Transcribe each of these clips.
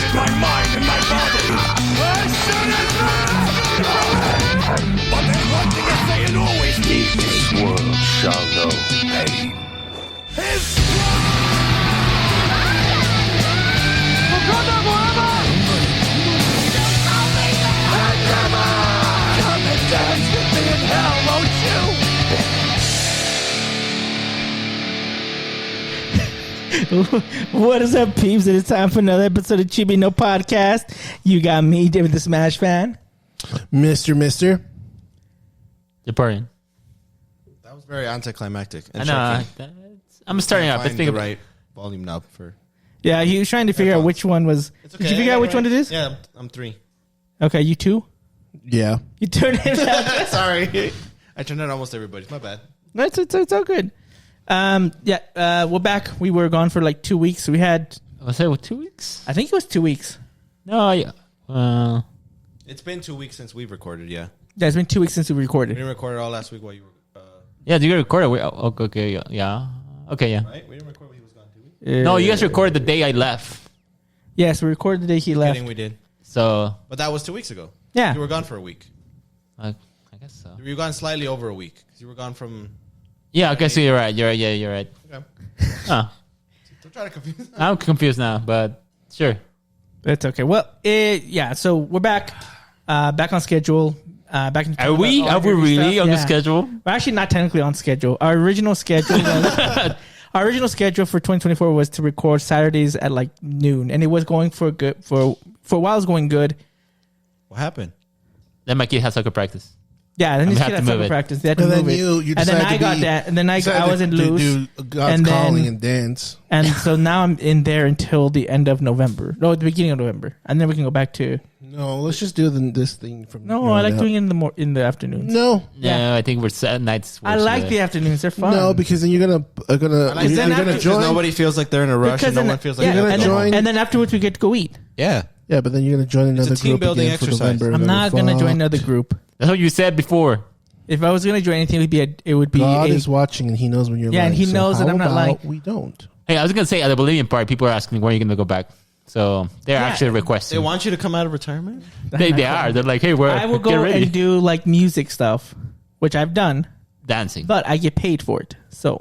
with my mind and my body. As soon as but there's one thing I say and always be. This world shall know pain. His come and dance with me in hell, won't you? What is up, peeps? It is time for another episode of Chibi No Podcast. You got me, David the Smash Fan. Mister. Departing. That was very anticlimactic. I know. I'm starting up. I Find think the right volume knob for. Yeah, he was trying to figure out which one was. It's okay. Did you figure out which one it is? Yeah, I'm 3. Okay, you two? Yeah. You turned it out. Sorry, I turned out almost everybody's. My bad. No, it's all good. We're back. We were gone for like 2 weeks. We had. Was it 2 weeks? I think it was 2 weeks. No, yeah. It's been 2 weeks since we've recorded. Yeah, Yeah, it's been 2 weeks since we we recorded. didn't record it all last week while you were. Yeah, did you record it? Okay, yeah. Okay, yeah. Right? We didn't record when he was gone 2 weeks. No, you guys recorded the day I left. Yes, we recorded the day he left. Kidding, we did. So, But that was 2 weeks ago. Yeah. You were gone for a week. I guess so. You were gone slightly over a week because you were gone from. Yeah, okay, so you're right. Yeah, you're right. Okay. Oh, Don't try to confuse. I'm confused now, but sure. That's okay. Well, so we're back. Back on schedule. Back in. Are we really on the schedule? We're actually not technically on schedule. Our original schedule for 2024 was to record Saturdays at like noon, and it was going for a while. It was going good. What happened? Then my kid has soccer practice. Yeah, then I'm his gonna kid have had to move soccer it. practice. They had to And then move it. you And then decided I to got be- that. And then I wasn't to loose. do God's And then- calling and dance. And so now I'm in there until the end of November. No, the beginning of November, and then we can go back to. No, let's just do this thing from. No, I like doing it in the afternoons. No, No, I think we're set nights. I like the afternoons. They're fun. no, because then you're gonna Because join. nobody feels like they're in a rush, and no then- one feels like yeah, they're gonna and, join- then, and then afterwards we get to go eat. Yeah. Yeah, but then you're gonna join another team group building again for exercise. November. I'm not gonna join another group. That's what you said before. If I was gonna join anything, it would be. God is watching, and He knows when you're. Yeah, lying. and He knows so that I'm not how lying. about We don't. Hey, I was gonna say at the Bolivian part, people are asking when are you gonna go back. So they're actually requesting. They want you to come out of retirement? They are. They're like, hey, I will get go ready. and do like music stuff, which I've done, Dancing. but I get paid for it. So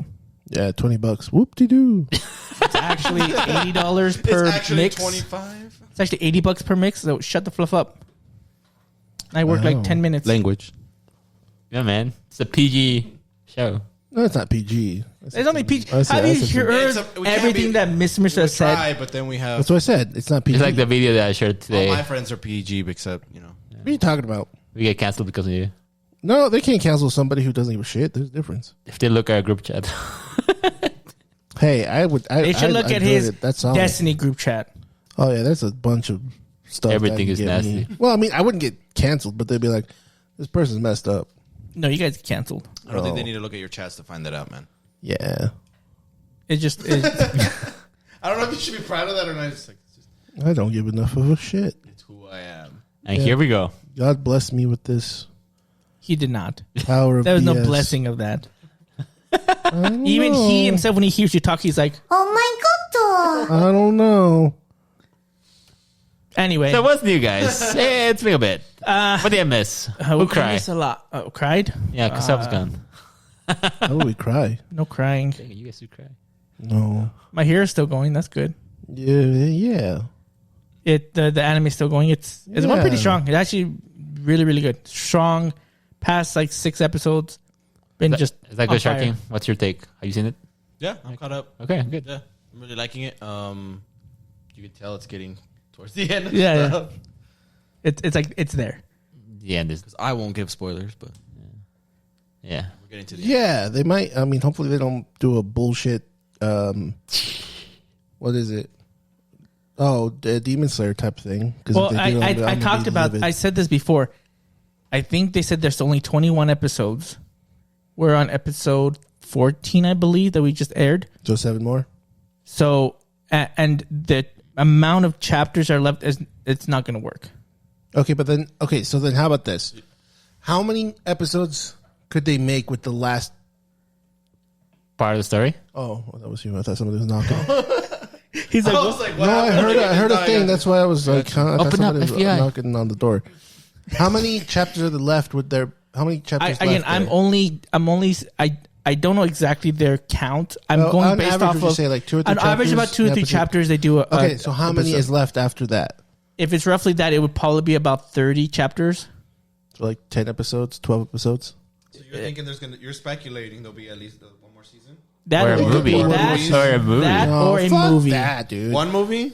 Yeah, $20. Whoop de doo. it's actually $80 per It's actually mix. 25. It's actually $80 per mix. So shut the fluff up. I work Wow. like 10 minutes. Language. Yeah, man. It's a PG show. No, it's not PG. It's only PG. That's Have it, you that's it. heard We can't everything be- that Miss Mister We said? try, but then we have. That's what I said. It's not PG. It's like the video that I shared All today. my friends are PG, except, What are you talking about? We get canceled because of you. No, they can't cancel somebody who doesn't give a shit. There's a difference. If they look at our group chat. Hey, I would. They should look at his That's all. Destiny group chat. Oh yeah, that's a bunch of stuff. Everything that is can get me. nasty. Well, I mean, I wouldn't get canceled, but they'd be like, "This person's messed up." No, you guys get canceled. I don't think they need to look at your chats to find that out, man. Yeah, It just I don't know if you should be proud of that or not. It's I don't give enough of a shit. it's who I am. And here we go. God bless me with this he did not. power of There was no BS. blessing of that. I don't Even know. he himself, when he hears you talk, he's like, Oh my god! I don't know. anyway. So what's new, guys? Hey, it's been a bit. What did I miss? Who we cried? miss a lot. Oh, cried? Yeah, because I was gone. How would we cry? No crying. Dang it, you guys do cry. No. My hair is still going. That's good. Yeah. The anime is still going. It's going pretty Yeah. strong. It's actually really, really good. Strong. Past like 6 episodes. Been just Is that on good, fire. Sharky? What's your take? Have you seen it? Yeah, I'm caught up. Okay, good. Yeah, I'm really liking it. You can tell it's getting towards the end. Yeah, yeah. It's like it's there. The end is. I won't give spoilers, but Yeah. we're getting to the Yeah, they might. I mean, hopefully they don't do a bullshit. What is it? Oh, the Demon Slayer type thing. 'Cause Well, if they do, I'm I gonna talked be about. livid. I said this before. I think they said there's only 21 episodes. We're on episode 14, I believe, that we just aired. So 7 more. So, and the amount of chapters are left is it's not going to work. Okay, but then so then how about this? How many episodes could they make with the last? Part of the story? Oh, that was you. I thought somebody was knocking. He's like, I was like, what No, I happened? heard a thing. That's why I was like, I thought Open up, somebody was FBI. knocking on the door. How many chapters are there left? How many chapters again, left? I'm there? only, I don't know exactly their count. I'm Well, going on based average, off would you of say like 2 or 3 on average about chapters? 2 or 3 Yeah, but- chapters. They do. Okay, so how many is left after that? If it's roughly that, it would probably be about 30 chapters. So like 10 episodes, 12 episodes. So you're thinking you're speculating there'll be at least one more season? That Or a movie. That, Or a movie. that No, or a fuck movie. that, dude. One movie?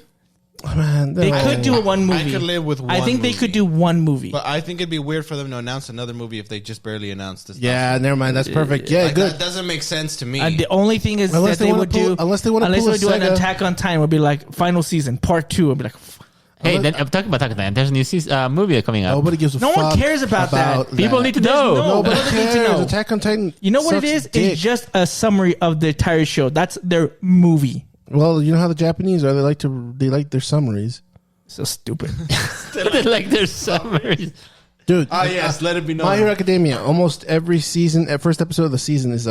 Man, They could do a one movie. I could live with I one think they movie. could do one movie. But I think it'd be weird for them to announce another movie if they just barely announced this. Yeah, never mind. That's perfect. Yeah, Like, good. that doesn't make sense to me. And the only thing is Unless that they they wanna would pull- do, unless they wanna unless pull they a would do an Sega. Attack on Titan, would be like final season part 2. Would be like, Hey, then I'm talking about Attack on Titan. There's a new movie coming up. Nobody gives a No fuck. one cares about that. People need to know. no- Nobody Nobody needs to cares. know. Attack on Titan. you know what it sucks is? dick. It's just a summary of the entire show. That's their movie. Well, you know how the Japanese are. They like their summaries, So stupid. Like there's summaries. dude. yes, let it be known. My Hero Academia. Almost every season, first episode of the season is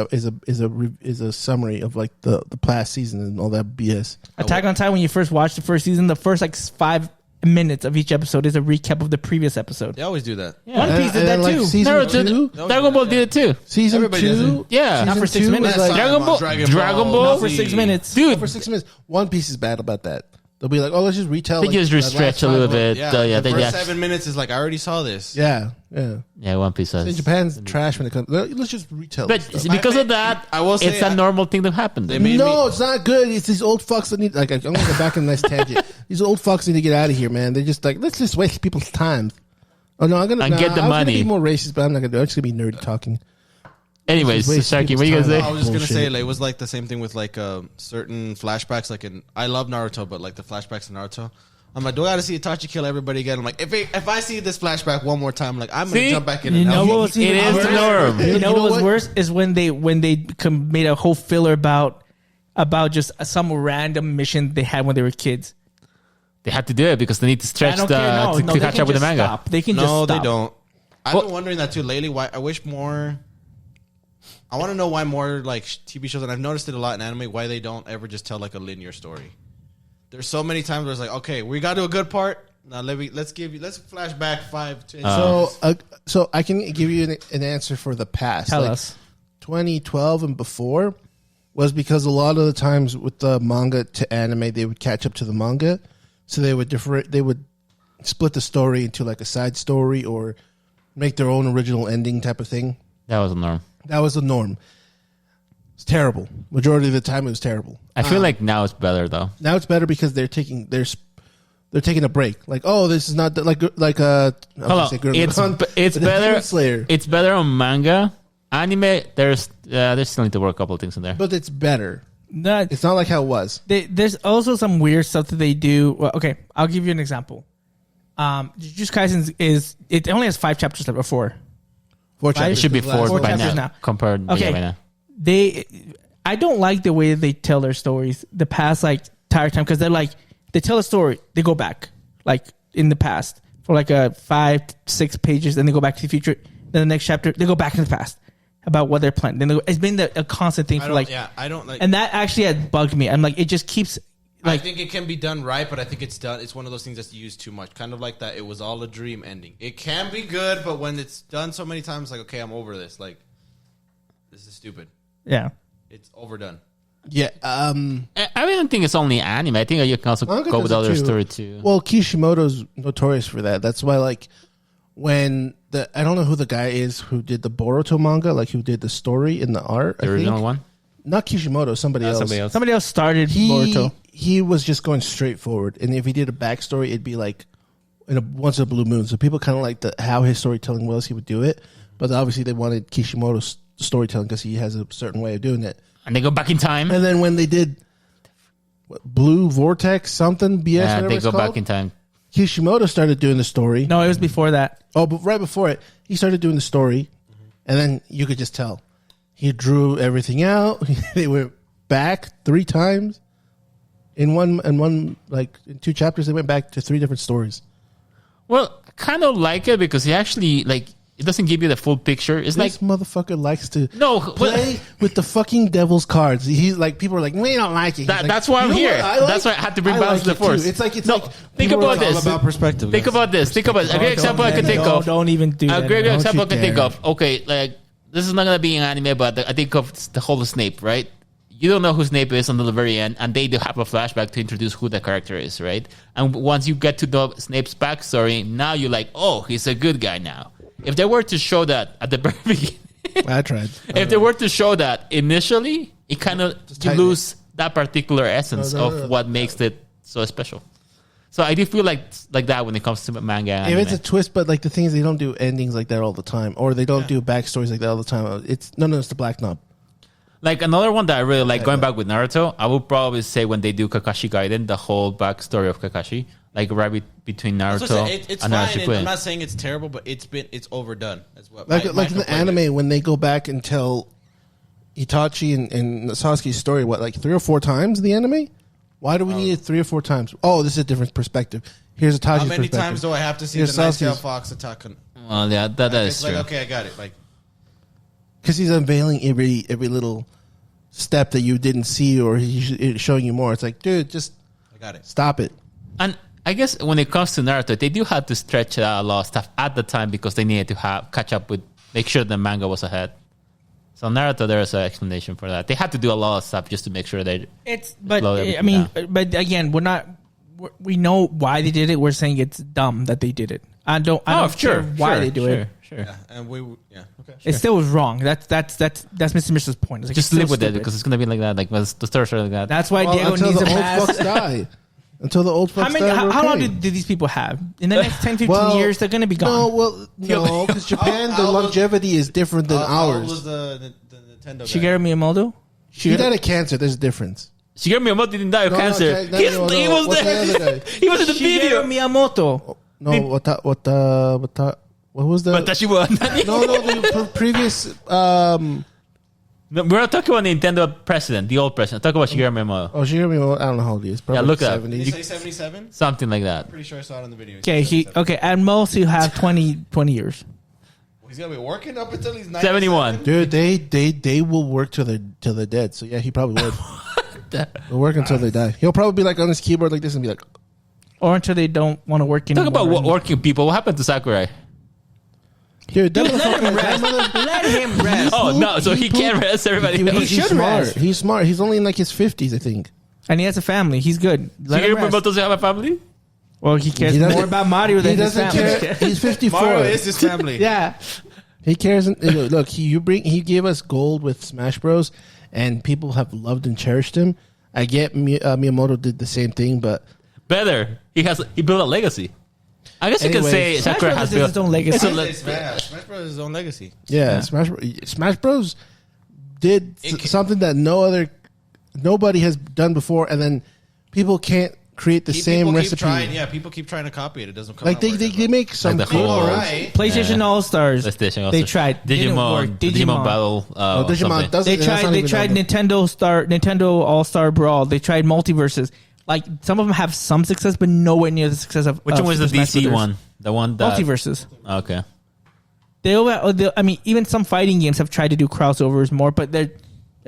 a summary of like the past season and all that BS. Attack on Titan. When you first watch the first season, the first like 5 minutes of each episode is a recap of the previous episode. They always do that. One Piece did And that like too. Season No, 2, Dragon Ball did it too. season Everybody does 2, it. Yeah. Not for 6 2 minutes. was like Dragon Ball. Dragon Ball. Not for 6 minutes. Dude, for 6 minutes. One Piece is bad about that. They'll be like, oh, let's just retell. they like, just the last stretch a 5 little minutes. bit. Yeah, They the first just 7 minutes is like, I already saw this. Yeah. yeah, One Piece In does. Japan's trash when it comes. Let's just retell. But this stuff. because of that, I will say it's a normal thing that happened. They made No, me. it's not good. It's these old fucks that need. Like, I'm gonna go back in a nice tangent. These old fucks need to get out of here, man. They're just like, let's just waste people's time. Oh no, I'm gonna And get the I was money. Gonna be more racist, but I'm not gonna do it. I'm just gonna be nerdy talking. Anyways, Waste Sharky, what are you people's gonna time. say? I was just gonna Bullshit. say, like, it was like the same thing with like certain flashbacks. Like I love Naruto, but like the flashbacks in Naruto, I'm like, do I gotta see Itachi kill everybody again? I'm like, if I see this flashback one more time, like I'm gonna See? jump back in. You and know out. what was It even is worse? the norm. You know what was what? worse is when they made a whole filler about just some random mission they had when they were kids. They had to do it because they need to I stretch don't care. No, to they catch can up with the just manga. stop. They can just No, stop. they don't. I've Well- been wondering that too lately. Why I wish more. I want to know why more like TV shows, and I've noticed it a lot in anime. Why they don't ever just tell like a linear story. There's so many times where it's like, okay, we got to a good part. Now let's flash back 5 to So I can give you an answer for the past. Tell Like, us. 2012 and before was because a lot of the times with the manga to anime, they would catch up to the manga, so they would split the story into like a side story or make their own original ending type of thing. That was a norm. That was the norm. It's terrible. Majority of the time, it was terrible. I feel like now it's better though. Now it's better because they're taking a break. Like, oh, this is not like Hold on. It's better. Slayer, It's better on manga. Anime, there's still need to work a couple of things in there. but it's better. Not, It's not like how it was. there's also some weird stuff that they do. Well, okay, I'll give you an example. Jujutsu Kaisen it only has 5 chapters left, or 4. 4 It chapters. should be The last 4 4 by chapters now. now. Compared Okay. by now. I don't like the way they tell their stories the past like entire time, because they're like, they tell a story, they go back like in the past for like 5-6 pages, then they go back to the future. Then the next chapter they go back in the past about what they're planning. Then it's been a constant thing I for don't, like, yeah, I don't like. and that actually had bugged me. I'm like, it just keeps I like, think it can be done right, but I think it's done. It's one of those things that's used too much. Kind of like that. It was all a dream ending. It can be good, but when it's done so many times, like, okay, I'm over this. Like, this is stupid. yeah. It's overdone. Yeah. I don't think it's only anime. I think you can also Manga go with does it other too. story too. Well, Kishimoto's notorious for that. That's why, like, when I don't know who the guy is who did the Boruto manga, like who did the story and the art. The original one. Not Kishimoto, somebody else. Somebody else started Boruto. He was just going straight forward, and if he did a backstory, it'd be like once in a blue moon. So people kind of like how his storytelling was. He would do it, but obviously they wanted Kishimoto's storytelling because he has a certain way of doing it. And they go back in time. And then when they did Blue Vortex something BS, Yeah, whatever they it's go called, back in time. Kishimoto started doing the story. No, it was before that. Oh, but right before it, he started doing the story, and then you could just tell he drew everything out. They went back 3 times in one like in 2 chapters. They went back to 3 different stories. Well, kind of like it because he actually like it doesn't give you the full picture. It's This like motherfucker likes to no, play with the fucking devil's cards. He's like, people are like, we don't like it. He's like, that's why I'm "You know here. what I like? That's why I had to bring I balance like to the it too." force. It's like think people are about like, this. All about perspective. Think guys. about this. Think about a great example I can think of. Don't even do that. A great Don't example I you can think dare. of. Okay, like this is not gonna be an anime, but I think of the whole Snape, right? You don't know who Snape is until the very end, and they do have a flashback to introduce who the character is, right? And once you get to know Snape's backstory, now you're like, oh, he's a good guy now. If they were to show that at the very beginning, I tried. if they were to show that initially, it kind of you tighten lose that particular essence of what makes it so special. So I do feel like that when it comes to manga. And If anime. it's a twist, but like the thing is, they don't do endings like that all the time, or they don't do backstories like that all the time. It's the Black Knob. Like another one that I really like going back with Naruto, I would probably say when they do Kakashi Gaiden, the whole backstory of Kakashi, like right between That's Naruto what I'm saying. It's and fine. Naruto And I'm Shippuden. not saying it's terrible, but it's overdone. That's what Like my in the complaint anime, is. when they go back and tell Itachi and Sasuke's story, what, like 3 or 4 times in the anime? Why do we need it 3 or 4 times? Oh, this is a different perspective. Here's Itachi's How many perspective. times do I have to see Here's the nice tail Sasuke's. fox attack? Well, yeah, that is It's true. like, okay, I got it. Like, Because he's unveiling every little step that you didn't see, or he's showing you more. It's like, dude, just I got it. stop it. And I guess when it comes to Naruto, they do have to stretch out a lot of stuff at the time because they needed to catch up with, make sure the manga was ahead. So Naruto, there is an explanation for that. They had to do a lot of stuff just to make sure they. But slow I everything mean, down. but again, we know why they did it. We're saying it's dumb that they did it. I don't care why they do it. Sure. Yeah, and okay. It still was wrong. That's Mr. Mish's point. It's like, Just it's live still with it stupid. because it's gonna be like that. Like the stories are like that. That's why Well, Diego until needs the a old pass. fucks die. Until the old fucks die. How long okay. do these people have? In the next 10, 15 years, they're going to be gone. No, because Japan, the How old- longevity is different than How old ours. was the Nintendo guy? Shigeru Miyamoto? He died of cancer. There's a difference. Shigeru Miyamoto didn't die of No, cancer. no, He no, was what's the other there. guy? He was in the Shigeru video. Miyamoto. No, what was the? Watashi wa nani? No, the previous. No, we're not talking about Nintendo president, the old president. Talk about Shigeru Miyamoto. Oh, Shigeru, I don't know how old he is. Probably Yeah, look it up. 70s. Did he say 77? Something like that. Pretty sure I saw it on the video. Okay, at most, he'll have 20 years. He's gonna be working up until he's 97. 71. Dude, they will work till they're dead. So yeah, he probably would. They'll work until they die. He'll probably be like on his keyboard like this and be like, Or until they don't want to work anymore. Talk about working people. What happened to Sakurai? dude, that motherfucker. Let him rest. Oh, no. So he can't rest everybody else. He's should smart. rest. He's smart. He's only in like his 50s, I think. And he has a family. He's good. Let him Shigeru rest. Miyamoto doesn't have a family? Well, he cares He doesn't- more about Mario He than his doesn't family. care. He's 54. Mario is his family. Yeah. He cares. Look, he gave us gold with Smash Bros, and people have loved and cherished him. I get Miyamoto did the same thing, but Better. He built a legacy. I guess you can Anyways, say Smash Sakurai Brothers has is built his own legacy. It's a Smash Bros is his own legacy. yeah, Smash Bros did something that nobody has done before, and then people can't create the same People recipe. Keep trying, yeah, people keep trying to copy it. It doesn't come Like out they working. make some the cool. whole- Alright. PlayStation Yeah. All Stars. PlayStation They also. tried. Didn't work. Digimon Battle. Oh, Digimon something. doesn't. They that's not tried even number. Nintendo All Star Brawl. They tried multiverses. Like some of them have some success, but nowhere near the success of Which one was the Super Smash DC Brothers. one? The one that. Multiverses. Okay. I mean, even some fighting games have tried to do crossovers more, but it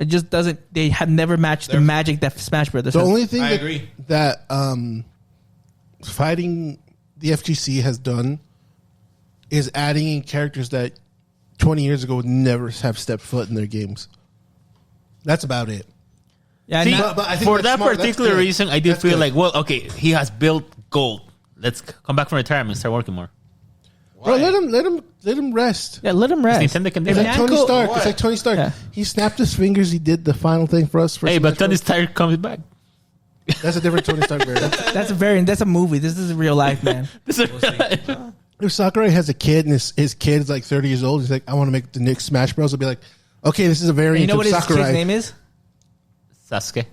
just doesn't. They have never matched the magic that Smash Brothers. The has. only thing I agree. that fighting the FGC has done is adding in characters that 20 years ago would never have stepped foot in their games. That's about it. Yeah, See, not- but I think for that's that smart. That's particular good. reason, I do That's feel good. like, well, okay, he has built gold. Let's come back from retirement and start working more. Bro, let him rest. yeah, let him rest. Nintendo can do If that. It's like Tony Namco- Stark. What? It's like Tony Stark. Yeah. He snapped his fingers. He did the final thing for us. For Hey, but Smash Tony Bros. Stark comes back. That's a different Tony Stark. Variant. That's a movie. This is real life, man. If Sakurai has a kid and his kid is like 30 years old, he's like, I want to make the next Smash Bros. I'll be like, okay, this is a And variant you know of what his Sakurai. kid's name is? Sasuke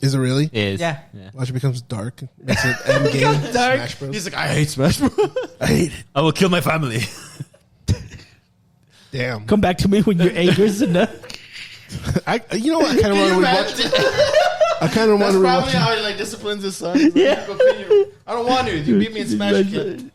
Is it really? is. Yeah. Watch it becomes dark. Makes it end game. dark. Smash Bros. He's like, I hate Smash Bros. I hate it. I will kill my family. Damn. Come back to me when your anger's enough. You know what? I kind of want to rewatch. I kind of want to rewatch. how he like disciplines his son. He's like, Yeah. "Go continue. I don't want to. You beat me in Smash. Kid."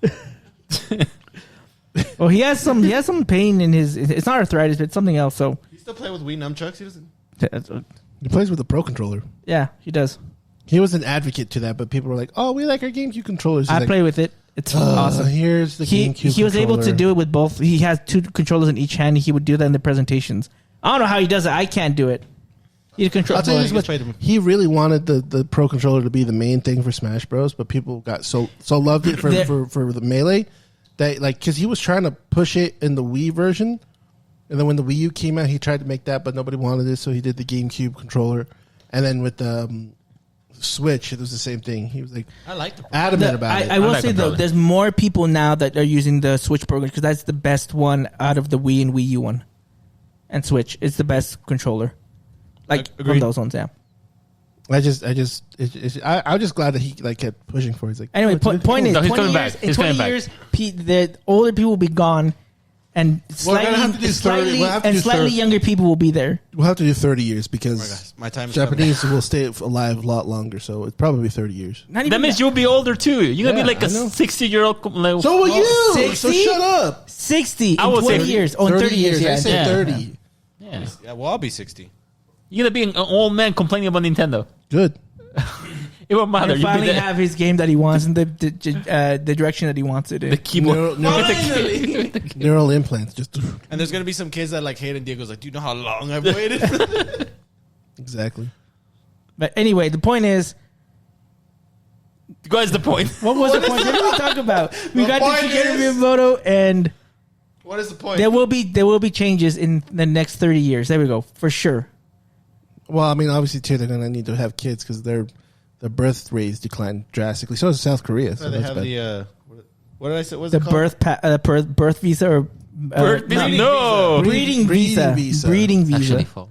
Well, he has some pain in his. It's not arthritis, but it's something else. So You still play with Wii nunchucks? He doesn't. He plays with a Pro controller. yeah, he does. He was an advocate to that, but people were like, "Oh, we like our GameCube controllers." He's I like, play with it. It's awesome. Here's the GameCube. He was able to controller. do it with both. He has 2 controllers in each hand. He would do that in the presentations. I don't know how he does it. I can't do it. He control. I'll tell you Well, this he much. gets paid him. He really wanted the Pro controller to be the main thing for Smash Bros, but people got so loved it for the Melee that because he was trying to push it in the Wii version, and then when the Wii U came out, he tried to make that, but nobody wanted it, so he did the GameCube controller, and then with the Switch, it was the same thing. He was like I like the. adamant about it. I will like say though, controller. there's more people now that are using the Switch program because that's the best one out of the Wii and Wii U one, and Switch. It's the best controller, like from Agreed. those ones. Yeah. I'm just glad that he kept pushing for it. He's like, Anyway, "Oh, it's point is, No, he's 20 coming years, back. in He's 20 coming back. years, the older people will be gone, and We're gonna have to do 30 we'll have to do slightly 30. younger people will be there. We'll have to do 30 years Oh my because gosh, my time is Japanese will stay alive a lot longer, so it's probably 30 years. Not even That means you'll be older too. You're gonna Yeah, be like a I know. 60-year-old. Like, So will you. 60? So shut up. 60 I in would say 20 years. Oh, in 30 years. I Yeah. say Yeah. 30. yeah. Yeah, well, I'll be 60. You're gonna be an old man complaining about Nintendo. Good. It won't matter. He'll You'll be finally the, have his game that he wants in the direction that he wants it in. the keyboard. Neural implants. Just And there's gonna be some kids that like hate, and Diego's like, "Do you know how long I've waited for this?" exactly. But anyway, the point is, Guys, the point. what was the point? What did we talk about? We got point the Shigeru is- Miyamoto, and What is the point? there will be changes in the next 30 years. There we go, for sure. Well, I mean, obviously, too, they're going to need to have kids because their birth rates decline drastically. So does South Korea. So So they that's have bad. the what did I say? What's The it called? birth visa or Birth visa? not- No. breeding visa. Breeding visa. Actually, false.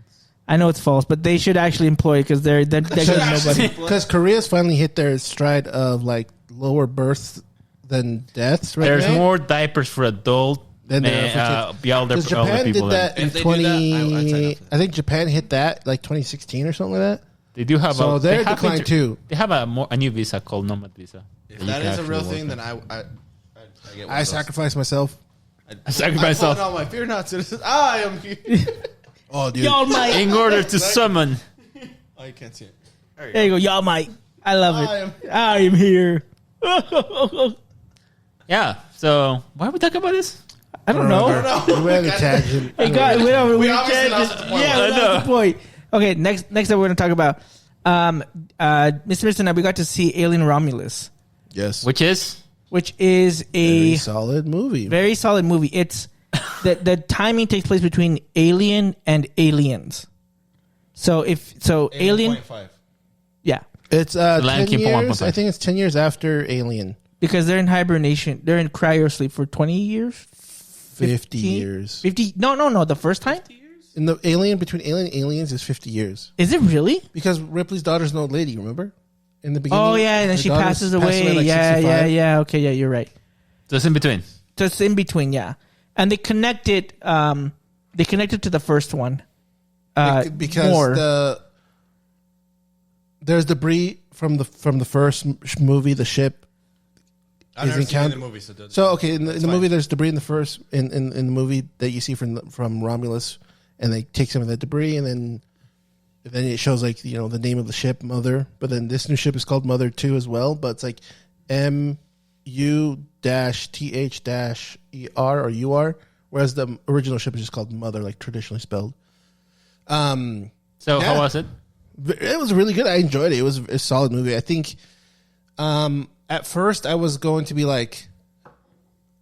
I know it's false, but they should actually employ it because they're getting nobody. Because Korea's finally hit their stride of lower births than deaths right There's now. more diapers for adult Than there are for older, Because older Japan people. did that in If they do that, 20. I'd sign up for that. I think Japan hit that 2016 or something like that. They do have So a. they're they have declined too. They have a new visa called Nomad visa. If you that can is a real actually thing, work then I get one I of those. sacrifice myself. I sacrifice myself. No, my fear not citizens. I am here. Oh, dude. Y'all might. in order to summon. Oh, you can't see it. There you go. Y'all might. I love it. I I am here. Yeah. So why are we talking about this? I don't know. We went on a tangent. Hey, God, we obviously lost the point. Yeah, we I know. lost the point. Okay, next up we're going to talk about Mr. Mister and I, we got to see Alien Romulus, Yes. Which is which is Very a solid movie. very solid movie. It's the timing takes place between Alien and Aliens. So Alien, 8.5. yeah, It's Lion 10 King for years. 1.5. I think it's 10 years after Alien. because they're in hibernation. They're in cryo sleep for 20 years. 50 years. 50? No. The first time? In the Alien, between Alien and Aliens is 50 years. Is it really? Because Ripley's daughter's an old lady, remember? In the beginning. Oh yeah, and then her she daughter's passes passed away. like yeah. 65. Okay, yeah, you're right. just in between. Just in between, yeah. And they connected. They connected to the first one. Because more. there's debris from the first movie, the ship. I've Is never it seen count- the movie, so So okay, in the fine. movie, there's debris in the first in the movie that you see from Romulus, and they take some of that debris, and then it shows the name of the ship, Mother. But then this new ship is called Mother 2 as well, but it's like MU-TH-ER or UR, whereas the original ship is just called Mother, like traditionally spelled. So Yeah. how was it? It was really good. I enjoyed it. It was a solid movie. I think at first I was going to be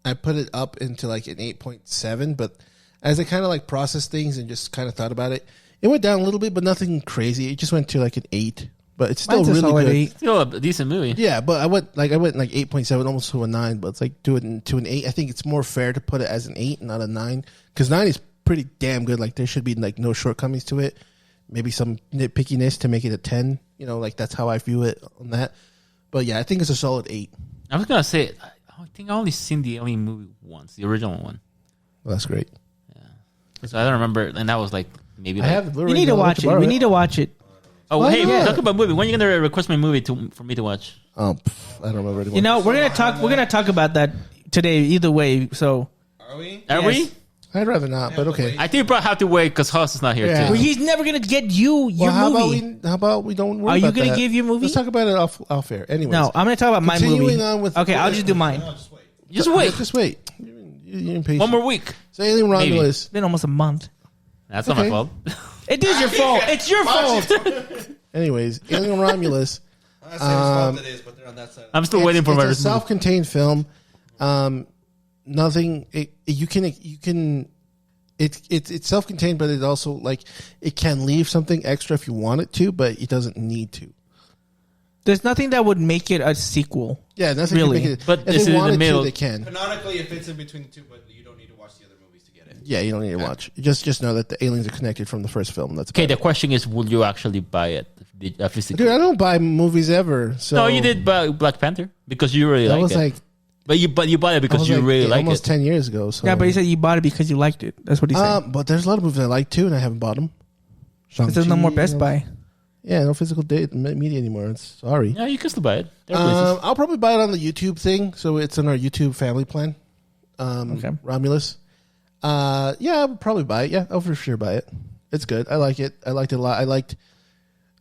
I put it up into an 8.7, but as I kind of processed things and just kind of thought about it, it went down a little bit, but nothing crazy. It just went to an 8, but it's still Mine's a really solid good. 8. Still a decent movie. Yeah, but I went 8.7, almost to a 9, but it's do it to an 8. I think it's more fair to put it as an 8, not a 9, because 9 is pretty damn good. There should be no shortcomings to it. Maybe some nitpickiness to make it a 10. That's how I view it on that. But yeah, I think it's a solid 8. I was gonna say, I think I only seen the Alien movie once, the original one. Well, that's great. So I don't remember, and that was maybe. I have. You need to watch it. We need to watch it. Oh, Why hey, not? talk about movie. When are you gonna request my movie for me to watch? Oh, I don't remember anymore. You know, we're gonna talk. We're gonna talk about that today. Either way, so Are we? Are we? I'd rather not, but okay. I think we probably have to wait because Hoss is not here Yeah. too. Well, he's never gonna get you your Well, movie. how about we don't worry Are you about gonna that. give your movie? Let's talk about it off air. Anyways. No, I'm gonna talk about my Continuing movie. on with- Okay, I'll just do mine. Just wait. Just wait. You're impatient. One more week. So Alien Maybe. Romulus. It's been almost a month. That's not my Okay. fault. It is your fault. It's your fault. Anyways, Alien Romulus. I'm not saying whose fault it is, but they're on that side. I'm still waiting for my It's a movie. self-contained film. Nothing. You can. It's self-contained, but it also like it can leave something extra if you want it to, but it doesn't need to. There's nothing that would make it a sequel. Yeah, nothing. Really? Can make it, But if this is they in the wanted middle. to, they can. Canonically, it fits in between the two, but you don't need to watch the other movies to get it. Yeah, you don't need to watch. Just know that the aliens are connected from the first film. That's Okay, about the question is, will you actually buy it physically? Dude, I don't buy movies ever. So No, you did buy Black Panther because you really That like was it. like But you bought it I because was you like really like almost it. 10 years ago. So Yeah, but he said you bought it because you liked it. That's what he said. But there's a lot of movies I like too, and I haven't bought them. There's no more Best Buy. Yeah, no physical media anymore. Sorry. Yeah, you can still buy it. There are places. I'll probably buy it on the YouTube thing, so it's in our YouTube family plan. Okay. Romulus. Yeah, I'll probably buy it. Yeah, I'll for sure buy it. It's good. I like it. I liked it a lot. I liked.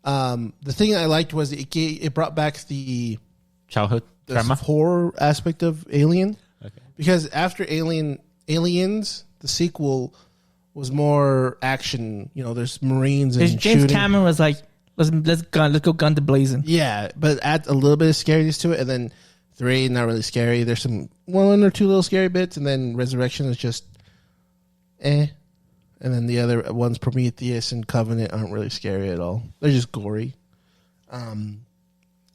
The thing I liked was it brought back the Childhood trauma. horror aspect of Alien. Okay. Because after Aliens, the sequel was more action. You know, there's Marines and James shooting. Cameron was like, let's go gun to blazing. Yeah, but add a little bit of scariness to it, and then 3 not really scary. There's some one or two little scary bits, and then Resurrection is just and then the other ones, Prometheus and Covenant, aren't really scary at all. They're just gory.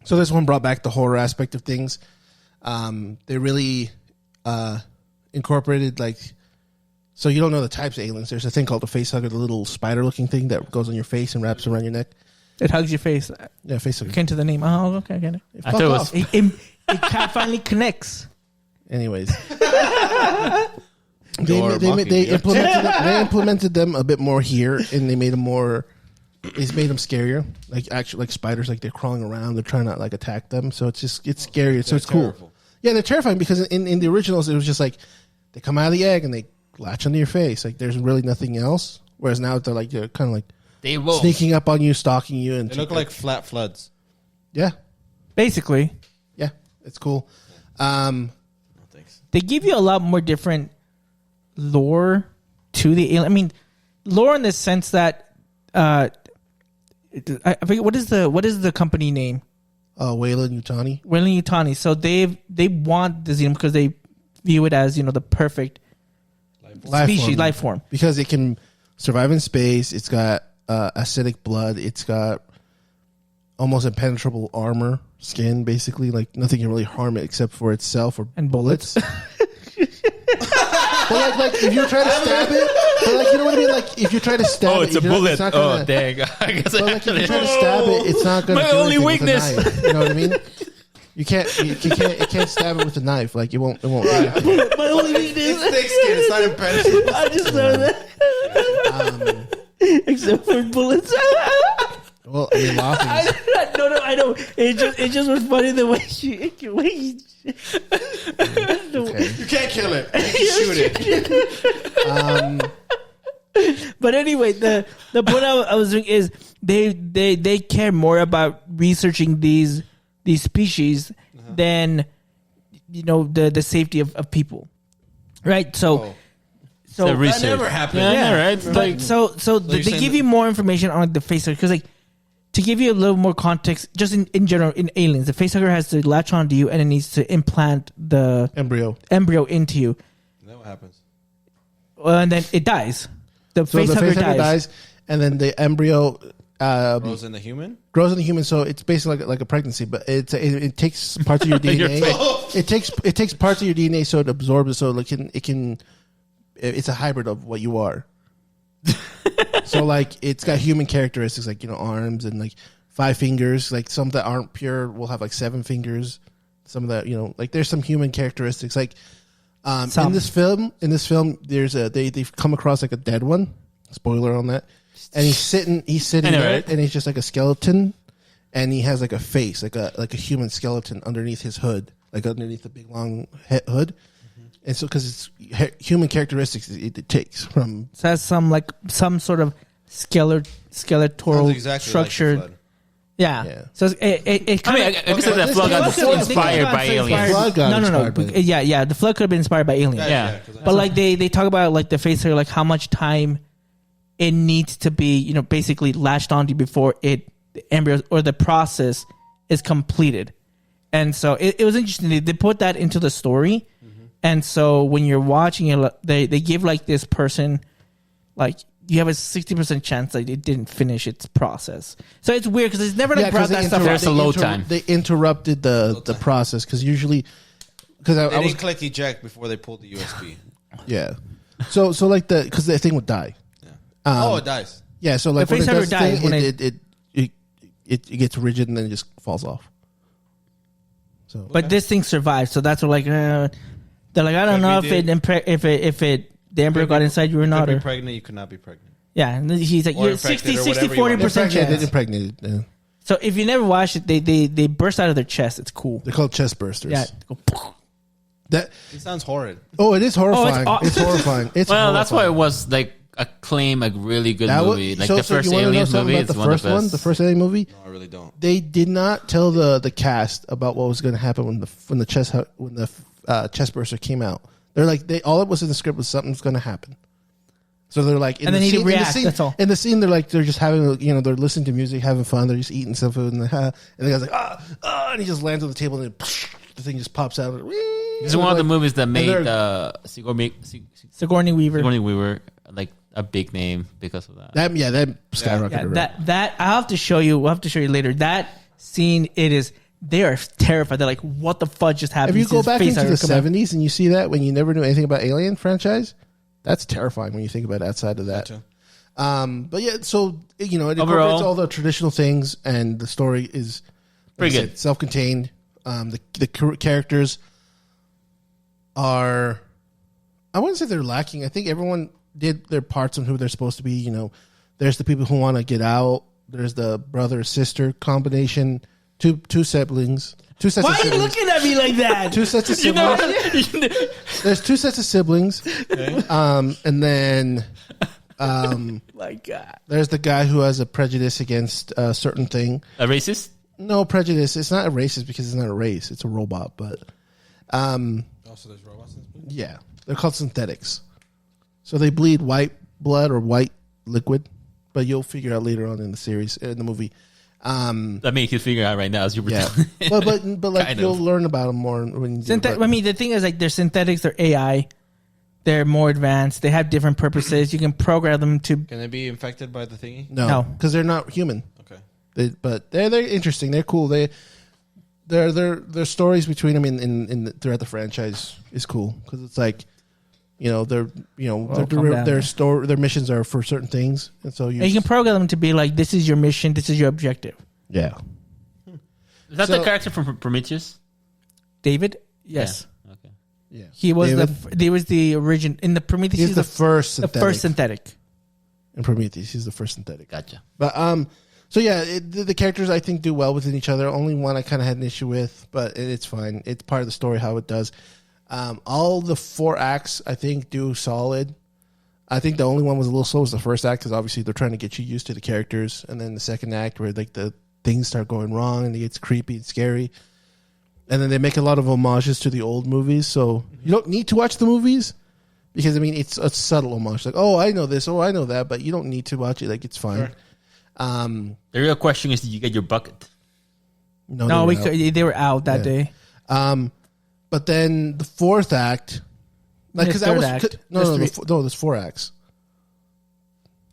So this one brought back the horror aspect of things. They really incorporated like. So you don't know the types of aliens. There's a thing called the facehugger, the little spider-looking thing that goes on your face and wraps around your neck. It hugs your face. Yeah, facehugger. Came to the name. Oh, okay, I get it. I thought it was- It finally connects. Anyways, You're mocking they me. implemented them a bit more here, and they made them more. It's made them scarier, like spiders, like they're crawling around. They're trying to like attack them, so it's scarier. So it's cool. terrible. Yeah, they're terrifying because in the originals it was just like they come out of the egg and they latch onto your face. Like there's really nothing else. Whereas now they're kind of like They will. sneaking up on you, stalking you, and They look like flat floods. yeah, Basically, yeah, it's cool. Thanks. they give you a lot more different lore to the alien. I mean, lore in the sense that I forget what is the company name? Wayland Yutani. Weyland Yutani. So they want the xenomorph because they view it as the perfect life form. Because it can survive in space. It's got acidic blood. It's got almost impenetrable armor, skin, basically. Like nothing can really harm it except for itself or And bullets. But like if you're trying to stab it, but like you know what I mean. Like if you're trying to stab Oh, it, it's a you're not- bullet. not gonna, Oh, dang. I guess But like if you're trying to stab it, it's not going to. My only weakness. You know what I mean? You can't. It can't stab it with a knife. Like it won't. My only weakness. It's thick skin. It's not impenetrable. I just know that. Except for bullets. Well, I mean, a lot of things. No, I know. It just was funny the way you Okay. You can't kill it. You can shoot it. But anyway, the point I was doing is they care more about researching these species than the safety of people, right? So The research. That never happened. Yeah, right. But Like, so they saying give that- you more information on the facehugger because to give you a little more context, just in general, in Aliens, the facehugger has to latch onto you and it needs to implant the embryo into you, Then what happens? and then it dies. The So the facehugger facehugger dies, and then the embryo Grows in the human? grows in the human. So it's basically like a pregnancy, but it takes parts of your DNA. It takes parts of your DNA, so it absorbs it. So it can. It's a hybrid of what you are. So like it's got human characteristics, like arms and like 5 fingers. Like some that aren't pure will have like 7 fingers. Some of that like there's some human characteristics. Like in this film, there's they've come across like a dead one. Spoiler on that. And he's sitting I know, there, right? and he's just like a skeleton, and he has like a face, like a human skeleton underneath his hood, like underneath the big long hood. And so, because it's human characteristics, it takes from. So it has some sort of skeletal Sounds exactly like the structured. Flood. Yeah. So it I mean, I guess the flood got inspired by aliens. Flood got No. inspired by- Yeah. The flood could have been inspired by aliens. Yeah. But like they talk about like the face like how much time it needs to be, basically latched onto before the embryo or the process is completed. And so it was interesting. They put that into the story. And so when you're watching it, they give like this person, like you have a 60% chance that it didn't finish its process. So it's weird because it's never like brought that stuff. There's a load time. They interrupted the process because usually because I They was didn't click eject before they pulled the USB. yeah. So like because the thing would die. It dies. Yeah. So like The when face it never does the dies thing, when it gets rigid and then it just falls off. So But this thing survived. So that's what like they're like I don't know if the embryo got inside you or You not. could Or, be pregnant. You could not be pregnant. yeah, and he's like Or you're infected 60, or 60 whatever you want. 40% chance. impregnated. Yeah. So if you never watched it, they burst out of their chest. It's cool. They're called chest bursters. Yeah. That It sounds horrid. it is horrifying. aw- It's horrifying. It's Well, that's why it horrifying. was like acclaimed a really good That was- movie. Like so the you first wanna know Aliens something movie about is one of the best. the first Alien movie. No, I really don't. They did not tell the cast about what was going to happen when the chest burster came out. They're like all that was in the script was something's going to happen. So they're like, And then he reacts, that's all. In the scene, they're like, they're just having, they're listening to music, having fun. They're just eating some food, and the guy's like, and he just lands on the table, and then the thing just pops out. This is one of the movies that made Sigourney Weaver. Sigourney Weaver like a big name because of that. That skyrocketed. Yeah, right? that I'll have to show you. We'll have to show you later. That scene, they are terrified. They're like, "What the fudge just happened?" If you go His back face into the started coming out. 70s and you see that when you never knew anything about Alien franchise, that's terrifying when you think about it outside of that. Gotcha. But yeah, so it incorporates Overall- all the traditional things, and the story is Pretty like I good. said, self-contained. The characters are, I wouldn't say they're lacking. I think everyone did their parts on who they're supposed to be. There's the people who want to get out. There's the brother sister combination. Two siblings. Two sets Why of are you siblings. looking at me like that? Two sets of siblings. There's two sets of siblings. And then My God. there's the guy who has a prejudice against a certain thing. A racist? No prejudice. It's not a racist because it's not a race. It's a robot. But Also, there's robots in this movie. yeah, they're called synthetics. So they bleed white blood or white liquid. But you'll figure out later on in the series, in the movie. That makes you figure out right now as you were Yeah, telling. but like Kind you'll of. learn about them more when you. I mean, the thing is, like, they're synthetics. They're AI. They're more advanced. They have different purposes. You can program them to. Can they be infected by the thingy? no, No. because they're not human. Okay. But they're interesting. They're cool. Their stories between them in throughout the franchise is cool because it's like, calm down. their missions are for certain things, and so And you can program them to be like, this is your mission. This is your objective. yeah. Is that So- the character from Prometheus? David, yes, Yeah. Okay. Yeah, he was David, he was the origin in the Prometheus. he's the first the synthetic. first synthetic. in Prometheus. He's the first synthetic. Gotcha. But so yeah, the characters I think do well within each other. Only one I kind of had an issue with, but it's fine. It's part of the story how it does. All the 4 acts I think do solid. I think the only one was a little slow was the first act because obviously they're trying to get you used to the characters, and then the second act where like the things start going wrong and it gets creepy and scary, and then they make a lot of homages to the old movies. So you don't need to watch the movies because I mean it's a subtle homage. Like, oh, I know this, oh, I know that, but you don't need to watch it. Like it's fine. Sure. The real question is, did you get your bucket? No, they were out that Yeah. day. But then the 4th act, like The because that third was act. no, There's there's 4 acts.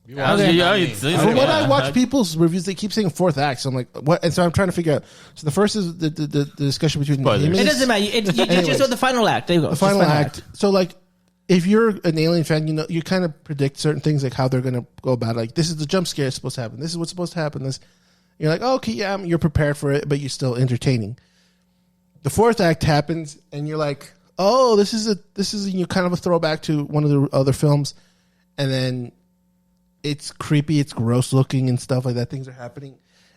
From From what I watch people's reviews, they keep saying 4th act. So I'm like, what? And so I'm trying to figure out. So the first is the discussion between Spoilers. humans. It doesn't matter. You Anyways. just want the final act. There you go. The final act. So like, if you're an Alien fan, you kind of predict certain things like how they're going to go about it. Like this is the jump scare supposed to happen. This is what's supposed to happen. This, you're like, oh, okay, yeah, you're prepared for it, but you're still entertaining. The 4th act happens, and you're like, oh, this is kind of a throwback to one of the other films, and then it's creepy, it's gross looking and stuff like that. Things are happening,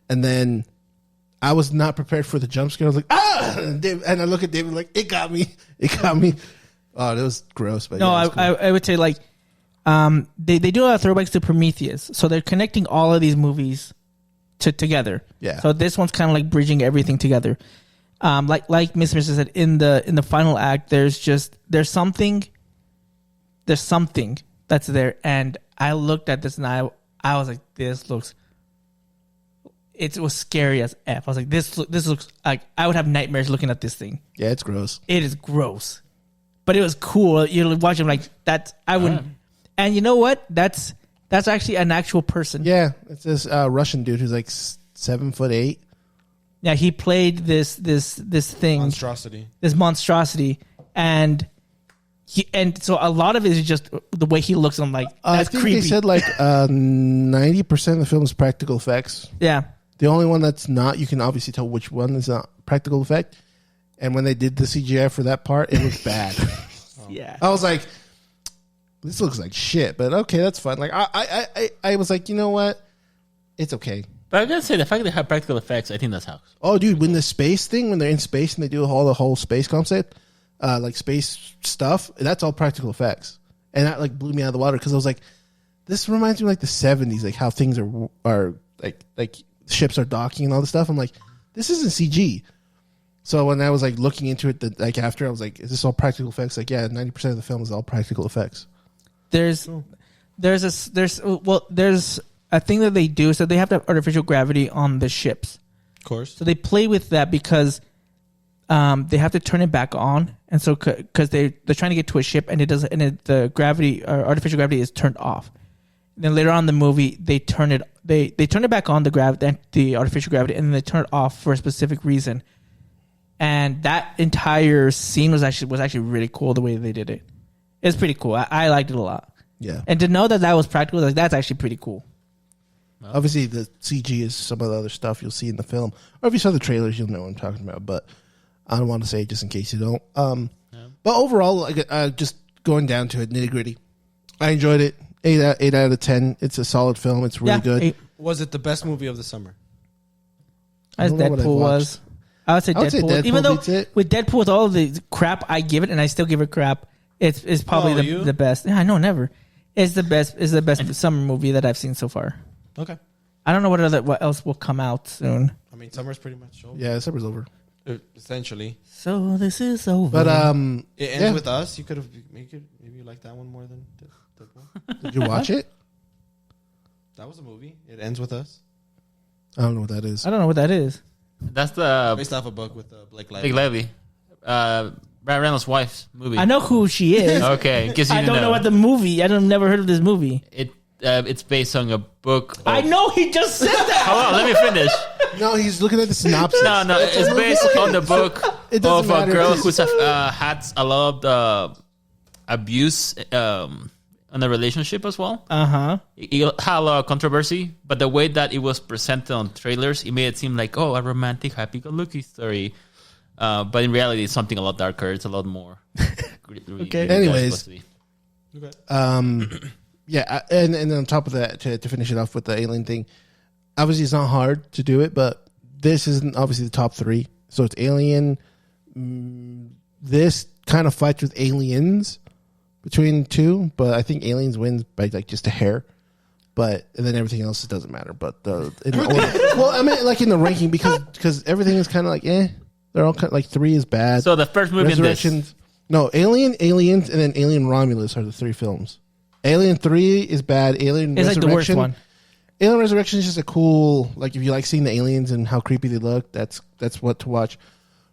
and then I was not prepared for the jump scare. I was like, ah, and I look at David like, it got me. Oh, that was gross. But No, yeah, it was cool. I would say like they do a lot of throwbacks to Prometheus, so they're connecting all of these movies together. Yeah. So this one's kind of like bridging everything together. Like Miss Mister said in the final act, there's something that's there, and I looked at this and I was like, this looks. It was scary as F. I was like, this looks like I would have nightmares looking at this thing. Yeah, it's gross. It is gross, but it was cool. You watch him like that. I wouldn't. And you know what? That's actually an actual person. Yeah, it's this Russian dude who's like 7'8". Yeah, he played this thing, Monstrosity. this monstrosity, and so a lot of it is just the way he looks. I'm like, I that's think creepy. they said like 90% of the film is practical effects. Yeah, The only one that's not, you can obviously tell which one is not practical effect. And when they did the CGI for that part, it was bad. yeah. I was like, this looks like shit, but okay, that's fine. Like I was like, you know what? It's okay. But I gotta say, the fact they have practical effects, I think that's how. Oh, dude, when the space thing, when they're in space and they do the whole space concept, like space stuff, that's all practical effects. And that like blew me out of the water because I was like, this reminds me of like the 70s, like how things are like ships are docking and all this stuff. I'm like, this isn't CG. So when I was like looking into it, like after, I was like, is this all practical effects? Like, yeah, 90% of the film is all practical effects. There's a thing that they do, so they have to have artificial gravity on the ships. Of course. So they play with that because they have to turn it back on, and so because they're trying to get to a ship and it doesn't, and the gravity or artificial gravity is turned off. And then later on in the movie, they turn it back on, the artificial gravity, and then they turn it off for a specific reason. And that entire scene was actually really cool the way they did it. It's pretty cool. I liked it a lot. Yeah. And to know that was practical, like that's actually pretty cool. Obviously, the CG is some of the other stuff you'll see in the film. Or if you saw the trailers, you'll know what I'm talking about. But I don't want to say it just in case you don't. But overall, like, just going down to it, nitty gritty, I enjoyed it. 8 out of 10. It's a solid film. It's really good. 8. Was it the best movie of the summer? As I don't know what I've Deadpool watched. was. I would say Deadpool. Even though beats it. with Deadpool, with all the crap I give it, and I still give it crap, it's probably Oh, you? the best. Yeah, I know, never. It's the best. It's the best summer movie that I've seen so far. Okay. I don't know what else will come out soon. I mean, summer's pretty much over. Yeah, summer's over. Essentially. So this is over. But It ends with us. You could have maybe you like that one more than Deadpool. did you watch it? That was a movie. It ends with us. I don't know what that is. I don't know what that is. That's the Based off a book with Blake Lively. Big Lively. Ryan Reynolds' wife's movie. I know who she is. Okay, in case you I didn't don't know what the movie. Never heard of this movie. It's based on a book. I know he just said that. Hold on, let me finish. No, he's looking at the synopsis. No, it's based on the book It doesn't of a matter. girl who's had a lot of abuse in the relationship as well. It had a lot of controversy, but the way that it was presented on trailers, it made it seem like, a romantic, happy-go-lucky story. But in reality, it's something a lot darker. It's a lot more. Okay. Anyways. Yeah, and on top of that, to finish it off with the alien thing, obviously it's not hard to do it, but this isn't obviously the top 3. So it's Alien. This kind of fights with Aliens between 2, but I think Aliens wins by like just a hair. And then everything else, it doesn't matter. But in the order, well, I mean, like in the ranking, because everything is kind of like they're all kind of like 3 is bad. So the first movie in this. Resurrections. No, Alien, Aliens, and then Alien Romulus are the 3 films. Alien 3 is bad. Alien It's like Resurrection. the worst one. Alien Resurrection is just a cool, like if you like seeing the aliens and how creepy they look, that's what to watch.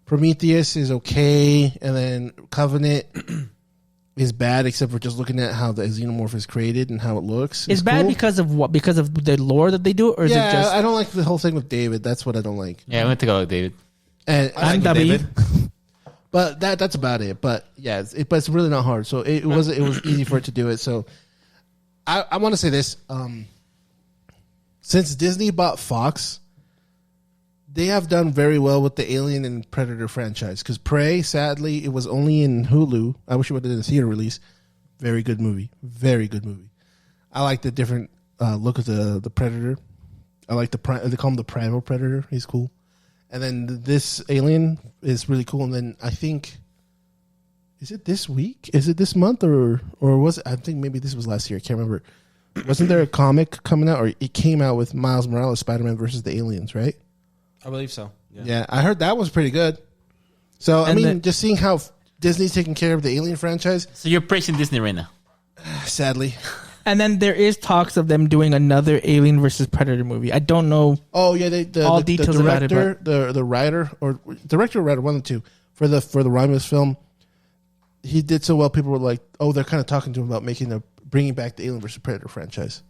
Prometheus is okay, and then Covenant is bad, except for just looking at how the xenomorph is created and how it looks. It's bad cool. because of what? Because of the lore that they do, or is Yeah, it just? I don't like the whole thing with David. That's what I don't like. Yeah, I'm going to go with David. And I'm David. But that's about it. But yeah, but it's really not hard. So it was easy for it to do it. So I want to say this. Since Disney bought Fox, they have done very well with the Alien and Predator franchise. Because Prey, sadly, it was only in Hulu. I wish it would have done a theater release. Very good movie. Very good movie. I like the different look of the Predator. I like they call him the Primal Predator. He's cool. And then this Alien is really cool. And then I think Is it this week? Is it this month or was it? I think maybe this was last year. I can't remember. Wasn't there a comic coming out, or it came out with Miles Morales, Spider-Man versus the aliens, right? I believe so. Yeah, I heard that was pretty good. So I And mean, just seeing how Disney's taking care of the Alien franchise, So you're praising Disney right now. sadly. And then there is talks of them doing another Alien versus Predator movie. I don't know. Oh yeah, All the details about it, director, the writer or director or writer, one of the two for the Romulus film. He did so well. People were like, "Oh, they're kind of talking to him about bringing back the Alien vs Predator franchise."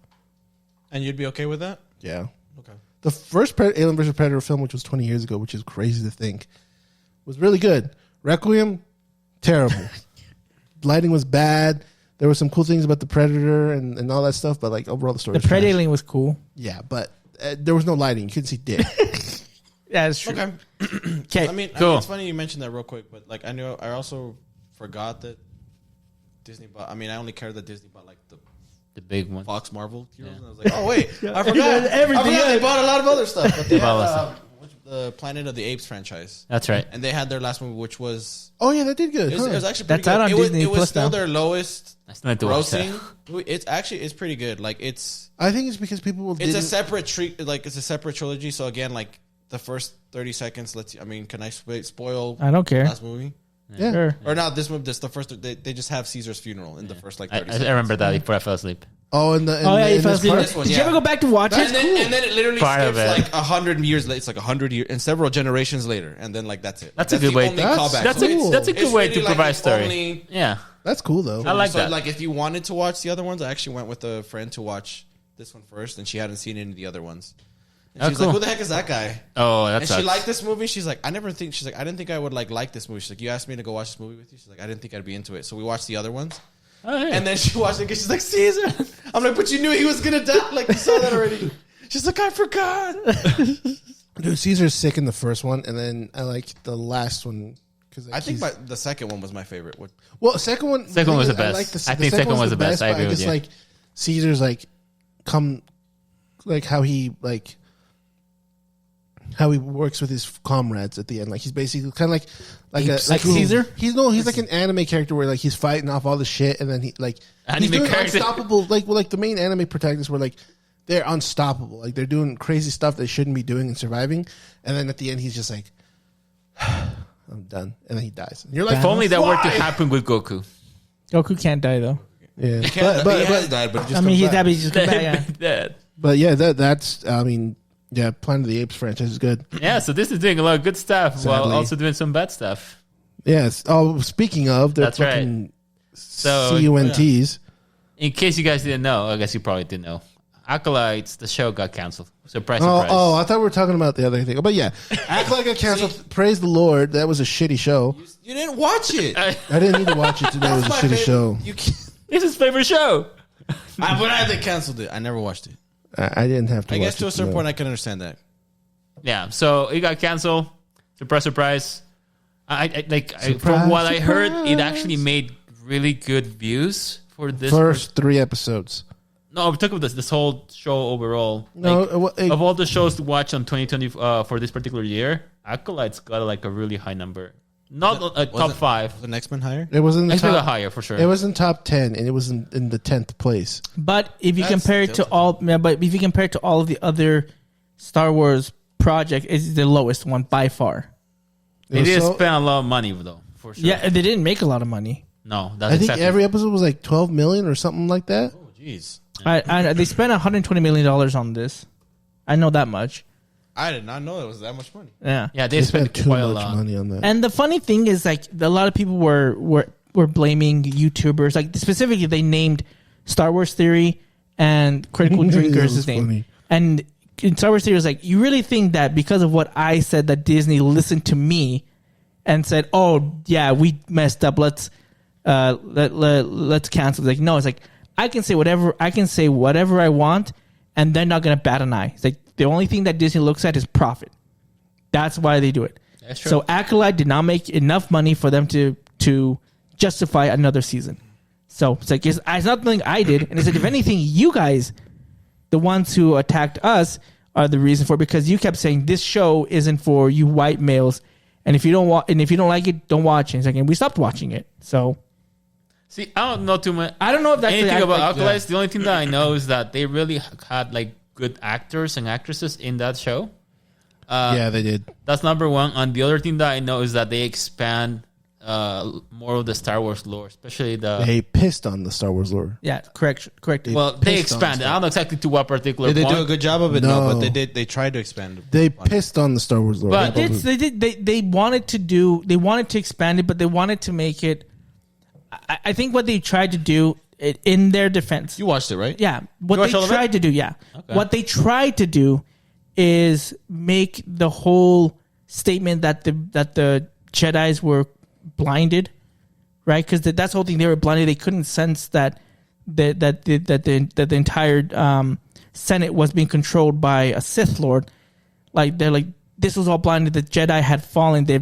And you'd be okay with that? Yeah, Okay. the first Alien vs Predator film, which was 20 years ago, which is crazy to think, was really good. Requiem, terrible. Lighting was bad. There were some cool things about the Predator and all that stuff, but like overall the story. The was trash. Predator Alien was cool. Yeah, but there was no lighting. You couldn't see dick. Yeah, that's true. Okay. Okay. I mean, Cool. it's funny you mentioned that real quick, but like I also forgot that Disney bought. I mean, I only cared that Disney bought like the big one. Fox Marvel heroes, Yeah. and I was like, oh wait, I forgot Everything, I forgot they yeah. bought a lot of other stuff. But they bought had, the Planet of the Apes franchise, That's right. and they had their last movie, which was Oh yeah, that did good. it was actually pretty That's out good. on it Disney was Plus still now. their lowest I still need to watch that. grossing. It's pretty good. Like it's I think it's because people a separate it's a separate trilogy. So again, like the first 30 seconds. Can I spoil? I don't care. Last movie. Yeah. Sure. Or not this movie. This the first. They just have Caesar's funeral in the first like 30 I seconds. remember that before I fell asleep. Oh, and Oh yeah, you fell asleep. This one, Did you yeah. ever go back to watch And it? then it literally Part of skips it. like 100 years later. It's like 100 years and several generations later, and then like that's it. That's a good the way. only That's- callback. That's So a it's- that's a good it's way really to like provide it's story. only- Yeah, That's cool though. I like so that. like if you wanted to watch the other ones, I actually went with a friend to watch this one first, and she hadn't seen any of the other ones. And Oh, she's cool. like, "Who the heck is that guy?" Oh, that And sucks. she liked this movie. She's like, I didn't think I would like this movie. She's like, you asked me to go watch this movie with you. She's like, I didn't think I'd be into it. So we watched the other ones. Oh, yeah. And then she watched it again. She's like, Caesar. I'm like, but you knew he was going to die. Like, you saw that already. She's like, I forgot. Dude, Caesar's sick in the first one, and then I like the last one because I think the second one was my favorite. the second one. Second one was the I best. like I think second one's was the best. I but agree with just you. like Caesar's how he works with his comrades at the end. Like he's basically kind of like Caesar? He's like an anime character where like he's fighting off all the shit, and then he like Anime he's doing character. unstoppable. Like the main anime protagonists were like they're unstoppable. Like they're doing crazy stuff they shouldn't be doing and surviving. And then at the end, he's just like, I'm done, and then he dies. And you're like, If only that were to "Why?" happen with Goku. Goku can't die though. Yeah, He has died, but I mean, he's happy to just come back. Yeah. Dead. but yeah, that's I mean, yeah, Planet of the Apes franchise is good. Yeah, so this is doing a lot of good stuff while Sadly. also doing some bad stuff. Yes. Oh, speaking of, they're That's right. fucking So, CUNTs. in case you guys didn't know, I guess you probably didn't know, Acolytes, the show got canceled. Surprise, Oh, surprise. I thought we were talking about the other thing. But yeah, Act Like I Canceled. Praise the Lord. That was a shitty show. You didn't watch it. I didn't need to watch it today. It was a That's shitty my show. favorite. You can't. It's his favorite show. But they canceled it. I never watched it. I didn't have to I watch guess to it a certain know. point, I can understand that. Yeah, so it got canceled. Surprise, surprise. From Surprise, what I heard, it surprise. actually made really good views for this. First 3 episodes. No, I'm talking about this whole show overall. No, Of all the shows to watch on 2020 for this particular year, Acolytes got like a really high number. Not a top 5. Was the next man higher? it was in the Actually, got top, higher for sure. it was in top 10, and it was in the 10th place. But if you That's compare it to still all, yeah, but if you compare it to all of the other Star Wars projects, it's the lowest one by far. They was did so- spend a lot of money though, for sure. Yeah, they didn't make a lot of money. No, that's I think exactly. every episode was like 12 million or something like that. Oh, jeez. They spent $120 million on this. I know that much. I did not know it was that much money. Yeah. Yeah, they They spent spent too quite a much lot. money on that. And the funny thing is, like, a lot of people were blaming YouTubers. Like, specifically, they named Star Wars Theory and Critical That Drinkers was his name. funny. And in Star Wars Theory, was like, you really think that because of what I said, that Disney listened to me and said, "Oh yeah, we messed up. Let's cancel." It's like, no, it's like I can say whatever I want, and they're not gonna bat an eye. It's like the only thing that Disney looks at is profit. That's why they do it. That's true. So Acolyte did not make enough money for them to justify another season. So it's like it's not something I did, and it's like if anything, you guys, the ones who attacked us, are the reason for it, because you kept saying this show isn't for you white males, And if you don't like it, don't watch it. It's like, and we stopped watching it. So See, I don't know too much. I don't know if that's anything about like, Acolytes. The only thing that I know is that they really had like good actors and actresses in that show. Yeah, they did. That's number one. And the other thing that I know is that they expand more of the Star Wars lore, especially the. They pissed on the Star Wars lore. Yeah, correct. Well, they pissed on expanded. I don't know exactly to what particular Did they point. do a good job of it? No, No. but they did. They tried to expand. They pissed on the Star Wars lore. But They did. They wanted to expand it, but they wanted to make it. I think what they tried to do, in their defense, You watched it, right? yeah, what You watch all they of it? tried to do, yeah, Okay. what they tried to do is make the whole statement that the Jedi's were blinded, right? Because that's the whole thing. They were blinded. They couldn't sense that the entire Senate was being controlled by a Sith Lord. Like they're like, this was all blinded. The Jedi had fallen. They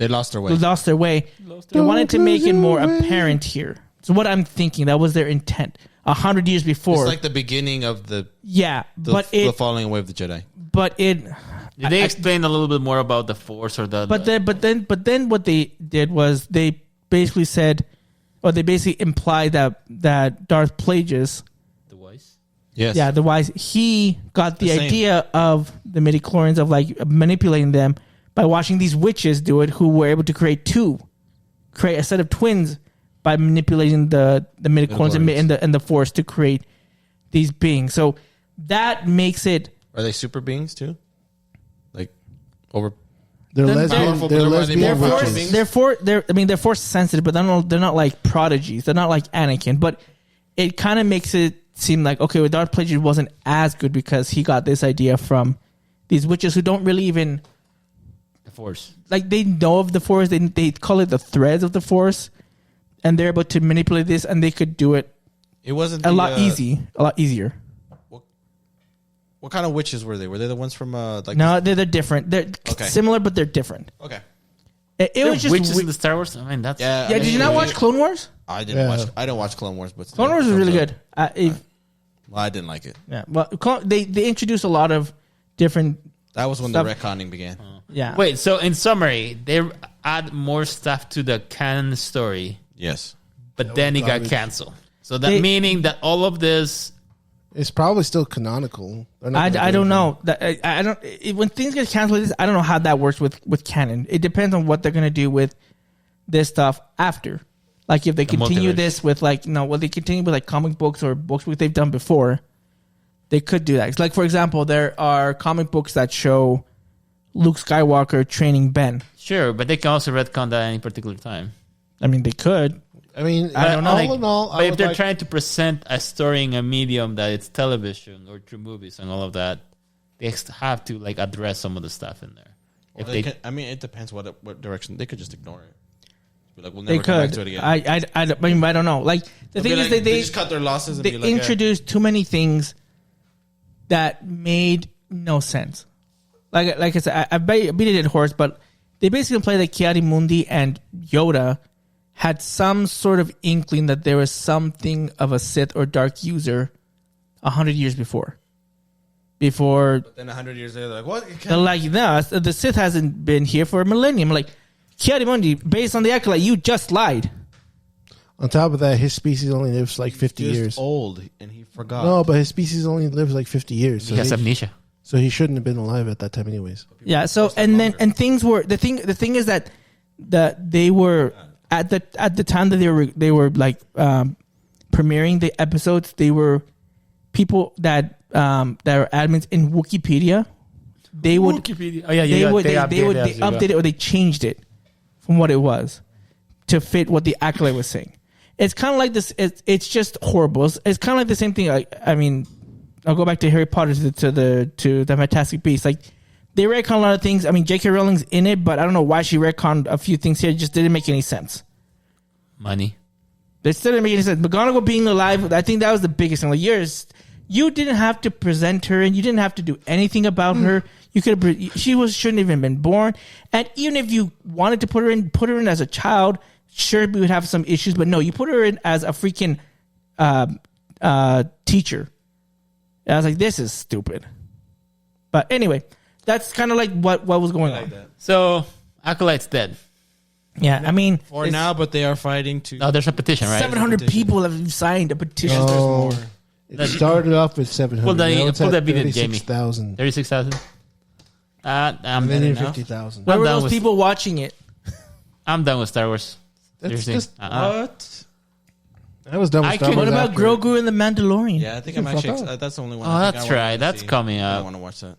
lost their way. lost their way. They wanted to make it more apparent here. So what I'm thinking, that was their intent. 100 years before, It's like the beginning of the the falling away of the Jedi. Did they explain a little bit more about the Force or the? But then what they did was they basically said, or they basically implied that Darth Plagueis, the voice. Yes. yeah, the wise, he got the The same. idea of the midichlorians of like manipulating them by watching these witches do it, who were able to create a set of twins by manipulating the midichlorians and the Force to create these beings. So that makes it. Are they super beings too? Like over. They're Then lesbian. powerful, They're but they're lesbian more witches. powerful. They're force sensitive, but they're not like prodigies. They're not like Anakin. But it kind of makes it seem like, okay, well, Darth Plagueis wasn't as good because he got this idea from these witches who don't really even The Force. like, they know of the Force. They call it the threads of the Force, and they're able to manipulate this, and they could do it It wasn't a the, lot easier. What kind of witches were they? Were they the ones from like? No, they're different. They're Okay. similar, but they're different. Okay. It was just witches we- in the Star Wars. I mean, that's Yeah. yeah. Did you not watch Clone Wars? I didn't Yeah. watch. I didn't watch Clone Wars, but Clone Wars is really good. Well, I didn't like it. Yeah, well, they introduced a lot of different. That was when Stuff. the retconning began. Yeah. Wait, so in summary, they add more stuff to the canon story, Yes. but then it got garbage. canceled. So that They- meaning that all of this, It's probably still canonical. They're not gonna I do don't anything. know. That I don't. When things get canceled, I don't know how that works with canon. It depends on what they're gonna do with this stuff after. Like if they continue multiverse. this with like will they continue with like comic books or books they've done before? They could do that. It's like, for example, there are comic books that show Luke Skywalker training Ben. sure, but they can also retcon that at any particular time. I mean, they could. I mean, I don't know. all in all, But if they're trying to present a story in a medium that it's television or through movies and all of that, they have to like address some of the stuff in there. Well, If they, I mean, it depends what direction. They could just ignore it. Be like, we'll They never come back could. to it again. I don't know. Like the They'll thing be is, like, they just cut their losses. And they be like, introduced too many things that made no sense. Like I said, I beat a dead horse, but they basically play that Ki-Adi-Mundi and Yoda had some sort of inkling that there was something of a Sith or Dark user 100 years before. Then 100 years later, they're like, what? They're like, no, the Sith hasn't been here for a millennium. Like, Ki-Adi-Mundi, based on the Acolyte, you just lied. On top of that, his species only lives like 50 Just years. old, and he forgot. No, but his species only lives like 50 years. he has amnesia. So he shouldn't have been alive at that time, anyways. Yeah. So and things were the thing is that they were at the time that they were like premiering the episodes. They were people that are admins in Wikipedia. They would Wikipedia. Oh yeah, they would they updated updated it or they changed it from what it was to fit what the Acolyte was saying. It's kind of like this. It's just horrible. It's kind of like the same thing. I mean, I'll go back to Harry Potter to the Fantastic Beasts. Like they retcon a lot of things. I mean, J.K. Rowling's in it, but I don't know why she retconned a few things here. It just didn't make any sense. money. It still didn't make any sense. McGonagall being alive, I think that was the biggest thing. Like you didn't have to present her, and you didn't have to do anything about her. You could have. Shouldn't even been born. And even if you wanted to put her in as a child. Sure, we would have some issues, but no, you put her in as a freaking teacher. And I was like, this is stupid. But anyway, that's kind of like what was going like on. that. So Acolyte's dead. Yeah, I mean, For now, but they are fighting to. Oh, there's a petition, right? 700 people have signed a petition. Oh, more. it started off with 700. Pull that- now it's pull at that video, Jamie. 36,000. 36,000. I'm And then done. 50,000. Where were done those with- people watching it? I'm done with Star Wars. That's Seriously. just What? I was done with I Star can- Wars. What about after. Grogu and the Mandalorian? Yeah, I think I'm Fuck actually. off. That's the only one. Oh, I think that's I wanna right. That's see. coming I up. want to watch that.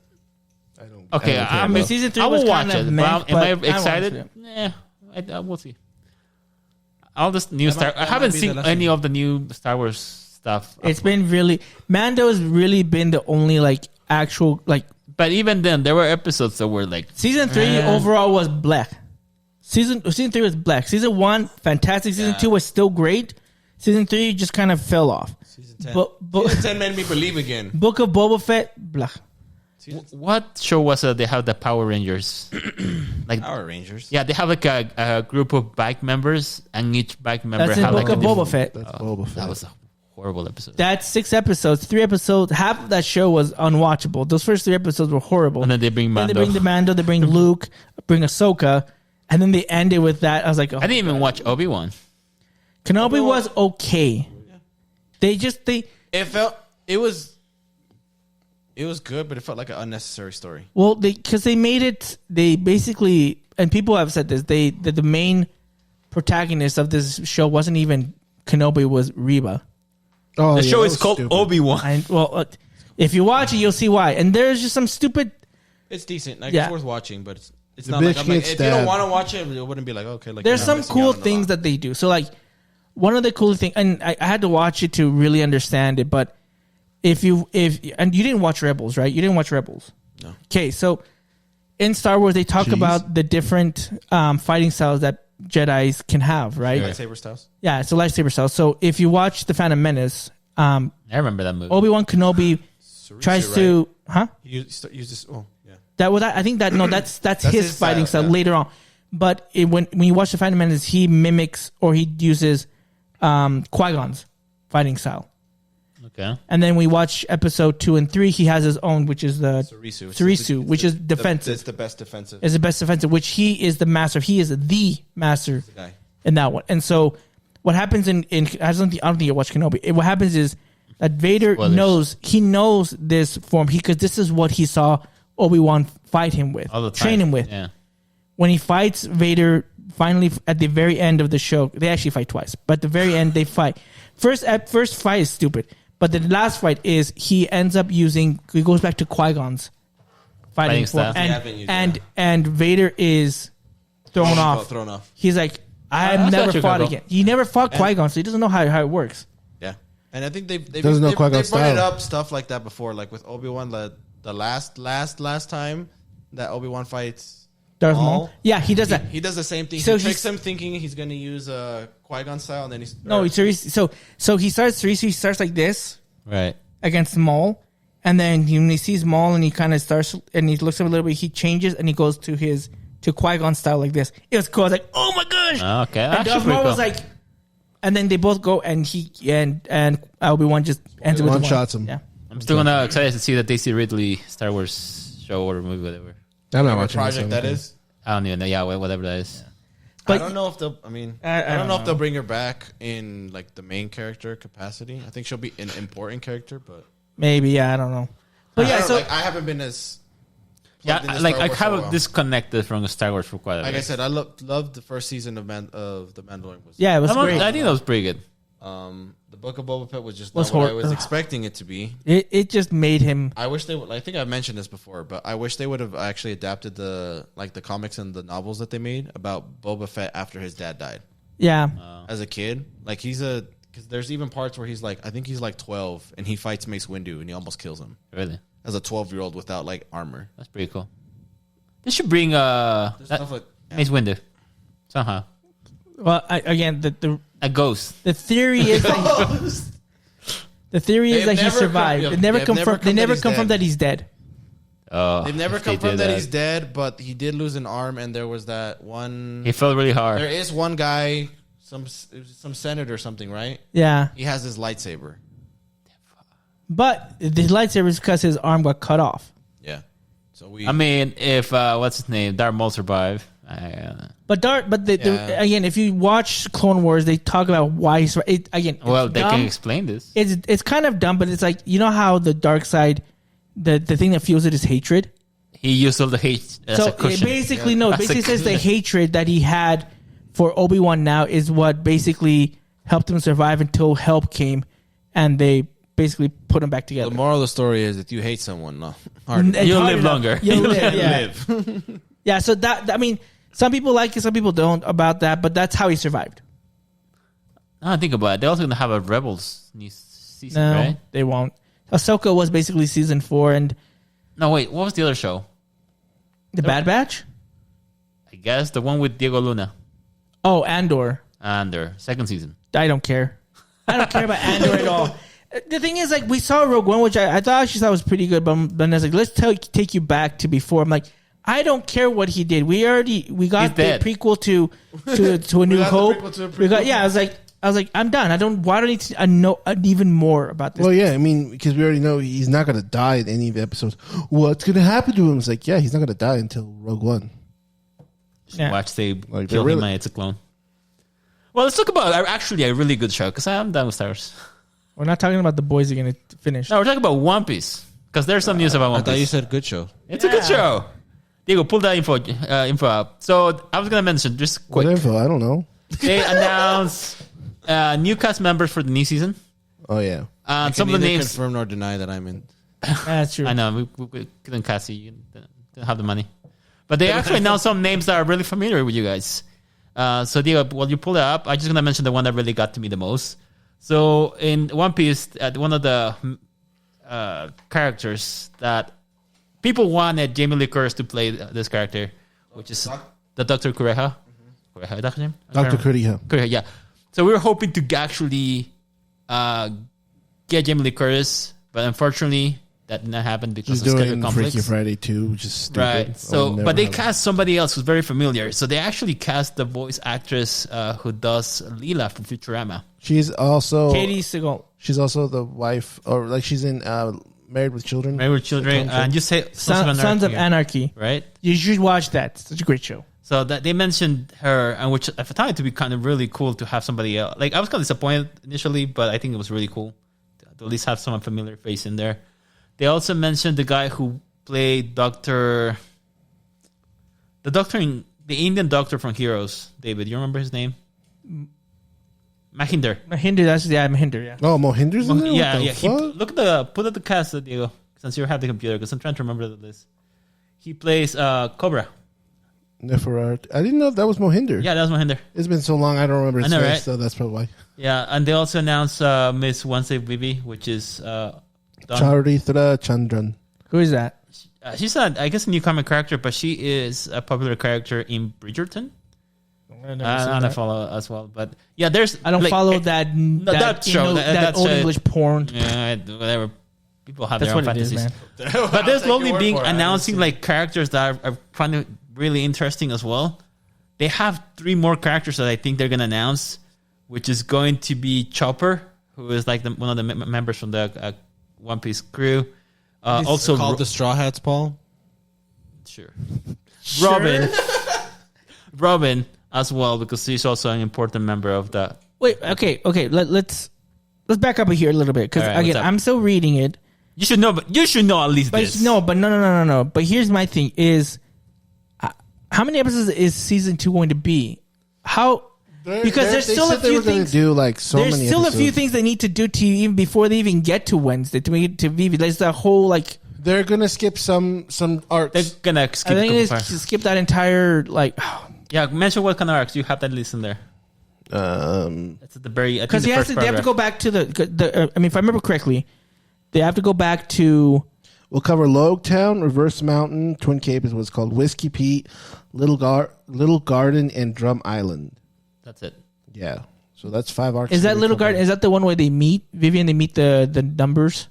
I don't. Okay, I don't care I'm. about- season 3 I was will watch kind of it. meh, But am but I I watched excited? it. Yeah, I will see. All this new That Star. might- I that haven't might be seen the last any one. of the new Star Wars stuff. It's been really Mando's really been the only like actual like But even then, there were episodes that were like, season 3 overall was black. Season 3 was black. Season 1 fantastic. Season 2 was still great. Season 3 just kind of fell off. Season 10. But Season 10 made me believe again. Book of Boba Fett, blah. what show was it? They have the Power Rangers. Like, Power Rangers. yeah, they have like a group of bike members, and each bike member That's in have Book like a of Boba different- Fett. That's Boba Fett. That was a horrible episode. That's 6 episodes. 3 episodes. Half of that show was unwatchable. Those first 3 episodes were horrible. And then they bring Then Mando. they bring the Mando. They bring Luke. Bring Ahsoka. And then they ended with that. I was like, oh, I didn't even watch Obi Wan. Kenobi was okay. They It was good, but it felt like an unnecessary story. well, because they made it. They basically, and people have said this. The main protagonist of this show wasn't even Kenobi. Was Reba. Oh, The yeah, show that is was called stupid. Obi Wan. If you watch it, you'll see why. And there's just some stupid. It's decent. Like, Yeah. It's worth watching, but it's The not like bitch I'm like, gets if you don't stabbed. want to watch it, it wouldn't be like, okay. Like There's you're some missing cool out on a things lot. that they do. So like one of the cool things, and I had to watch it to really understand it. But if you didn't watch Rebels, right? You didn't watch Rebels. No. Okay, so in Star Wars, they talk Jeez. about the different fighting styles that Jedi's can have, right? Lightsaber styles. Yeah, it's a lightsaber style. So if you watch The Phantom Menace, I remember that movie. Obi-Wan Kenobi tries to, huh? You just yeah. That was I think that no, that's his his fighting style, style yeah. later on. But when you watch The Phantom Menace, he mimics or he uses Qui-Gon's fighting style. Okay. And then we watch episode 2 and 3. He has his own, which is the Sarisu, which is defensive. It's the best defensive. Is the best defensive, which he is the master. He is the master guy. in that one. And so what happens in I don't think you watch Kenobi. What happens is that Vader Spoilers. knows this form because this is what he saw Obi-Wan fight him with, All the time. train him with. Yeah. When he fights Vader, finally at the very end of the show, they actually fight twice, but at the very end they fight. First fight is stupid, but the last fight is he ends up using. He goes back to Qui-Gon's fighting style. form, He had been using and Vader is thrown off. Thrown off. He's like, I've that's never actually fought cool. again. He never fought Qui-Gon, so he doesn't know how it works. Yeah, and I think they Doesn't know they Qui-Gon's brought it style. up stuff like that before, like with Obi-Wan. The last time that Obi-Wan fights Darth Maul. Maul. Yeah, he does that. He does the same thing. So he he's- tricks him thinking he's going to use Qui-Gon style, and then he's No, it's so he starts like this Right. against Maul, and then when he sees Maul and he kind of starts and he looks up a little bit, he changes and he goes to Qui-Gon style like this. It was cool. I was like, oh my gosh. Okay. And Actually Darth pretty Maul was cool. like, and then they both go and and Obi-Wan just ends it with One-shots him. Yeah. I'm still excited to see the Daisy Ridley Star Wars show or movie, whatever. I'm not whatever watching project this that is. I don't even know. Yeah, whatever that is. But- I don't know if they'll. I mean, I don't know if they'll bring her back in like the main character capacity. I think she'll be an important character, but Maybe, yeah, I don't know. But yeah, so I haven't been as Yeah, plugged into like Star I Wars kind for a of while. disconnected from Star Wars for quite a bit. Like I said, I loved the first season of The Mandalorian. Was yeah, it was great. I think that was pretty good. The Book of Boba Fett was just Was not what I hor- was expecting it to be. It just made him. I wish they would. I think I mentioned this before, but I wish they would have actually adapted the comics and the novels that they made about Boba Fett after his dad died Yeah, as a kid. Like because there's even parts where he's like, I think he's like 12 and he fights Mace Windu and he almost kills him Really, as a 12-year-old without like armor. that's pretty cool. They should bring Stuff like Mace Windu somehow. well, again, A ghost. the theory is that the theory is They've that he never survived. come- It never they've confirmed. They never never come confirmed that that he's dead. Oh, They've never if they confirmed do that he's dead, but he did lose an arm, and there was that one. He fell really hard. There is one guy, some senator or something, right? Yeah, He has his lightsaber. but the lightsaber is because his arm got cut off. Yeah. So we. I mean, if what's his name, Darth Maul survive. But again, if you watch Clone Wars, they talk about why he's again. Well, they dumb. can explain this. It's kind of dumb, but it's like, you know how the dark side, the thing that fuels it is hatred. He used all the hate as So a cushion. it basically no, it As a basically says the cushion. hatred that he had for Obi Wan now is what basically helped him survive until help came, and they basically put him back together. The moral of the story is if you hate someone, no, It's You'll hard live enough. longer. You'll You'll live, yeah. live. Yeah, so that, I mean, some people like it, some people don't about that, but that's how he survived. I think about it. They're also going to have a Rebels new season, No, right? they won't. Ahsoka was basically season 4, and No, wait. What was the other show? the Bad Batch. I guess the one with Diego Luna. Oh, Andor. And their second season. I don't care. I don't care about Andor at all. The thing is, like, we saw Rogue One, which I actually thought was pretty good, but I was like, let's take you back to before. I'm like, I don't care what he did. We got He's the dead. prequel to A New got the Hope. prequel to a We got, yeah, I was like, I'm done. Why do I need to know even more about this? Well, yeah, I mean, because we already know he's not going to die in any of the episodes. What's going to happen to him? It's like, yeah, he's not going to die until Rogue One. Yeah. Watch they Like, kill they're him really- and it's a clone. Well, let's talk about actually a really good show because I'm done with Star Wars. We're not talking about the boys are going to finish. No, we're talking about One Piece because there's some news about I One thought you Piece. said good show. It's a good show. Diego, pull that info up. So I was gonna mention just quick. Whatever, I don't know. They announced new cast members for the new season. Oh, yeah. I Some can of the neither names. confirm nor deny that I'm in. That's true. I know we couldn't cast you. You didn't have the money, but they actually announced some names that are really familiar with you guys. So Diego, while you pull it up, I'm just gonna mention the one that really got to me the most. So in One Piece, one of the characters that people wanted Jamie Lee Curtis to play this character, which is the Dr. Kureha. Kureha, that's his name? Dr. Kuriha. Kureha, yeah. So we were hoping to actually get Jamie Lee Curtis, but unfortunately that did not happen because She's of schedule doing conflicts. Freaky Friday 2, which is stupid. Right. I So, would but never they have- cast somebody else who's very familiar. So they actually cast the voice actress who does Leela from Futurama. She's also Katie Seagal. She's also the wife, or like she's in Married with Children. Married with Children, and you say Sons of Anarchy. right? You should watch that. It's such a great show. So that they mentioned her, and which I found it to be kind of really cool to have somebody else. Like I was kind of disappointed initially, but I think it was really cool to at least have someone familiar face in there. They also mentioned the guy who played the Indian doctor from Heroes. David, you remember his name? Mahinder. Mahinder, Mahinder, yeah. Oh, Mohinder's in there? Yeah, What the yeah. fuck? Put up the cast, Diego, since you have the computer, because I'm trying to remember the list. He plays Cobra. Neferart. I didn't know if that was Mohinder. Yeah, that's Mahinder. It's been so long, I don't remember his I know, face, right? so that's probably why. Yeah, and they also announced Miss Wednesday Vivi, which is Charithra Chandran. Who is that? she's not, I guess, a new comic character, but she is a popular character in Bridgerton. And I follow as well, but yeah, there's I don't like, follow that show, that old show. English porn. Yeah, whatever. People have That's their own what it is, fantasies. man. But they're slowly word being for it. I announcing like characters that are finding really interesting as well. They have 3 more characters that I think they're gonna announce, which is going to be Chopper, who is like one of the members from the One Piece crew. Also called the Straw Hats, Paul. Sure. Robin as well, because she's also an important member of the. Wait, okay. Let's back up here a little bit because All right, what's again, up? I'm still reading it. You should know, but you should know at least But this. no. But here's my thing: is how many episodes is season 2 going to be? Because there's still a few things. Do like so There's many. still a episodes. few things they need to do to even before they even get to Wednesday to make it to Vivi. There's the whole like. They're gonna skip some arcs. They're gonna skip. I think a they couple parts. skip that entire like. Yeah, mention what kind of arcs you have that list in there. It's at the very. Because they have to go back to the I mean, if I remember correctly, they have to go back to. We'll cover Logue Town, Reverse Mountain, Twin Cape is what's called Whiskey Pete, Little Garden, and Drum Island. That's it. Yeah, so that's 5 arcs. Is that Little Garden? Is that the one where they meet Vivian? They meet the numbers.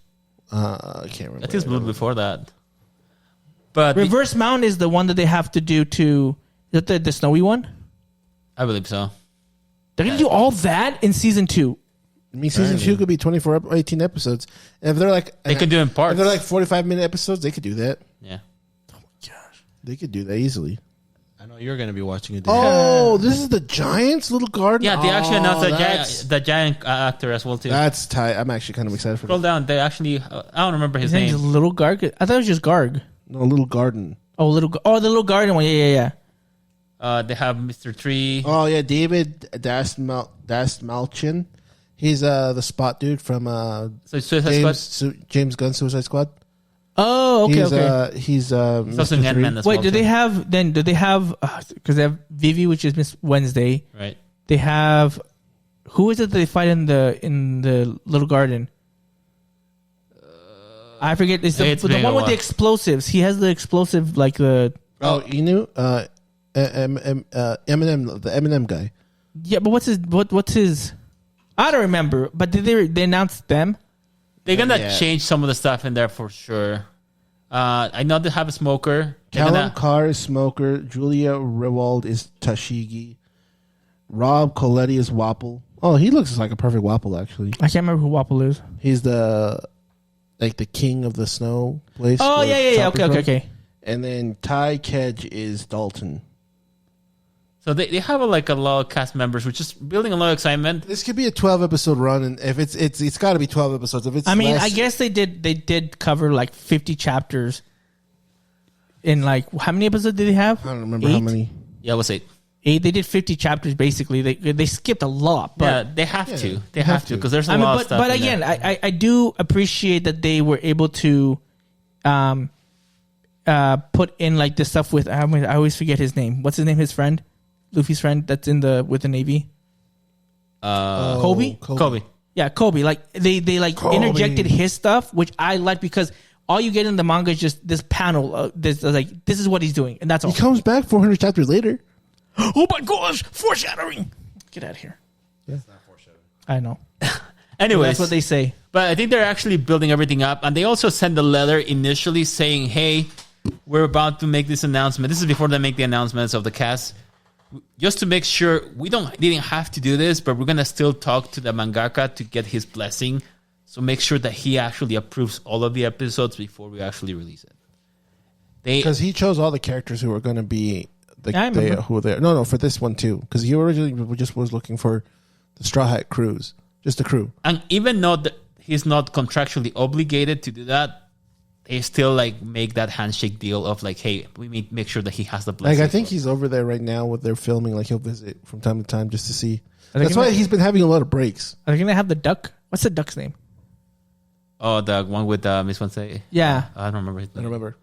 I can't remember. I think it's a little before that. But Reverse Mountain is the one that they have to do to. Is that the snowy one? I believe so. They're gonna do all that in season 2. I mean, season 2 could be 18 episodes. And if they're like, They could do it in parts. If they're like 45-minute episodes, they could do that. Yeah. They could do that easily. I know you're going to be watching it. Oh, this is the Giants' little garden. Yeah, they actually announced that's- the giant actor as well too. That's tight. I'm actually kind of excited for Scroll that. down. They actually, I don't remember his His name's name. Little Garg. I thought it was just Garg. No, little garden. Oh, the little garden one. Yeah. They have Mr. Tree. Oh yeah, David Dastmalchian. He's the spot dude from So Suicide Squad. James Gunn Suicide Squad. Oh, okay, he's, okay. He's He's also Mr. in Ant-Man Three. as Wait, well, do too. they have because they have Vivi, which is Miss Wednesday. Right. They have who is it that they fight in the little garden? I forget. It's the It's been one a with the while. explosives. He has the explosive like the Eminem, the Eminem guy. yeah. But what's his? I don't remember. But did they announced them? They're gonna Yeah. change some of the stuff in there for sure. I know they have a smoker. They're Callum gonna- Carr is Smoker. Julia Rewald is Tashigi. Rob Coletti is Wapple. Oh, he looks like a perfect Wapple, actually. I can't remember who Wapple is. He's the king of the snow place. Oh where yeah. Chopper's Okay. from. And then Ty Kedge is Dalton. So they have a lot of cast members, which is building a lot of excitement. This could be a 12-episode run, and if it's got to be 12 episodes. If it's I mean, less, I guess they did cover like 50 chapters. In like how many episodes did they have? I don't remember how 8? many. Yeah, we'll say. 8. They did 50 chapters basically. They skipped a lot, but Yeah, they have to. They have to because there's a I mean, lot of but stuff. but in again, there. I do appreciate that they were able to, put in like the stuff with I always forget his name. What's his name? His friend, Luffy's friend that's with the Navy. Kobe? Kobe. Yeah, Kobe. Like they Kobe. interjected his stuff, which I like because all you get in the manga is just this panel. This is what he's doing, and that's all. He comes back 400 chapters later. Oh my gosh, foreshadowing! Get out of here. It's not foreshadowing. I know. Anyways, That's what they say. But I think they're actually building everything up, and they also send a letter initially saying, "Hey, we're about to make this announcement." This is before they make the announcements of the cast, just to make sure we didn't have to do this, but we're gonna still talk to the mangaka to get his blessing. So make sure that he actually approves all of the episodes before we actually release it. Because he chose all the characters who were going to be I remember. who were there. No, for this one too. Because he originally just was looking for the Straw Hat crews, just the crew. And even though he's not contractually obligated to do that, they still make that handshake deal of hey, we make sure that he has the blessing. Like I think he's over there right now with their filming. Like he'll visit from time to time just to see. Are they That's why gonna- he's been having a lot of breaks. Are they gonna have the duck? What's the duck's name? Oh, the one with Miss Wednesday. Yeah, I don't remember his I name. don't remember.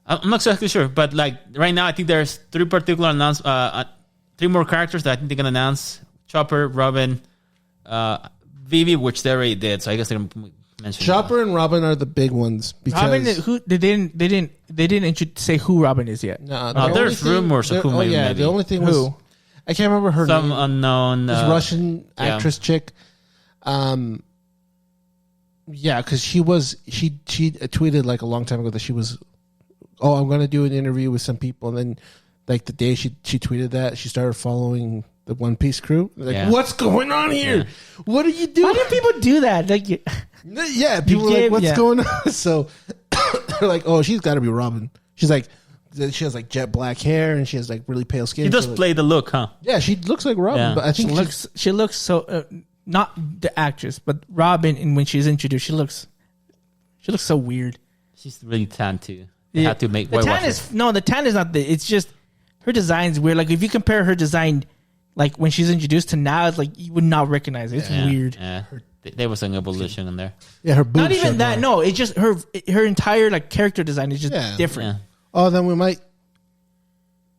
I'm not exactly sure, but right now I think there's 3 particular 3 more characters that I think they're gonna announce: Chopper, Robin, Vivi, which they already did. So I guess they're gonna mention Chopper and Robin are the big ones because Robin. They didn't say who Robin is yet. Nah, Oh, the only there's rumors of who Oh maybe. yeah, the only thing was Who? I can't remember her some name. unknown. This Russian yeah. actress chick. Yeah, because she tweeted a long time ago that she was, I'm going to do an interview with some people, and then the day she tweeted that, she started following the One Piece crew. Yeah. What's going on here? Yeah. What are you Why doing? do people do that? Yeah, people are gave- what's yeah. going on? So they're like, oh, she's got to be Robin. She has jet black hair and she has really pale skin. He does So, play the look, huh? Yeah, she looks like Robin, Yeah. but I think She looks so not the actress, but Robin. And when she's introduced, she looks so weird. She's really tan too. They have to make the whitewash tan her. is no. The tan is not the. It's just her design's weird. Like if you compare her design, when she's introduced to now, it's you would not recognize it. It's Yeah, weird. Yeah, there was an evolution in there. yeah, her boobs. Not even show that. more. No, it's just her entire character design is just Yeah. different. Yeah. Oh, then we might.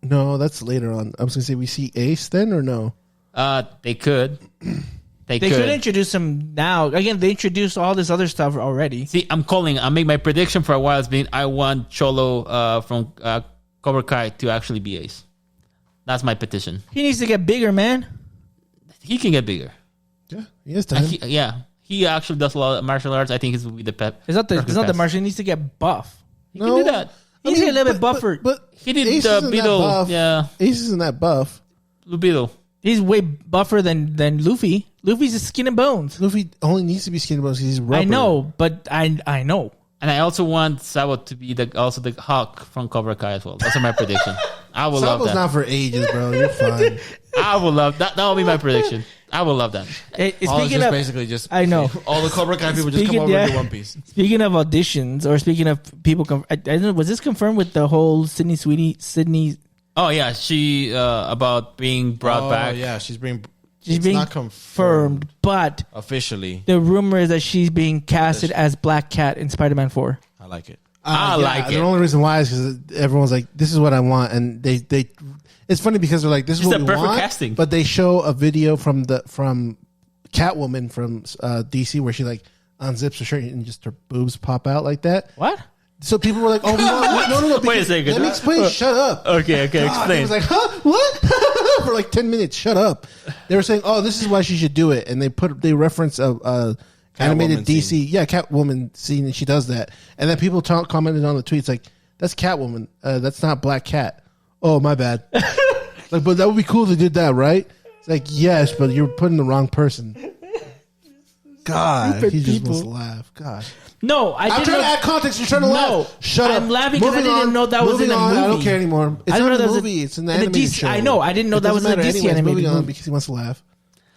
No, that's later on. I was gonna say we see Ace then or no? They could. They They could. could introduce him now. Again, they introduced all this other stuff already. See, I make my prediction for a while. It's been I want Cholo from Cobra Kai to actually be Ace. That's my petition. He needs to get bigger, man. He can get bigger. Yeah, he has time. He actually does a lot of martial arts. I think this will be the pep. It's not the perfect martial. He needs to get buff. He can do that. He needs to get a little bit buffer. But He did Ace the isn't that Beetle. buff. Yeah, Ace isn't that buff. the Beetle. He's way buffer than Luffy. Luffy's just skin and bones. Luffy only needs to be skin and bones because he's rubber. I know, but I know. And I also want Sabo to be also the Hawk from Cobra Kai as well. That's my prediction. I will love Sabo's that. not for ages, bro. You're fine. I will love that. That will be my prediction. I will love that. Speaking of, basically just I know. all the Cobra Kai people just come over and do One Piece. Speaking of auditions, or speaking of people, I don't know, was this confirmed with the whole Sydney? Oh yeah, she about being brought back. Yeah, she's being not confirmed, but officially. the rumor is that she's being casted as Black Cat in Spider-Man 4. I like it. I like The it. only reason why is because everyone's like, "This is what I want," and they. It's funny because they're like, "This is It's what a we perfect want," casting. but they show a video from Catwoman from DC where she like unzips her shirt and just her boobs pop out like that. What? So people were like, "Oh no!" Wait a second. Let me explain. Shut up. Okay, God, explain. He was like, "Huh? What?" For like 10 minutes. Shut up. They were saying, "Oh, this is why she should do it," and they reference a animated Catwoman DC, scene. Catwoman scene, and she does that. And then people commented on the tweets like, "That's Catwoman. That's not Black Cat." Oh, my bad. Like, but that would be cool if they did that, right? It's like, yes, but you're putting the wrong person. God, Stupid he just people. wants to laugh. God. No, I I'm didn't trying to know. add context. You're trying to No, laugh. Shut up. I'm laughing because I Moving didn't on. know that was in Moving a on. I don't movie. care anymore. It's I didn't not know a that was movie. It's an in the animated DC show. I know. I didn't know It that was doesn't a matter DC anyways. animated Moving on movie. because he wants to laugh.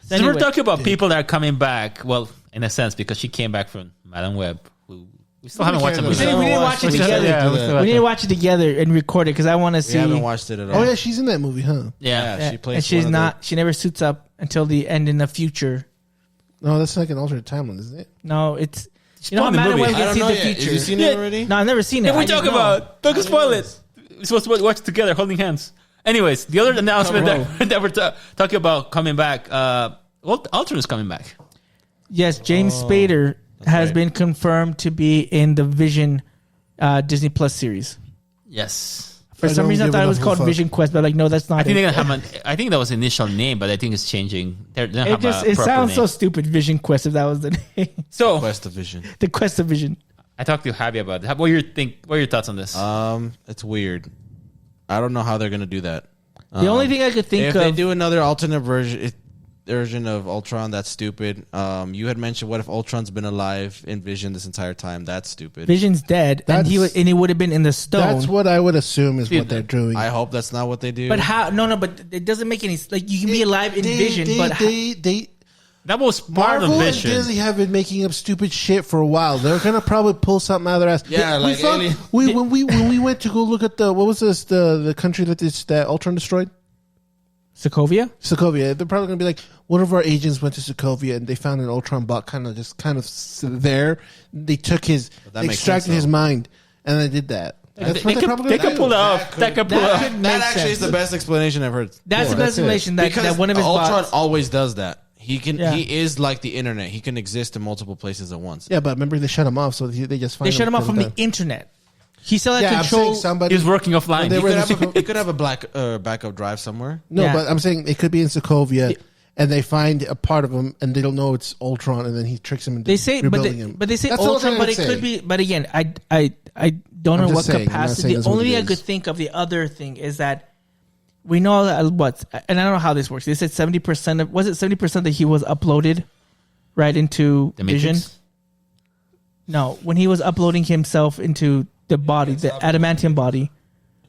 Since Anyway. we're talking about people that are coming back, well, in a sense, because she came back from Madam Web, who we still haven't watched the We movie. We didn't watch it We still- together. yeah, we still We need to watch it together and record it because I want to We see. haven't watched it at all. Oh, yeah, she's in that movie, huh? Yeah. Yeah, she plays and she's one of the- not. She never suits up until the end in the future. No, that's like an alternate timeline, isn't it? No, it's. You know how Spoil the Madam movie. Web I gets don't see know the yet. future. Have you seen it already? No, I've never seen it. If we I talk just know. about, don't spoil it. We're supposed to watch together, holding hands. Anyways, the other announcement that we're talking about coming back, Ultron is coming back. Yes, James Spader has right. been confirmed to be in the Vision Disney Plus series. Yes. For I some don't reason, I give thought it a was fuck. called Vision Quest, but like, no, that's not I think it. they're gonna have I think that was the initial name, but I think it's changing. They don't have a It proper sounds name. so stupid, Vision Quest, if that was the name. So Quest Division. The Quest of Vision. I talked to Javi about it. What are your thoughts on this? It's weird. I don't know how they're gonna do that. The only thing I could think If of. they do another alternate version of Ultron, that's stupid. You had mentioned, what if Ultron's been alive in Vision this entire time? That's stupid. Vision's dead, and he would have been in the stone. That's what I would assume is Dude, what they're doing. I hope that's not what they do. But how? No, but it doesn't make any. Like, you can be alive in Vision, but That was part Marvel of and Vision. Disney have been making up stupid shit for a while. They're gonna probably pull something out of their ass. Yeah, like Alien. when we went to go look at what was this the country that Ultron destroyed? Sokovia. Sokovia. They're probably gonna be like, one of our agents went to Sokovia and they found an Ultron bot kind of there. They took that makes extracted sense, his though. mind, and they did that. That's They what they're probably could gonna do. pull it off. That could pull it That off. could make that actually sense. is the best explanation I've heard. That's the that's best it. explanation. That Because one of his Ultron bots. always does that. He can. Yeah. He is like the internet. He can exist in multiple places at once. Yeah, but remember they shut him off, so they just find They shut him off from the because internet. He still had Yeah, I'm control. saying somebody. He was working offline. They He were could, in have he could have a backup drive somewhere. No, Yeah. but I'm saying it could be in Sokovia, and they find a part of him, and they don't know it's Ultron, and then he tricks him into They say, rebuilding him. but they say That's the only Ultron, thing but I'd it say. could be. But again, I don't I'm know what just saying, I'm not capacity. saying The that's what only it thing I is. could think of the other thing is that we know that and I don't know how this works. They said 70% of, was it 70% that he was uploaded right into The Vision? Matrix? No, when he was uploading himself into the body, the adamantium body.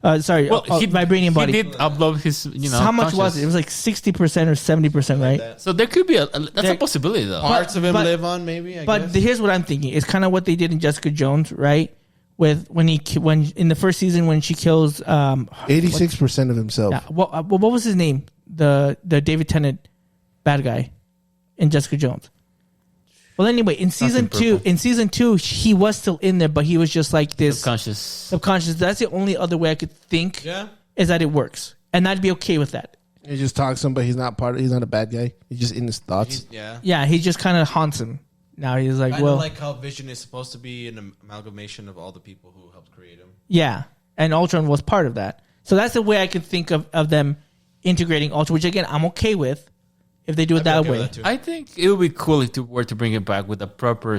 Vibranium body. He did upload his, How much was it? It was like 60% or 70%, right? So there could be that's There- a possibility though. Parts of him but- live on, maybe. I But guess. here's what I'm thinking: it's kind of what they did in Jessica Jones, right? With when in the first season when she kills 86% of himself. what was his name? The David Tennant bad guy in Jessica Jones. Well, anyway, in season two, he was still in there, but he was just like this subconscious. That's the only other way I could think is that it works, and I'd be okay with that. He just talks to him, but he's not he's not a bad guy. He's just in his thoughts. Yeah, he just kind of haunts him. Now he's like, I well, like how Vision is supposed to be an amalgamation of all the people who helped create him. yeah, and Ultron was part of that. So that's the way I could think of them integrating Ultron, which again I'm okay with if they do it that way. I think it would be cool if they were to bring it back with a proper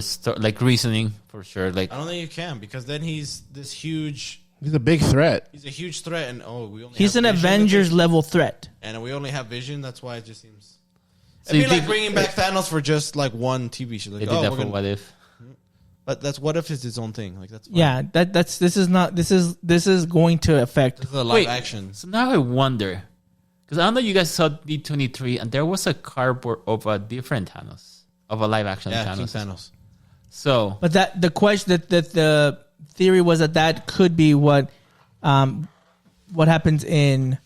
reasoning for sure. Like I don't think you can, because then he's this huge. He's a big threat. He's a huge threat, and we only. He's have an Vision Avengers level threat. and we only have Vision. That's why it just seems. So It'd you be like think- bringing back Thanos for just like one TV show. Like, they did that for What If. But that's what if it's its own thing. Like that's fine. Yeah, this is going to affect. This is a live action. So now I wonder, because I know you guys saw D23, and there was a cardboard of a different Thanos, of a live action Yeah, King Thanos. Thanos. But the question that the theory was that could be what happens in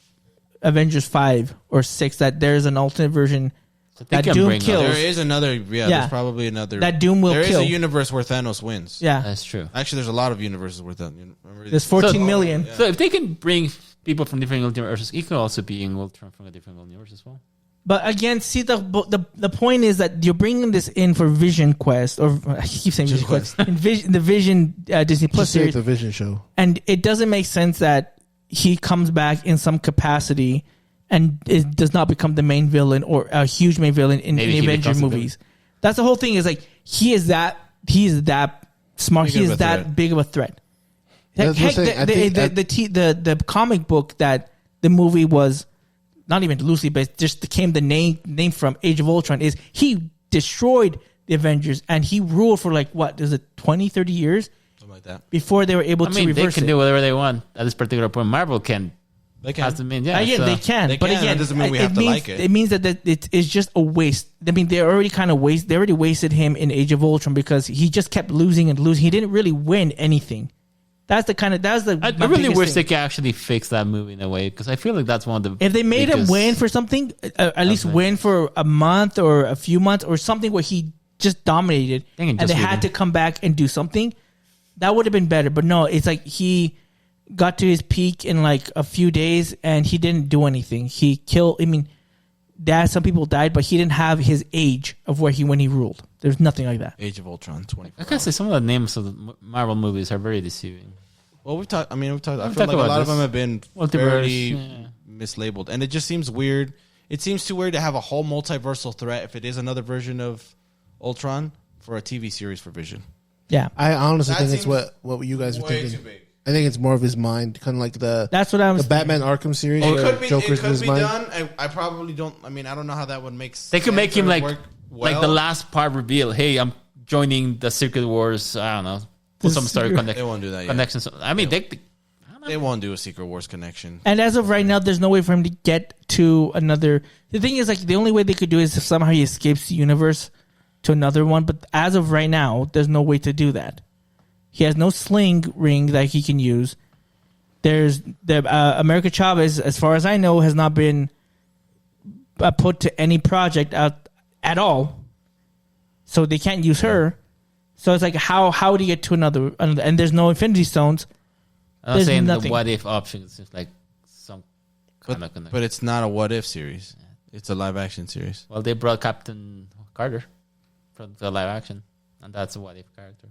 Avengers 5 or 6, that there's an alternate version So they that can Doom bring kills. There is another. Yeah, Yeah. there's probably another. That Doom will There kill. is a universe where Thanos wins. Yeah, That's true. Actually, there's a lot of universes where Thanos. Remember there's 14 million. So if they can bring people from different universes, it could also be in Ultron from a different universe as well. But again, see the point is that you're bringing this in for Vision Quest, or I keep saying Vision Quest, in the Vision Disney Plus Just say series, the Vision show. and it doesn't make sense that he comes back in some capacity and it does not become the main villain or a huge main villain in Maybe the he Avengers becomes the movies. That's the whole thing. Is like he is that smart. Big He of is a that threat. big of a threat. That's Heck, what I'm saying. the comic book that the movie was not even loosely based, just became the name from Age of Ultron, is he destroyed the Avengers and he ruled for like what is it 20, 30 years something like that. before they were able I to mean, they reverse can it. do whatever they want at this particular point. Marvel can. They can. Has to mean, yeah, Again, so- they can, They but can. again, That doesn't mean we have to means, like it. It means that it's just a waste. I mean, they already wasted him in Age of Ultron because he just kept losing and losing. He didn't really win anything. I I really wish they could actually fix that movie in a way, because I feel like that's one of the. If they made him biggest- win for something, at least win for a month or a few months or something where he just dominated, They can and just they leave had him. to come back and do something, that would have been better. But no, it's like he got to his peak in like a few days and he didn't do anything. He killed. I mean, some people died, but he didn't have his age of when he ruled. There's nothing like that. Age of Ultron 20. I gotta say, some of the names of the Marvel movies are very deceiving. Well, we've talked. I mean, we've talked. I We've feel talked like a about lot of this. them have been Multiverse, fairly yeah. mislabeled, and it just seems weird. It seems too weird to have a whole multiversal threat if it is another version of Ultron for a TV series for Vision. Yeah, I honestly That think it's seems what you guys are way thinking. too big. I think it's more of his mind, kind of like that's what I was. the Batman Arkham series. It where could be. Joker's It in his could be mind. done. I probably don't. I mean, I don't know how that would make. They could make him like well. the last part reveal. Hey, I'm joining the Secret Wars. I don't know. Put some story They won't do that yet. connections. I mean, They won't do a Secret Wars connection. And as of right now, there's no way for him to get to another. The thing is, like, the only way they could do is if somehow he escapes the universe to another one. But as of right now, there's no way to do that. He has no sling ring that he can use. There's America Chavez, as far as I know, has not been put to any project out at all. So they can't use her. So it's like, how would he get to another? And there's no Infinity Stones. I'm There's saying nothing. the what if option is just like some kind of connection. But it's not a what if series. It's a live action series. Well, they brought Captain Carter from the live action, and that's a what if character.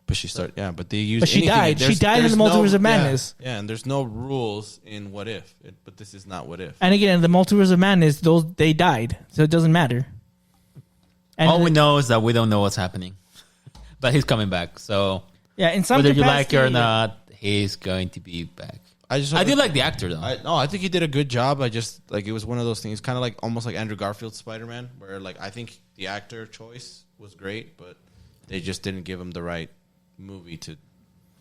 But but they use. But she anything. died. She There's- died in there's the Multiverse of Madness. Yeah, and there's no rules in what if. But this is not what if. And again, the Multiverse of Madness, they died, so it doesn't matter. And All we know is that we don't know what's happening, but he's coming back. So yeah, in some whether you like it or capacity, not, he's going to be back. I do like the actor though. I think he did a good job. I just like it was one of those things, kind of like almost like Andrew Garfield's Spider-Man, where like I think the actor choice was great, but they just didn't give him the right movie to.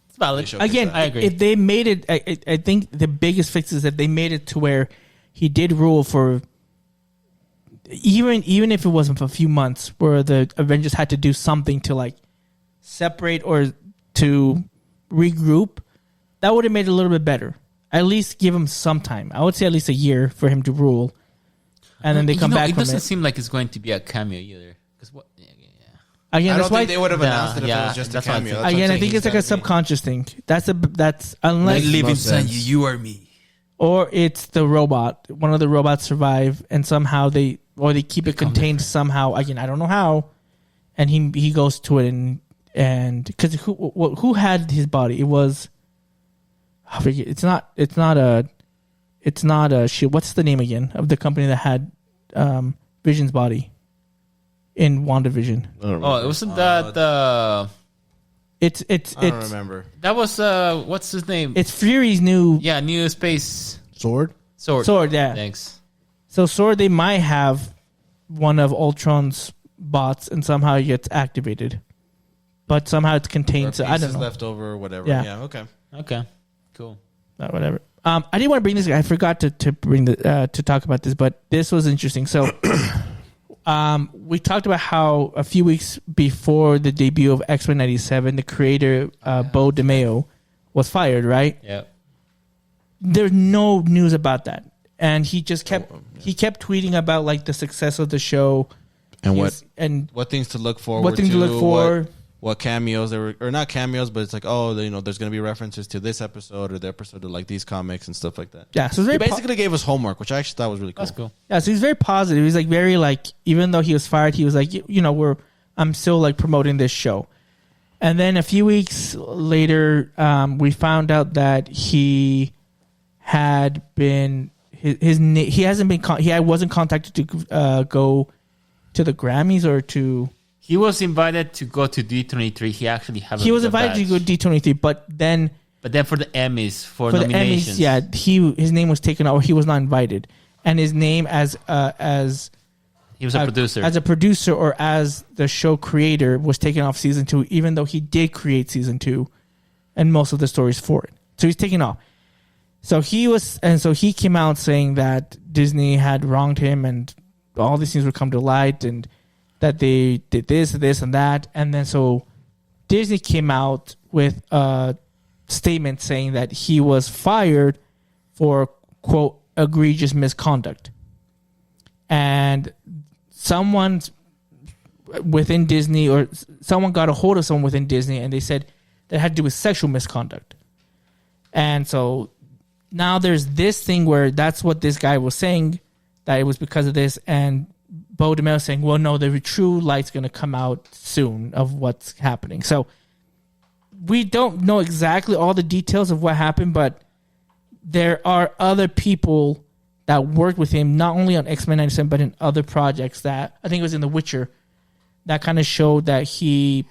It's valid. Showcase Again, that. I agree. if they made it, I think the biggest fix is that they made it to where he did rule for even if it wasn't for a few months, where the Avengers had to do something to like separate or to regroup. That would have made it a little bit better. At least give him some time. I would say at least a year for him to rule, and then they come back It from doesn't it. seem like it's going to be a cameo either. Because what? Yeah. Again, I that's don't why. think they would have announced it if it Yeah, was just a that's what I'm cameo. saying. That's what Again, I'm I think saying. it's like a He's gotta be- subconscious thing. That's unless live no inside sense. you. You are me. or it's the robot. One of the robots survive, and somehow they keep it contained somehow. Again, I don't know how. And he goes to it and because who had his body? It was. I forget. It's not a shit. What's the name again of the company that had Vision's body in WandaVision? Oh, it wasn't that. It's I don't remember. That was what's his name? It's Fury's new Yeah, new space Sword. sword. Yeah. Thanks. So Sword, they might have one of Ultron's bots, and somehow it gets activated. but somehow it's contained. So I don't know. Left over or whatever. Yeah. Yeah. Okay. Okay, cool. Whatever. I didn't want to bring this. I forgot to bring to talk about this, but this was interesting. So, we talked about how a few weeks before the debut of X-Men '97, the creator Beau Mayo was fired. Right? Yeah. There's no news about that, and he just kept tweeting about like the success of the show And what things to look forward what things to look for. What cameos there were, or not cameos, but it's like, oh, you know, there's going to be references to this episode or the episode of like these comics and stuff like that. Yeah, so it's He very basically gave us homework, which I actually thought was really cool. That's cool. Yeah, so he's very positive. He's like very like, even though he was fired, he was like, I'm still like promoting this show. And then a few weeks later, we found out that he had been he wasn't contacted to go to the Grammys or to. He was invited to go to D23. He actually had. He was invited to go to D23, but then for the Emmys for the nominations, Emmys, his name was taken out. Or he was not invited, and his name as he was a producer. As a producer or as the show creator was taken off season 2, even though he did create season 2 and most of the stories for it. So he's taken off. So he came out saying that Disney had wronged him and all these things would come to light and that they did this, and that. And then so Disney came out with a statement saying that he was fired for, quote, egregious misconduct. And someone within Disney or someone got a hold of someone within Disney and they said that had to do with sexual misconduct. And so now there's this thing where that's what this guy was saying, that it was because of this. And Beau Mayo saying, well, no, the true light's going to come out soon of what's happening. So we don't know exactly all the details of what happened, but there are other people that worked with him, not only on X-Men 97, but in other projects that, I think it was in The Witcher, that kind of showed that he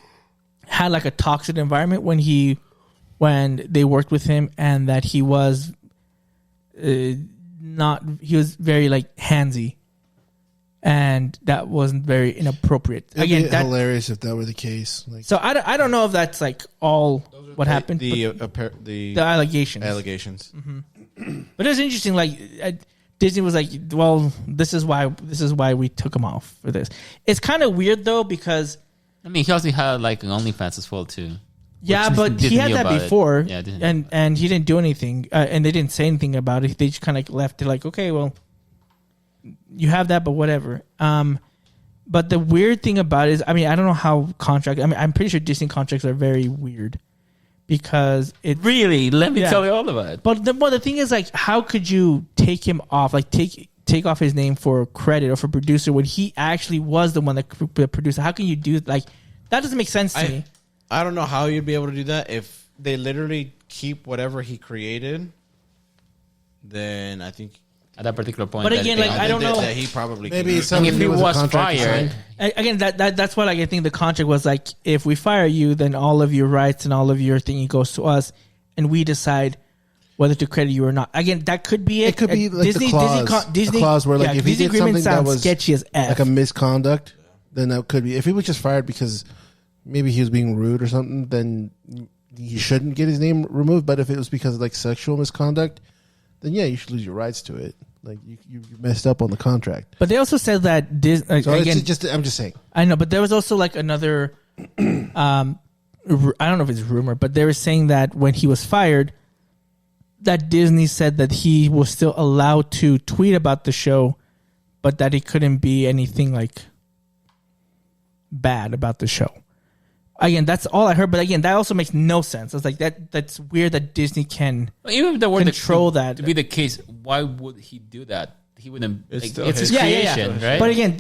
had like a toxic environment when they worked with him, and that he was he was very like handsy. And that wasn't very inappropriate. It'd be hilarious if that were the case. Like, so I don't know if that's like all what happened. The allegations. Allegations. Mm-hmm. But it was interesting. Like Disney was like, "Well, this is why we took him off for this." It's kind of weird though because I mean, he also had like an OnlyFans as well too. Yeah, but he had that before, yeah, and he didn't do anything, and they didn't say anything about it. They just kind of left it like, okay, well. You have that, but whatever. But the weird thing about it is, I mean, I don't know how I'm pretty sure Disney contracts are very weird because it really. Let me tell you all about it. But the thing is, like, how could you take him off? Like, take off his name for credit or for producer when he actually was the one that produced? How can you do like that? Doesn't make sense to me. I don't know how you'd be able to do that if they literally keep whatever he created. Then I think. At that particular point, but again, like I don't know that he probably maybe could. something if he was fired. Again, that's what I think the contract was like. If we fire you, then all of your rights and all of your thingy goes to us, and we decide whether to credit you or not. Again, that could be it. It could be like Disney clause where like if he did something that was sketchy as F. like a misconduct, then that could be. If he was just fired because maybe he was being rude or something, then he shouldn't get his name removed. But if it was because of like sexual misconduct, then yeah, you should lose your rights to it. Like you messed up on the contract. But they also said that so again. I'm just saying. I know, but there was also like another. I don't know if it's rumor, but they were saying that when he was fired, that Disney said that he was still allowed to tweet about the show, but that it couldn't be anything like bad about the show. Again, that's all I heard. But again, that also makes no sense. It's like that's weird that Disney can even if there were control that to be the case. Why would he do that? He wouldn't. It's his creation, right? But again,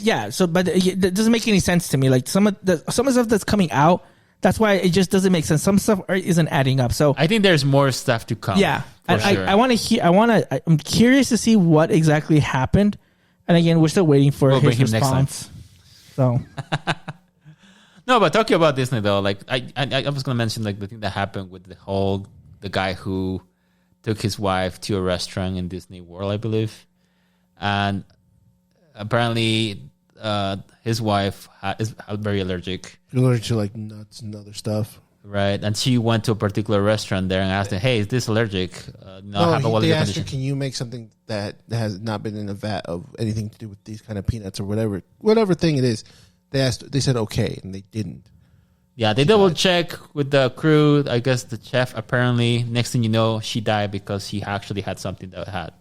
but it doesn't make any sense to me. Like some of the stuff that's coming out, that's why it just doesn't make sense. Some stuff isn't adding up. So I think there's more stuff to come. Yeah, sure. I want to hear. I'm curious to see what exactly happened. And again, we're still waiting for his response. So. No, but talking about Disney though, like I was gonna mention like the thing that happened with the guy who took his wife to a restaurant in Disney World, I believe, and apparently his wife is very allergic. You're allergic to like nuts and other stuff. Right, and she went to a particular restaurant there and asked him, "Hey, is this allergic?" No, I have a they asked her, condition. "Can you make something that has not been in a vat of anything to do with these kind of peanuts or whatever thing it is?" They said okay, and they didn't. Yeah, they double check with the crew. I guess the chef apparently. Next thing you know, she died because she actually had something that had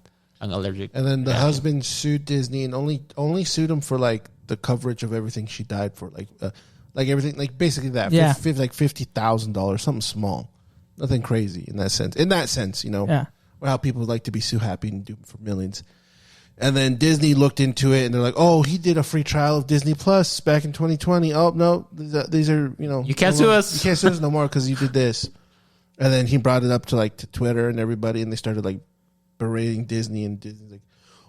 an allergic. And then the husband sued Disney and only sued him for like the coverage of everything she died for, like everything, like basically that, Yeah. like $50,000, something small, nothing crazy in that sense. Yeah. Or how people like to be so happy and do it for millions. And then Disney looked into it and they're like, "Oh, he did a free trial of Disney Plus back in 2020. Oh no, these are You can't sue us. You can't sue us no more because you did this." And then he brought it up to Twitter and everybody, and they started like berating Disney, and Disney's like,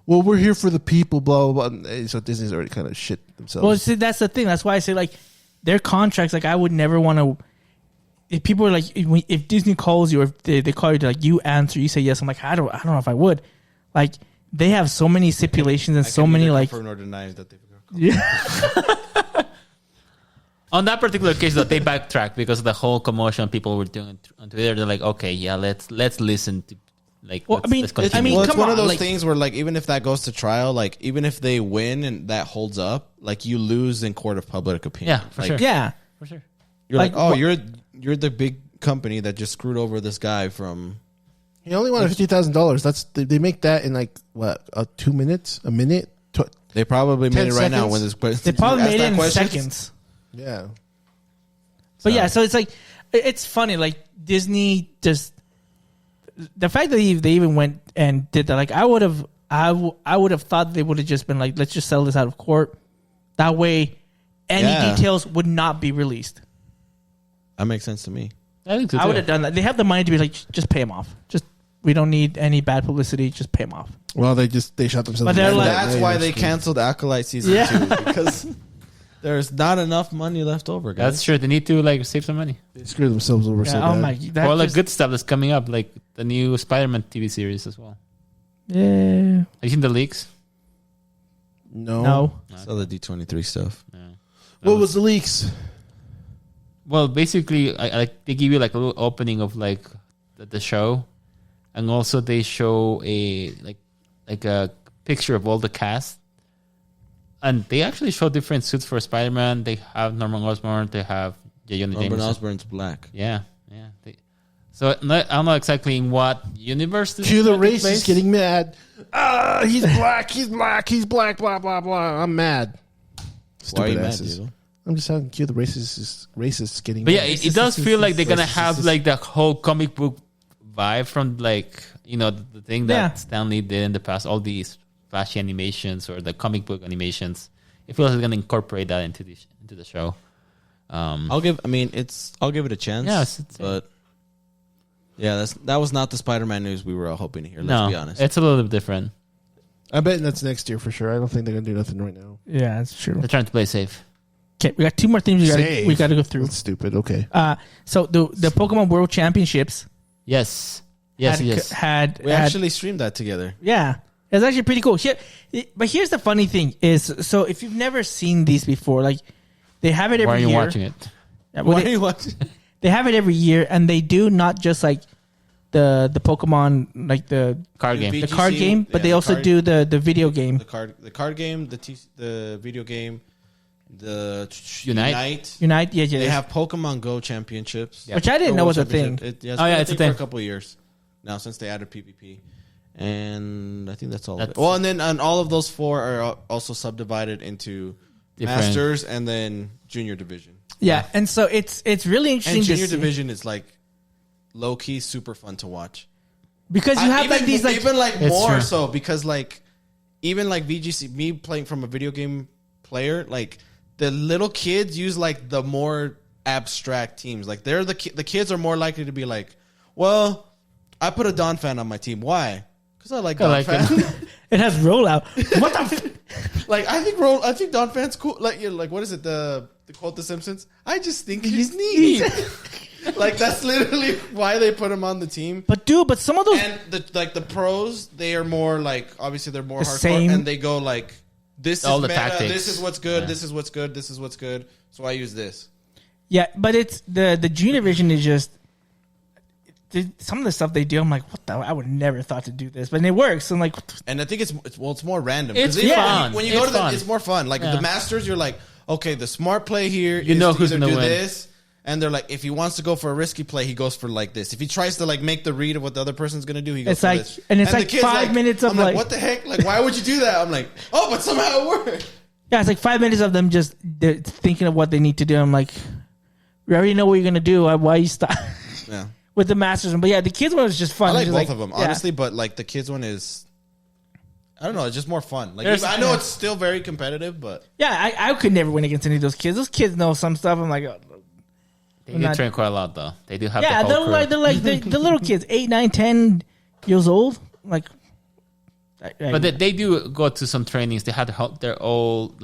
"Well, we're here for the people, blah blah blah." And so Disney's already kind of shit themselves. Well, see, that's the thing. That's why I say like their contracts. Like I would never want to. If people are like, if Disney calls you, or if they call you, to like you answer, you say yes. I'm like, I don't know if I would. Like they have so many stipulations and so many like. confirm nor deny that they've Yeah. On that particular case, though, they backtracked because of the whole commotion people were doing on Twitter. They're like, "Okay, yeah, let's listen to like." Well, let's continue. Well, it's come one of on, those like- things where, like, even if that goes to trial, like, even if they win and that holds up, like, you lose in court of public opinion. Yeah, for Like, sure. Yeah. For sure. You're like, Like, oh, what- you're the big company that just screwed over this guy from. He only wanted $50,000. That's they make that in like what 2 minutes, a minute. They probably 10 made it right now seconds? when this question. They probably ask made it that in question. seconds. Yeah, But yeah, so it's like it's funny. Like Disney just the fact that they even went and did that. Like I would have thought they would have just been like, let's just settle this out of court. That way, any Yeah. details would not be released. That makes sense to me. I think so I too. would have done that. They have the money to be like, just pay him off. Just we don't need any bad publicity. Just pay him off. well, they shot themselves. But in they're the foot. like- That's why they canceled Acolyte season Yeah. 2 because there's not enough money left over, guys. That's true. They need to like save some money. They screwed themselves over. so Yeah, oh bad. my! That All the just- good stuff that's coming up, like the new Spider-Man TV series as well. Yeah. Have you seen the leaks? No. I saw the D23 stuff. Yeah. What was the leaks? Well, basically, they give you like a little opening of like the show, and also they show a like a picture of all the cast, and they actually show different suits for Spider-Man. They have Norman Osborn. They have J. Jonah Norman Jameson. Osborn's black. Yeah. So I don't know exactly in what universe this Cue is the gonna take racist place. getting mad. He's black. He's black. He's black. Blah blah blah. I'm mad. Why are Stupid you mad, asses. Diego? I'm just having cue the racists getting. But mad. yeah, it does feel like they're gonna have like the whole comic book vibe from like the thing that Yeah. Stan Lee did in the past. All these flashy animations or the comic book animations. It feels like they're gonna incorporate that into the show. I'll give it a chance. Yeah, but yeah, that was not the Spider-Man news we were all hoping to hear. Let's no, be honest. it's a little bit different. I bet that's next year for sure. I don't think they're gonna do nothing right now. Yeah, that's true. They're trying to play safe. Okay, we got two more things Save. we got to go through. That's stupid. Okay. So the Pokemon World Championships Yes. We had actually streamed that together. yeah, it's actually pretty cool. But here's the funny thing is, so if you've never seen these before, like they have it every Why are you year. watching it? Yeah, well, Why are you watching? they have it every year, and they do not just like the Pokemon, like the Card game. the VGC, card game, but yeah, they the also card- do the video game. The card game, the video game, the Unite. Unite, yeah. They have Pokemon Go championships, Which I didn't know was a thing. It's Oh, yeah, it's a been thing. for a couple of years now since they added PvP, and I think that's all. Of That's- it. Well, and all of those four are also subdivided into Different. Masters and then Junior Division. Yeah, and so it's really interesting And to Junior see, Division is like low key super fun to watch. because you have like these like even like It's more true. so because like even like VGC, me playing from a video game player, like the little kids use like the more abstract teams. Like they're the kids are more likely to be like, well, I put a Don fan on my team. Why? Because I like Don like fan. it has rollout. What the? Like I think Don fan's cool. Like what is it? The quote The Simpsons. I just think he's neat. Like that's literally why they put him on the team. But some of those And the pros, they are more like obviously they're more The hardcore same. and they go like this all is the meta, tactics. this is what's good, Yeah. this is what's good, this is what's good. So I use this. Yeah, but it's the junior division is just some of the stuff they do. I'm like, what the? I would never thought to do this, but it works. I'm like, And I think it's more random. It's 'Cause even fun. when you It's go to fun. it's more fun. Like Yeah. the Masters, you're like, okay, the smart play here You is know to who's either gonna do win. this, and they're like, if he wants to go for a risky play, he goes for like this. If he tries to like make the read of what the other person's gonna do, he goes It's for like- this. and it's the like kid's 5 minutes of I'm like- what the heck? Like, why would you do that? I'm like, oh, but somehow it worked. yeah, it's like 5 minutes of them just thinking of what they need to do. I'm like, we already know what you're gonna do. Why you stop Yeah. with the Masters one? But yeah, the kids one was just fun. I like Just both of them, yeah. honestly, but like the kids one is, I don't know, it's just more fun. Like There's- I know it's still very competitive, but Yeah, I could never win against any of those kids. Those kids know some stuff. I'm like, oh, They do not- train quite a lot, though. They do have yeah, the they're whole crew. like the little kids, 8, 9, 10 years old. Like, But they do go to some trainings. They have their own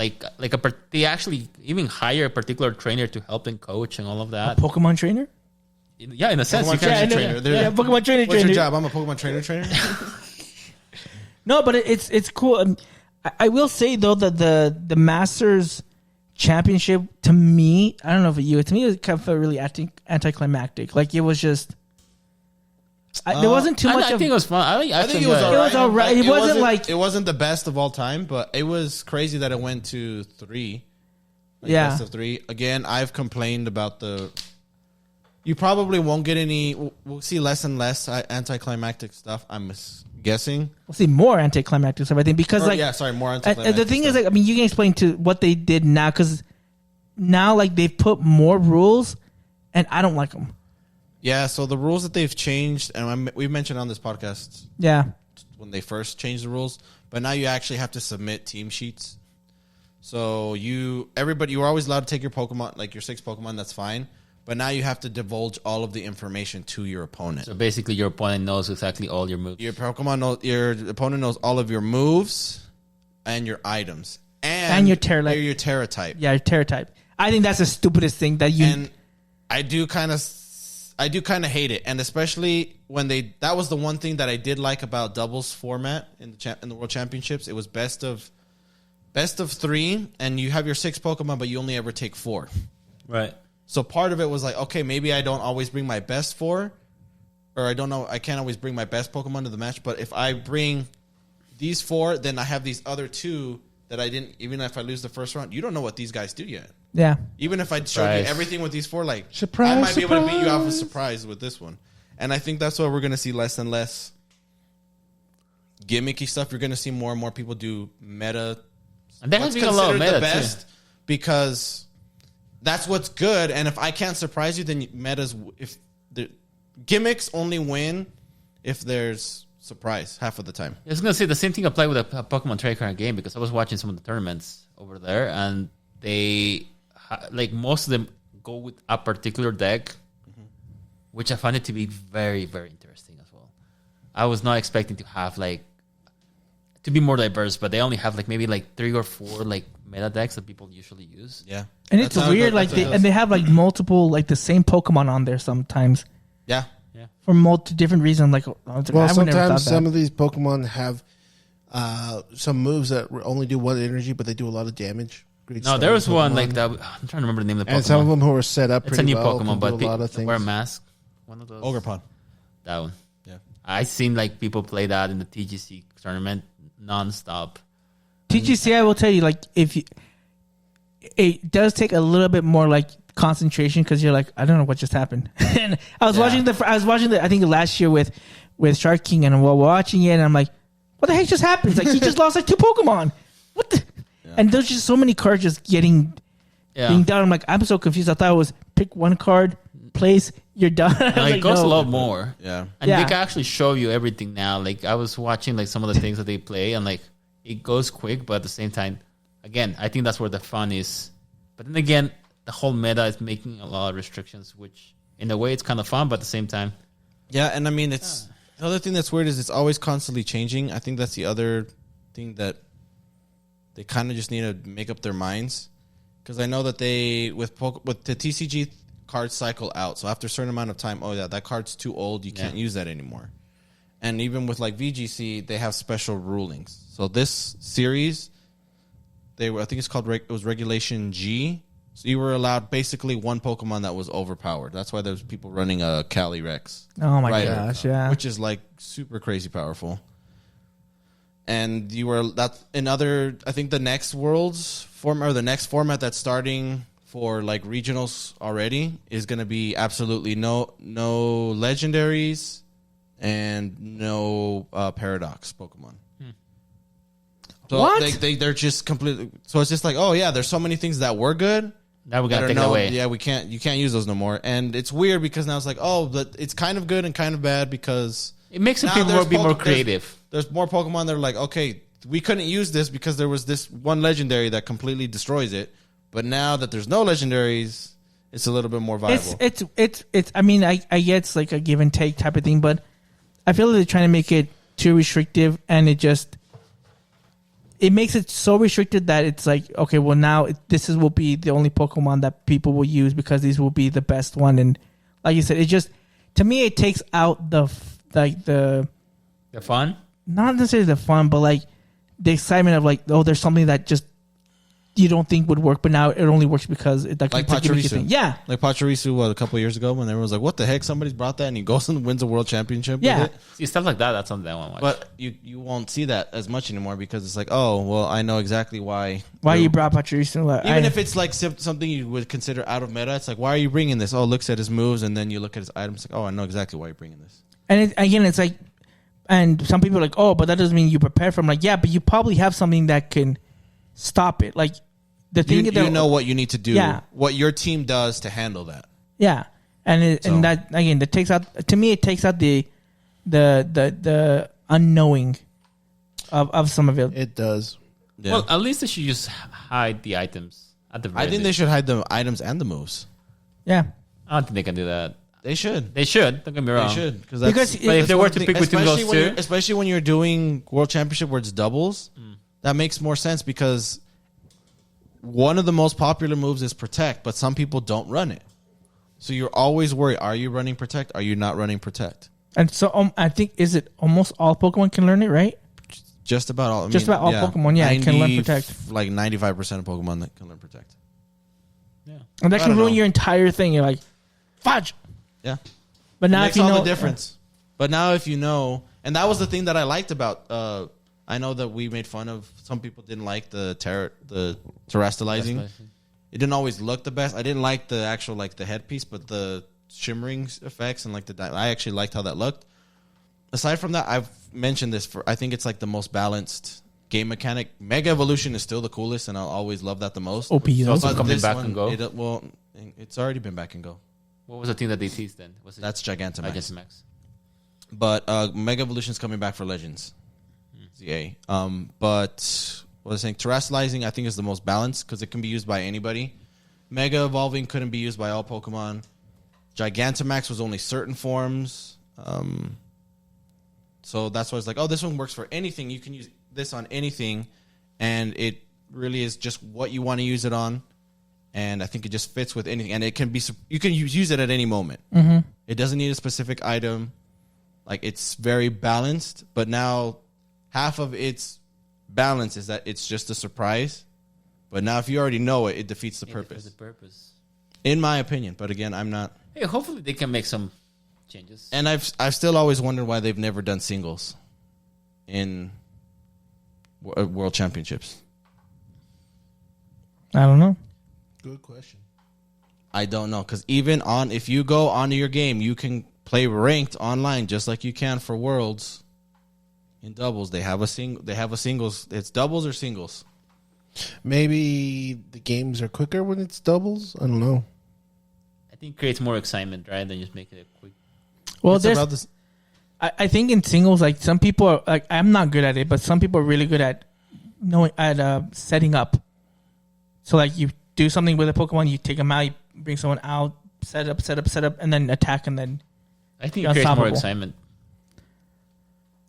they actually even hire a particular trainer to help them coach and all of that. Pokemon trainer. Yeah, in a sense, you Pokemon can. Yeah, I know. trainer. They're- Yeah, Pokemon trainer. what's your job? I'm a Pokemon trainer. No, but it's cool. I will say though that the Masters Championship to me, I don't know if you, to me it kind of felt really anticlimactic. Like it was just, there wasn't too much. I think it was fun. I think it was It alright. was alright. It wasn't like- it wasn't the best of all time, but it was crazy that it went to 3. Yeah. Best of 3. Again, I've complained about the. You probably won't get any. We'll see less and less anticlimactic stuff. I'm guessing. We'll see more anticlimactic stuff. I think because Or, like yeah, sorry, more and anticlimactic. the thing is, stuff. like, I mean, you can explain to what they did now because now like they've put more rules, and I don't like them. yeah. So the rules that they've changed, and we mentioned on this podcast Yeah, when they first changed the rules, but now you actually have to submit team sheets. So you were always allowed to take your Pokemon, like your 6 Pokemon, that's fine. But now you have to divulge all of the information to your opponent. So basically, your opponent knows exactly all your moves. Your opponent knows all of your moves and your items. And your Terra- your Terra type. yeah, Terra type. I think that's the stupidest thing that you. And I do kind of hate it, and especially when that was the one thing that I did like about doubles format in the World Championships. It was best of 3, and you have your 6 Pokemon, but you only ever take 4. Right. So part of it was like, okay, maybe I don't always bring my best 4, or I can't always bring my best Pokemon to the match. But if I bring these 4, then I have these other 2 that I didn't. Even if I lose the first round, you don't know what these guys do yet. yeah, Even if I showed Surprise. you everything with these 4, like Surprise, I might be able to beat you off a surprise. surprise with this one. And I think that's why we're going to see less and less gimmicky stuff. You're going to see more and more people do meta. And there has what's been a lot of considered meta, the best because that's what's good. And if I can't surprise you, then metas, if the gimmicks only win if there's surprise half of the time. I was going to say the same thing applied with a Pokemon trading card game because I was watching some of the tournaments over there and they, most of them go with a particular deck, which I find it to be very, very interesting as well. I was not expecting to have to be more diverse, but they only have maybe 3 or 4 meta decks that people usually use. Yeah. and it's That's how weird. it- Like that's how it they have multiple the same Pokemon on there sometimes Yeah. for different reasons. I would never thought sometimes that. some of these Pokemon have some moves that only do 1 energy, but they do a lot of damage. Great No, stuff there was with one Pokemon. like that. I'm trying to remember the name of the Pokemon. And some of them who are set up It's pretty a new well Pokemon, can but do a lot of things. wear a mask. One of those. Ogerpon. That one. Yeah. I seen people play that in the TGC tournament nonstop. TGC, I will tell you, if you, it does take a little bit more concentration because you're I don't know what just happened. And I was watching I think last year with Shark King, and while watching it, and I'm like, what the heck just happened? He just lost 2 Pokemon. What the? Yeah. And there's just so many cards just being done. I'm so confused. I thought it was pick 1 card, place, you're done. No, it goes a lot more. Yeah. And Yeah. they can actually show you everything now. I was watching some of the things that they play, and it goes quick, but at the same time, again, I think that's where the fun is. But then again, the whole meta is making a lot of restrictions, which in a way it's kind of fun, but at the same time, Yeah, and I mean, it's the other thing that's weird is it's always constantly changing. I think that's the other thing that they kind of just need to make up their minds, because I know that they with the TCG cards cycle out, so after a certain amount of time, that card's too old, you can't use that anymore. And even with VGC, they have special rulings. So this series, they were. I think it's called. It was Regulation G. So you were allowed basically one Pokemon that was overpowered. That's why there's people running a Calyrex. Oh my Rider, gosh, yeah. which is like super crazy powerful. And you were that in other. I think the next world's form or the next format that's starting for like regionals already is going to be absolutely no legendaries and no paradox Pokemon. So What? they're just completely. So it's just like, oh yeah, there's so many things that were good. Now we got to that take are it no- away. Yeah, we can't. You can't use those no more. And it's weird because now it's like, oh, but it's kind of good and kind of bad because It makes the now people there's be more Poke- creative. There's more Pokemon that are like, okay, we couldn't use this because there was this one legendary that completely destroys it. But now that there's no legendaries, it's a little bit more viable. It's. I mean, I get it's like a give and take type of thing, but I feel like they're trying to make it too restrictive, and it makes it so restricted that it's like, okay, well now will be the only Pokemon that people will use because these will be the best one, and like you said, it just to me it takes out the fun. not necessarily the fun, but like the excitement of like, oh, there's something that just you don't think would work, but now it only works because it's a gimmicky Pachirisu. thing. Yeah, Like Pachirisu, a couple of years ago when everyone was like, what the heck? Somebody's brought that and he goes and wins a world championship Yeah. with it. See, stuff like that, that's something I want to watch. But you won't see that as much anymore because it's like, oh, well, I know exactly why. you brought Pachirisu. Like, Even if it's like something you would consider out of meta, it's like, why are you bringing this? Oh, looks at his moves, and then you look at his items, like, oh, I know exactly why you're bringing this. and again, it's like, and some people are like, oh, but that doesn't mean you prepare for. I'm like, yeah, but you probably have something that can stop it. Like the thing You know what you need to do, Yeah. what your team does to handle that. Yeah, and So- and that again, that takes out to me. It takes out the unknowing of some of it. It does. Yeah. Well, at least they should just hide the items at the very I think they least. should hide the items and the moves. Yeah, I don't think they can do that. They should. They should. Don't get me wrong. They should Because But if they were to pick between those two, especially when you're doing world championship where it's doubles, that makes more sense because one of the most popular moves is protect, but some people don't run it. So you're always worried: are you running protect? Are you not running protect? and so I think is it almost all Pokemon can learn it, right? Just about all. Just about all Pokemon, yeah, can learn protect. Like 95% of Pokemon that can learn protect. And that I can don't ruin know. your entire thing. You're like, fudge. Yeah. But now Makes if you all know the difference. But now if you know, and that was the thing that I liked about. I know that we made fun of. Some people didn't like the terrestrializing. It didn't always look the best. I didn't like the actual like the headpiece, but the shimmering effects and like I actually liked how that looked. Aside from that, I've mentioned this I think it's like the most balanced game mechanic. Mega Evolution is still the coolest, and I'll always love that the most. OP. It's also But coming this back one, and go. It's already been back and go. What was the thing that they teased then? Was it That's Gigantamax. Gigantamax? But Mega Evolution is coming back for Legends. ZA. But what I was saying, terrestrializing I think is the most balanced because it can be used by anybody. Mega Evolving couldn't be used by all Pokemon. Gigantamax was only certain forms. So that's why it's like, oh, this one works for anything. You can use this on anything, and it really is just what you want to use it on. And I think it just fits with anything, and it can be you can use it at any moment. Mm-hmm. It doesn't need a specific item. Like it's very balanced, but now half of its balance is that it's just a surprise. But now if you already know it, it defeats the purpose. In my opinion, but again, I'm not. Hey, hopefully they can make some changes. And I've still always wondered why they've never done singles in world championships. I don't know. Good question. I don't know because even if you go onto your game, you can play ranked online just like you can for worlds. In doubles, they have a singles. It's doubles or singles. Maybe the games are quicker when it's doubles. I don't know. I think it creates more excitement, right, than just making it quick. Well, It's there's. about this- I think in singles, like some people are like, I'm not good at it, but some people are really good at setting up. So like you do something with a Pokemon, you take them out, you bring someone out, set up, and then attack, and then I think You're it creates more unstoppable. excitement.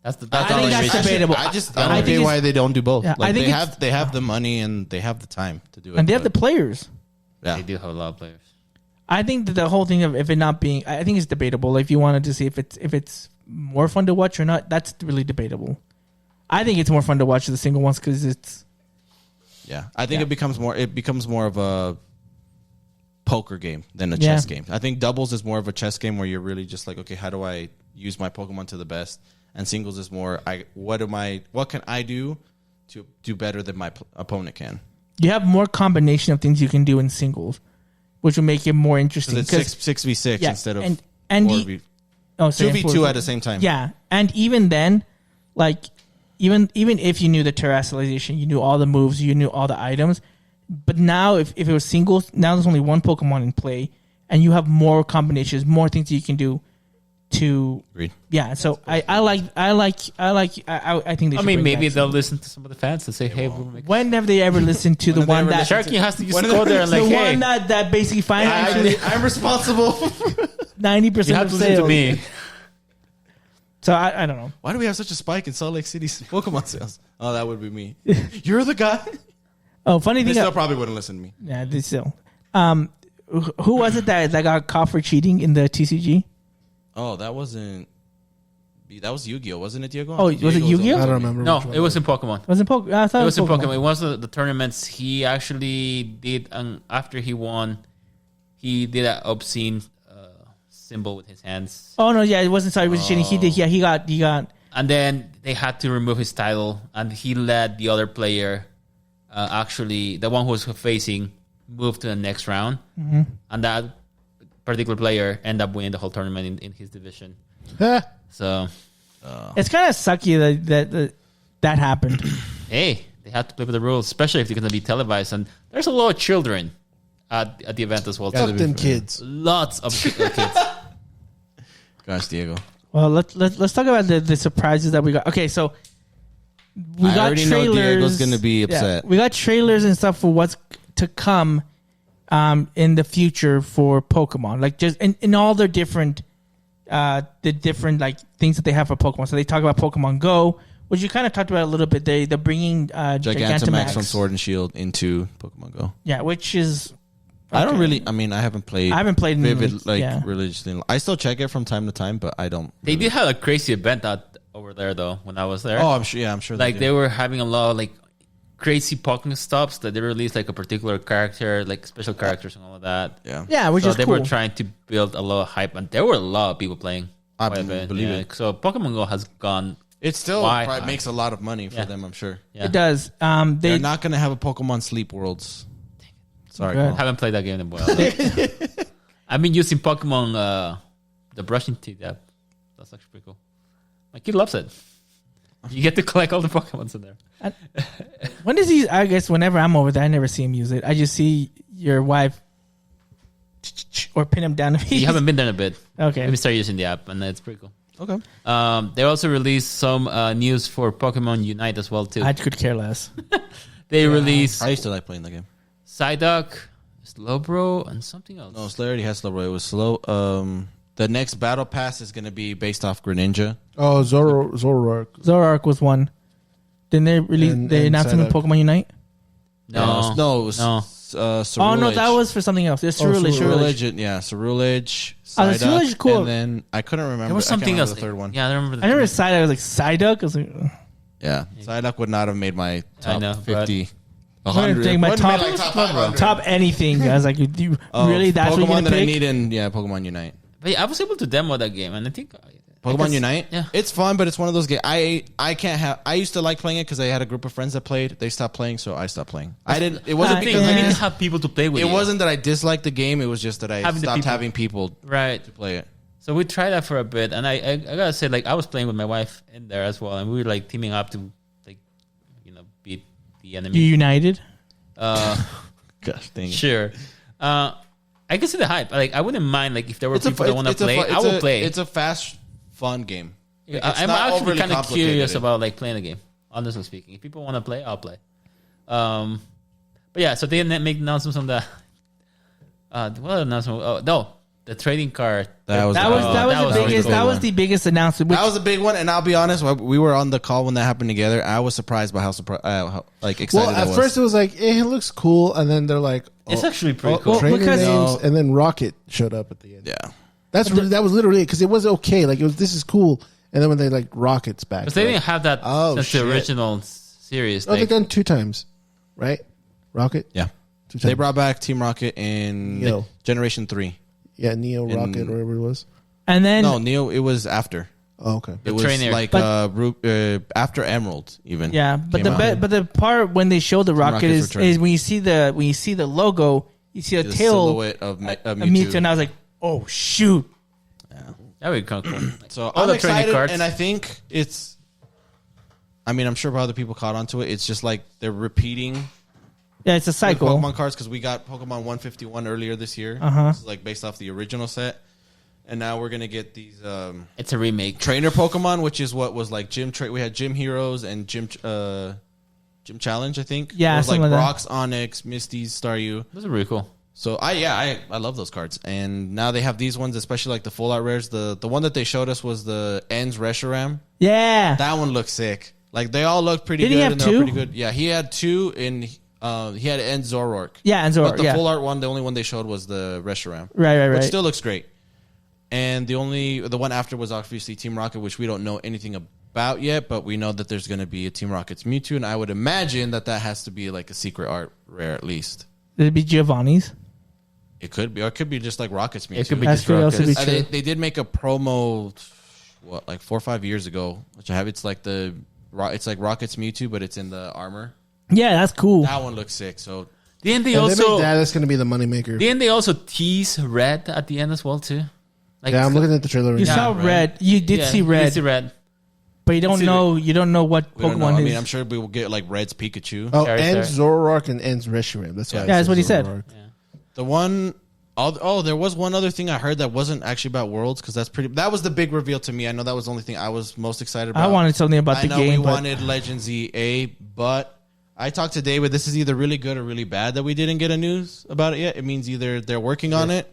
That's I think only that's reason. debatable. I just I don't think get it's- why they don't do both. Yeah, I Like think they have the money and they have the time to do it. and they have the but- players. yeah. They do have a lot of players. I think that the whole thing of if it not being, I think it's debatable. If you wanted to see if it's more fun to watch or not, that's really debatable. I think it's more fun to watch the single ones because it's Yeah, I think it becomes more of a poker game than a chess game. I think doubles is more of a chess game where you're really just like, okay, how do I use my Pokemon to the best? And singles is more, what can I do to do better than my opponent can? You have more combination of things you can do in singles, which will make it more interesting. Because it's 6v6 instead of 2v2 at the same time. Yeah, and even then, like even if you knew the terrestrialization, you knew all the moves, you knew all the items, but now if it was singles, now there's only one Pokemon in play, and you have more combinations, more things that you can do. Agreed. Yeah, so I think they should. I mean, bring maybe back they'll some. listen to some of the fans and say, "Hey, we'll make When have they ever listened to the one that Sharky has to just go there and the like, hey, one that basically financially I'm responsible. 90% you have of to listen to sales? me." So I don't know. Why do we have such a spike in Salt Lake City's Pokemon sales? Oh, that would be me. You're the guy. Oh, funny They thing. still probably wouldn't listen to me. Yeah, they still. Who was it that got caught for cheating in the TCG? Oh, that was Yu-Gi-Oh, wasn't it, Diego? Oh, was it Yu-Gi-Oh? I don't remember. No, which one it was in Pokemon. Was it Pokemon? I thought It was in Pokemon. It was the tournaments. He actually did, after he won, he did an obscene symbol with his hands. Oh no, yeah, it wasn't. Sorry, it was cheating. He did. Yeah, he got. And then they had to remove his title, and he let the other player, actually, the one who was facing, move to the next round. Mm-hmm. And that particular player ended up winning the whole tournament in his division. So It's kind of sucky that happened. hey, they have to play with the rules, especially if they're going to be televised. And there's a lot of children at the event as well. Fuck too. them kids. Lots of kids. Gosh, Diego. Well, let's talk about the surprises that we got. Okay, so we I got already trailers. know Diego's going to be upset. We got trailers and stuff for what's to come in the future for Pokemon, like just in all their different like things that they have for Pokemon. So they talk about Pokemon Go, which you kind of talked about a little bit. They're bringing Gigantamax from Sword and Shield into Pokemon Go. Yeah, which is I don't really. I mean, I haven't played Vivid religiously. I still check it from time to time, but I don't. They did have a crazy event out over there though when I was there. Oh, I'm sure. Yeah, I'm sure. Like they were having a lot of like crazy Pokemon stops that they released like a particular character, like special characters and all of that. Yeah, which so is they cool. were trying to build a lot of hype, and there were a lot of people playing. I quite a bit, believe it. So Pokemon Go has gone. It still Why? probably makes a lot of money for them. I'm sure. Yeah. It does. They're not going to have a Pokemon Sleep Worlds. Sorry, Good. I haven't played that game in a while. I've been using Pokemon, the brushing teeth app. That's actually pretty cool. My kid loves it. You get to collect all the Pokemons in there. When does he? I guess whenever I'm over there, I never see him use it. I just see your wife or pin him down. You haven't been there in a bit. Okay. Maybe start using the app, and it's pretty cool. Okay. They also released some news for Pokemon Unite as well too. I could care less. They released I used to like playing the game. Psyduck, Slowbro, and something else. No, Slay already has Slowbro. It was slow. The next battle pass is going to be based off Greninja. Oh, Zoroark. Zoroark was one. Didn't they release? They and announced him in Psyduck. Pokemon Unite. No, no, it was no. Cerulege. Oh no, that was for something else. It's Cerulege. Cerulege. Yeah, Cerulege. Oh, the Psyduck, Cerulege is cool. And then I couldn't remember. There was I can't something remember else. The third one. Yeah, I remember. I remember Psyduck. I was like Psyduck. I was like, ugh. Yeah, Psyduck would not have made my top know, 50. I'm gonna take my Wouldn't top, make, like, top 500. top anything. I was like, you really? That's what you're Pokemon gonna that I pick? need in Pokemon Unite. But yeah, I was able to demo that game, and I think Pokemon Unite, yeah. it's fun, but it's one of those games. I can't have. I used to like playing it because I had a group of friends that played. They stopped playing, so I stopped playing. I didn't. It wasn't I because you I need to didn't. have people to play with. It you. wasn't that I disliked the game. It was just that I Having the stopped people. having people right. to play it. So we tried that for a bit, and I gotta say, like, I was playing with my wife in there as well, and we were like teaming up to, like, beat the enemy. You united? Gosh, dang it. Sure. I can see the hype. Like, I wouldn't mind, like, if there were people that want to play, I will play. It's a fast, fun game. I'm not actually overly kind of complicated. curious about like playing the game. Honestly speaking, if people want to play, I'll play. But yeah, so they didn't make announcements on the. What announcement? Oh no, the trading card. That was the biggest announcement. That was a big one, and I'll be honest. We were on the call when that happened together. I was surprised by how excited Well, I at was. first it was like, it looks cool, and then they're like, It's actually pretty cool. trainer because- names, and then Rocket showed up at the end. Yeah. That was literally because it was okay. Like, this is cool, and then when they like Rocket's back, Because they they're didn't have that Oh, since shit. the original series. like, oh, they've done 2 times, right? Rocket. Yeah, Two they times. brought back Team Rocket in Neo. Generation 3. Yeah, Neo, Rocket, or whatever it was. And then No, Neo. It was after. Oh, okay. It was trainer. like after Emerald even. yeah, but came out. but the part when they show the rocket Rocket's return. is when you see the logo, you see a The tail silhouette of of Mewtwo. Mewtwo, and I was like, oh shoot. That would be kind of cool. So All I'm the training excited, cards. and I think it's. I mean, I'm sure other people caught onto it. It's just like they're repeating Yeah, it's a with cycle. Pokemon cards because we got Pokemon 151 earlier this year. Uh-huh. This is like based off the original set, and now we're gonna get these It's a remake. trainer Pokemon, which is what was like we had Gym Heroes and Gym Challenge, I think. Yeah, it was like something like that. Brock's, Onyx, Misty's, Staryu. Those are really cool. So I love those cards, and now they have these ones, especially like the full art rares. The one that they showed us was the Ends Reshiram. Yeah. That one looked sick. Like they all looked pretty Did he good. have and they were two? pretty good. Yeah, he had two, and he had End Zoroark. Yeah, and Zoroark, But the yeah. full art one, the only one they showed was the Reshiram. Right. Which still looks great. And the one after was obviously Team Rocket, which we don't know anything about yet, but we know that there's going to be a Team Rocket's Mewtwo, and I would imagine that has to be like a secret art rare at least. Did it be Giovanni's? It could be, or it could be just like Rocket's Mewtwo. It could be That's just could also be Rockets. true. They did make a promo, like 4 or 5 years ago, which I have. It's like Rocket's Mewtwo, but it's in the armor. Yeah, that's cool. That one looks sick. So Didn't they Yeah, they also? make that. That's going to be the moneymaker. Didn't they also tease Red at the end as well too? Like, Yeah, I'm looking at the trailer right You now. saw right. red. You did yeah, see you red, did see Red. but you don't see know. You don't know what we don't Pokemon know. I is. mean, I'm sure we will get like Red's Pikachu. Oh, Charizard. ends Zoroark and ends Reshiram. That's why. Yeah, I that's what he said. Zoroark. The one there was one other thing I heard that wasn't actually about Worlds because that was the big reveal to me. I know that was the only thing I was most excited about. I wanted something about I the know game, we but wanted Legends EA, but I talked to David. This is either really good or really bad that we didn't get a news about it yet. It means either they're working on it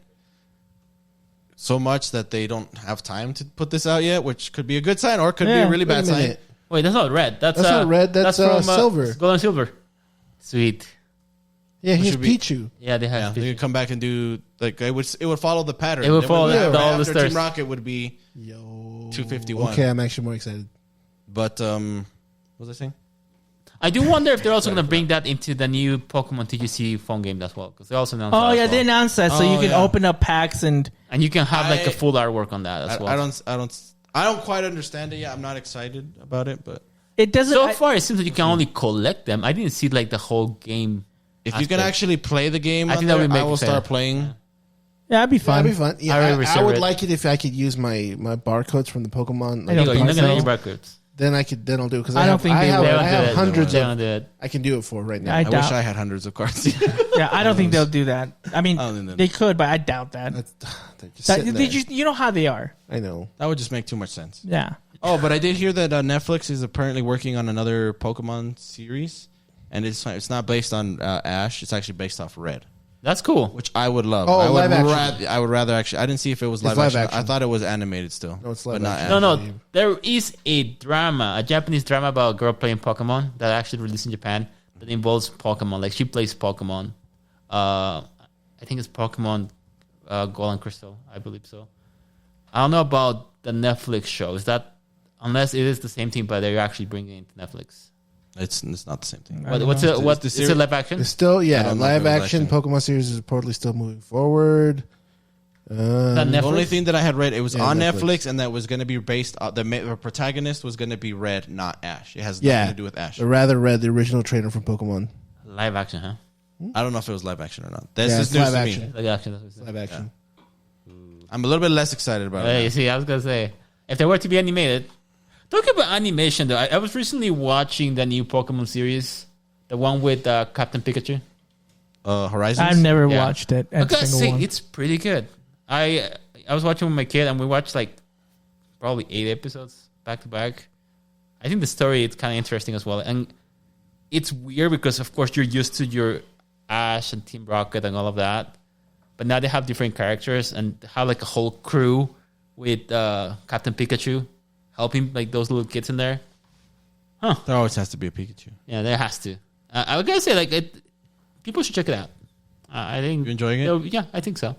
so much that they don't have time to put this out yet, which could be a good sign or it could be Yeah, a really Wait a bad sign. minute. Wait, that's not Red. That's not red, that's, from silver. Gold and Silver. Sweet. Yeah, he's should be- Pichu. Yeah, they Yeah, have. they could come back and do like it would follow the pattern. It would follow right all the after stars. Team Rocket would be Yo. 251. Okay, I'm actually more excited. But what was I saying? I do wonder if they're also going to bring that into the new Pokemon TGC phone game as well, because they also announced. oh that as yeah, well. they announced that, so you Oh, can yeah. open up packs and and you can have like I- a full artwork on that as well. I don't quite understand it yet. I'm not excited about it, but it doesn't. So far, it seems that you can only collect them. I didn't see like the whole game. if you can aspect. actually play the game, I on think that there, would make I will it fair. start playing. yeah, it'd be fun. That'd be fun. Yeah, I already I reserved would it. like it if I could use my barcodes from the Pokemon. I You're don't not think going to so. get your records. Then I'll do it because I don't think I they have, will. They I don't do have it. hundreds They of. don't do it. I can do it for right now. I I doubt. wish I had hundreds of cards. Yeah, I don't think they'll do that. I mean, I don't think they could, but I doubt that. They're just sitting there. You know how they are. I know. That would just make too much sense. Yeah. Oh, but I did hear that Netflix is apparently working on another Pokemon series, and it's not based on Ash. It's actually based off Red, That's cool. which I would love. Oh, I would live action. I would rather actually. I didn't see if it was live, live action. action. I thought it was animated still. No, it's but live not action. No, animated. no. There is a drama, a Japanese drama about a girl playing Pokemon that actually released in Japan that involves Pokemon. Like she plays Pokemon. I think it's Pokemon Gold and Crystal. I believe so. I don't know about the Netflix show. Is that unless it is the same thing, but they're actually bringing it to Netflix? It's not the same thing. What's it? What the is series- it? Live action? It's still I yeah. don't know if Live it was action action. Pokemon series is reportedly still moving forward. That The only Netflix? thing that I had read, it was Yeah, on Netflix. Netflix, and that was going to be based. The protagonist was going to be Red, not Ash. It has nothing Yeah, to do with Ash. Or rather, Red, the original trainer from Pokemon. Live action, huh? I don't know if it was live action or not. That's Yeah, just it's news live to action. me. Live action. That's what it says. Live action. I'm a little bit less excited about Hey, it. you see, I was gonna say if they were to be animated. Talking about animation, though, I was recently watching the new Pokemon series, the one with Captain Pikachu. Horizons. I've never Yeah. watched it. I Every gotta single say, one. it's pretty good. I was watching with my kid, and we watched like probably 8 episodes back to back. I think the story is kind of interesting as well, and it's weird because, of course, you're used to your Ash and Team Rocket and all of that, but now they have different characters and have like a whole crew with Captain Pikachu helping like those little kids in there. There always has to be a Pikachu. Yeah, there has to. I would gotta say, like, people should check it out. I think You enjoying it? Yeah, I think so.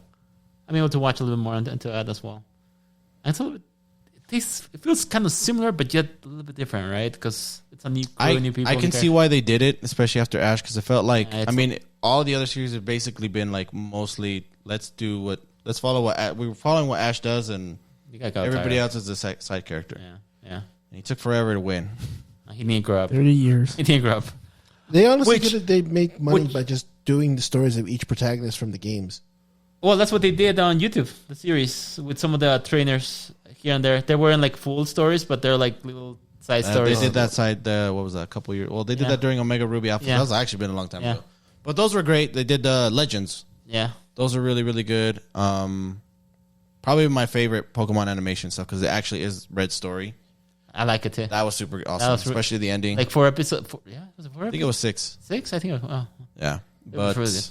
I'm able to watch a little bit more into that as well. And it's a little bit it feels kind of similar, but yet a little bit different, right? Because it's a new crew, new people. I can see why they did it, especially after Ash, because it felt like all the other series have basically been like mostly let's follow we're following what Ash does, and everybody else is a side character. Yeah. And he took forever to win. He didn't grow up. 30 years. He didn't grow up. They honestly they make money by just doing the stories of each protagonist from the games. Well, that's what they did on YouTube, the series, with some of the trainers here and there. They weren't like full stories, but they're like little side stories. They did that side, what was that, a couple years? Well, they did that during Omega Ruby Alpha. Yeah. That was actually been a long time ago. But those were great. They did Legends. Yeah. Those are really, really good. Probably my favorite Pokemon animation stuff because it actually is Red's story. I like it too. That was super awesome, especially the ending. Like 4 episodes. Was it 4 I think it was 6. 6? I think it was. Yeah. But really good.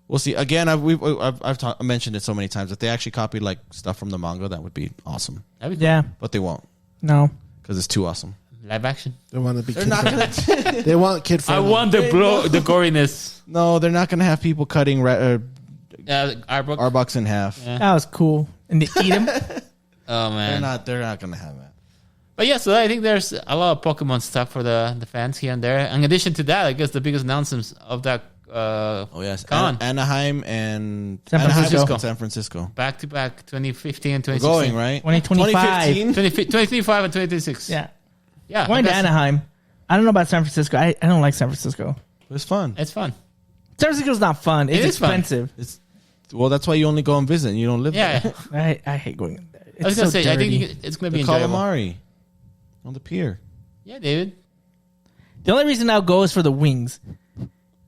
We'll see. Again, I've mentioned it so many times. If they actually copied like stuff from the manga, that would be awesome. That'd be cool. Yeah. But they won't No. because it's too awesome. Live action. They want to be. They're not gonna. They want kid I friendly. want the goriness. No, they're not gonna have people cutting Arbok. Arbok in half. Yeah. That was cool. And they eat him. Oh man. They're not gonna have that. But yeah, so I think there's a lot of Pokemon stuff for the fans here and there. In addition to that, I guess the biggest announcements of that con. Anaheim and San Francisco. Back to back, 2015 and 2016. Going, right? 2025. 2025 and 2026. Yeah. Yeah. Going to Anaheim. I don't know about San Francisco. I don't like San Francisco. It's fun. It's fun. San Francisco's not fun. It's It is fun. expensive. Well, that's why you only go and visit. And you don't live Yeah. there. I hate going there. It's I was going to so say, I dirty. think it's going to The be enjoyable. calamari on the pier. Yeah, David. The only reason I'll go is for the wings.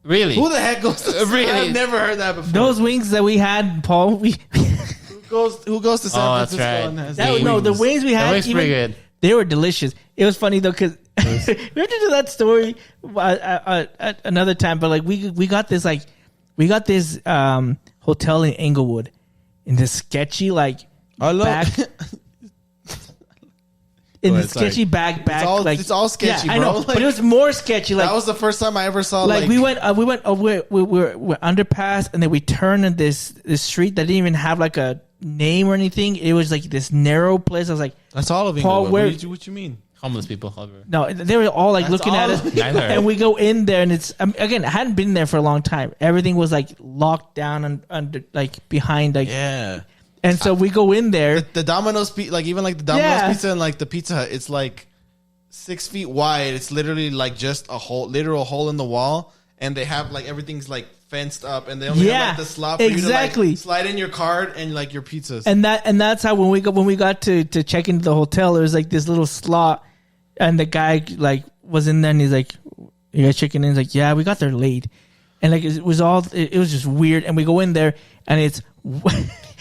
Really? Who the heck goes to Really? I've never heard that before. Those wings that we had, Paul. Who goes to San Oh, that's Francisco right. and has That- No, the wings we That had, looks pretty good. they were delicious. It was funny though because we have to do that story at another time. But like we got this hotel in Inglewood in this sketchy like I love back. In the sketchy back, it's all sketchy, yeah, I bro. know, Like, but it was more sketchy. Like that was the first time I ever saw like we were underpass, and then we turned in this street that didn't even have like a name or anything. It was like this narrow place. I was like, that's all of Paul, England. What you mean? Homeless people, however. no, they were all like That's looking at all us, of Neither. and we go in there, and it's again, I hadn't been there for a long time. Everything was like locked down under like behind like, Yeah. and so we go in there. The Domino's even the Domino's Yeah. pizza and like the Pizza Hut, it's like 6 feet wide. It's literally like just literal hole in the wall, and they have like everything's like fenced up, and they only have like the slot for exactly. you to like slide in your card and like your pizzas. And that's how when we got to check into the hotel, there was like this little slot, and the guy like was in there, and he's like, "You guys checking in?" He's like, "Yeah, we got there late," and like it was just weird. And we go in there, and it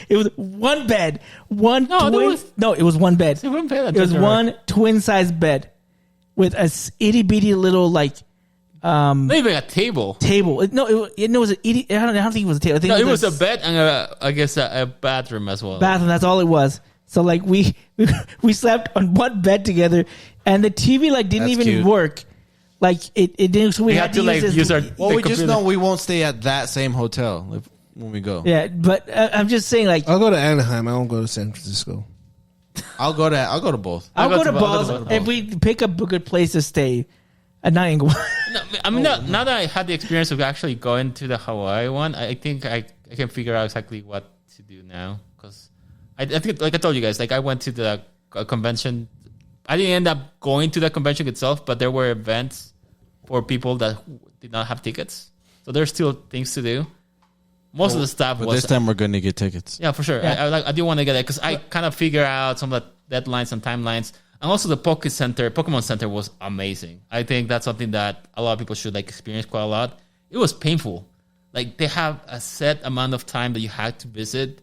was one bed, it was one bed. It was one twin size bed with a itty bitty little like Not even a table. table. It was an itty. I don't think it was a table. I think No, it was a bed and I guess a bathroom as well. bathroom. That's all it was. So like we slept on one bed together, and the TV like didn't That's even cute. work. Like it didn't. So we had to like use use our. Well, the we just computer. know we won't stay at that same hotel when we go. Yeah, but I'm just saying like I'll go to Anaheim. I won't go to San Francisco. I'll go to both. I'll go to both. Balls if we pick up a good place to stay. At not Inglewood. No, I mean, now that I had the experience of actually going to the Hawaii one, I think I can figure out exactly what to do now. Because I think, like I told you guys, like I went to the convention. I didn't end up going to the convention itself, but there were events for people that did not have tickets. So there's still things to do. Most of the stuff But was... this time we're going to get tickets. Yeah, for sure. Yeah. I do want to get it because I kind of figure out some of the deadlines and timelines. And also the Pokemon Center was amazing. I think that's something that a lot of people should like experience quite a lot. It was painful. Like they have a set amount of time that you had to visit,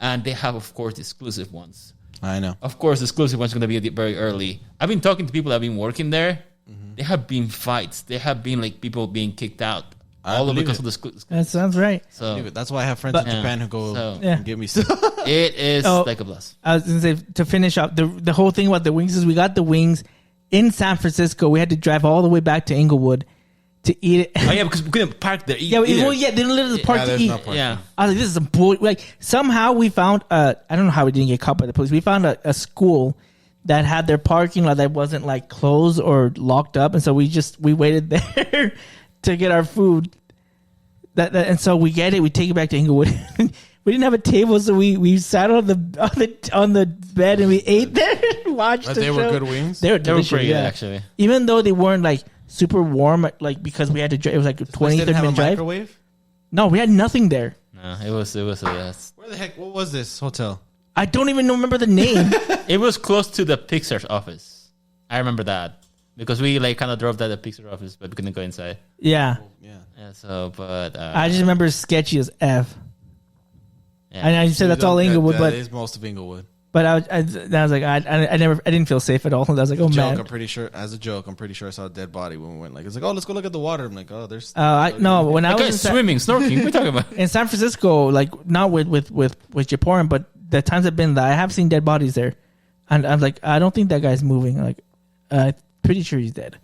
and they have, of course, exclusive ones. I know. Of course, the exclusive ones are going to be very early. I've been talking to people that have been working there. Mm-hmm. There have been fights. There have been like people being kicked out. All of because of the exclusive. That sounds right. So That's why I have friends in Japan who go and get me stuff. it is like a blast. I was gonna say to finish up the whole thing about the wings is we got the wings in San Francisco. We had to drive all the way back to Inglewood to eat it. Oh yeah, because we couldn't park there. Yeah, well, yeah, they didn't let us park to there's eat. no parking. Yeah. I was like, this is a bull. Like somehow we found I don't know how we didn't get caught by the police. We found a school that had their parking lot that wasn't like closed or locked up, and so we waited there to get our food. And so we get it. We take it back to Inglewood. We didn't have a table, so we sat on the bed and we ate there. And watched But the they were show. good wings? They were They were delicious, pretty good, yeah. actually. Even though they weren't like super warm, like because we had to drive. It was like a 20, Didn't 30 have a minute drive. microwave? No, we had nothing there. No, it was a Where the heck? What was this hotel? I don't even remember the name. It was close to the Pixar's office. I remember that because we like kind of drove to the Pixar office, but we couldn't go inside. Yeah, Yeah. Yeah, so but I just remember sketchy as F. yeah. And I said that's all Inglewood, That but is most of Inglewood. I was like I didn't feel safe at all. I was like, oh Joke, man. I'm pretty sure. As a joke, I'm pretty sure I saw a dead body when we went. Like it's like, oh, let's go look at the water. I'm like, oh, there's. No, when I That was guy's swimming, snorkeling. What are you talking about? in San Francisco, like not with Japan, but the times I've been there, I have seen dead bodies there, and I'm like, I don't think that guy's moving. Like, pretty sure he's dead.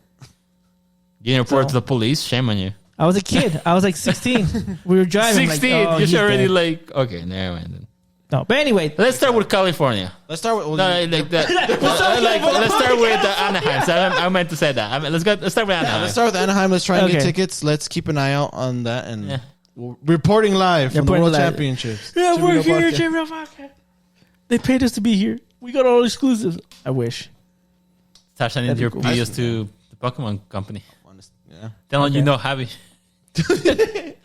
You didn't report to the police? Shame on you. I was a kid. I was like 16. We were driving. 16. Like, oh, you he's should already dead. like. Okay, never mind. Then. No, but anyway, Let's start with California. Let's start with. No, like that. Let's start with Anaheim. So I meant to say that. Let's start with Anaheim. Let's start with Anaheim. Let's try and get Okay. tickets. Let's keep an eye out on that. And Yeah. we're reporting live from the Reporting World live. Championships. yeah, Should we we're go here, podcast? Jimmy Podcast. They paid us to be here. We got all exclusives. I wish. Start sending That'd your be cool. videos to the Pokemon company. Yeah. Tell them Okay. you know Javi.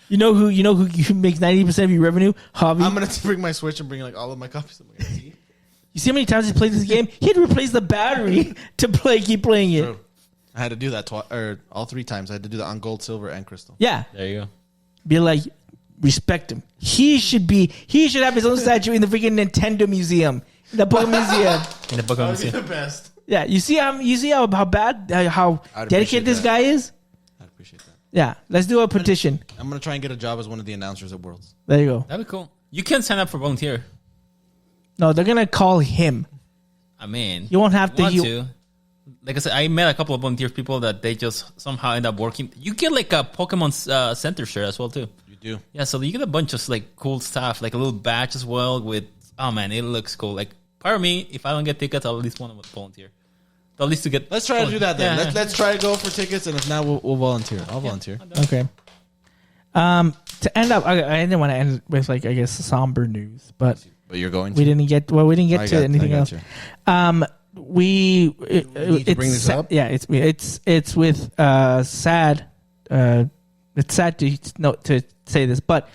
You know who makes 90% of your revenue? Hobby. I'm gonna bring my Switch and bring like all of my copies. I'm gonna see. You see how many times he played this game? He had to replace the battery to keep playing it. True. I had to do that all 3 times. I had to do that on gold, silver, and crystal. Yeah. There you go. Be like, respect him. He should have his own statue in the freaking Nintendo Museum. In the Pokemon Museum. In the Pokemon Museum. best. Yeah. You see how bad, how I'd dedicated appreciate this that. guy is? I appreciate that. Yeah. Let's do a petition. I'm gonna try and get a job as one of the announcers at Worlds. There you go. That'd be cool. You can sign up for volunteer. No, they're going to call him. I mean, You won't have to. want to. Like I said, I met a couple of volunteer people that they just somehow end up working. You get like a Pokemon Center shirt as well too. You do. Yeah, so you get a bunch of like cool stuff, like a little badge as well. With oh man, it looks cool. Like part of me, if I don't get tickets, I'll at least want to volunteer. At least to get. Let's try to do that then. Yeah. Let's try to go for tickets, and if not, we'll volunteer. I'll volunteer. Okay. To end up, I didn't want to end with like I guess somber news, but But you're going. we didn't get I to got- anything I else. got you. We need to bring this up? Yeah, it's with sad. It's sad to say this, but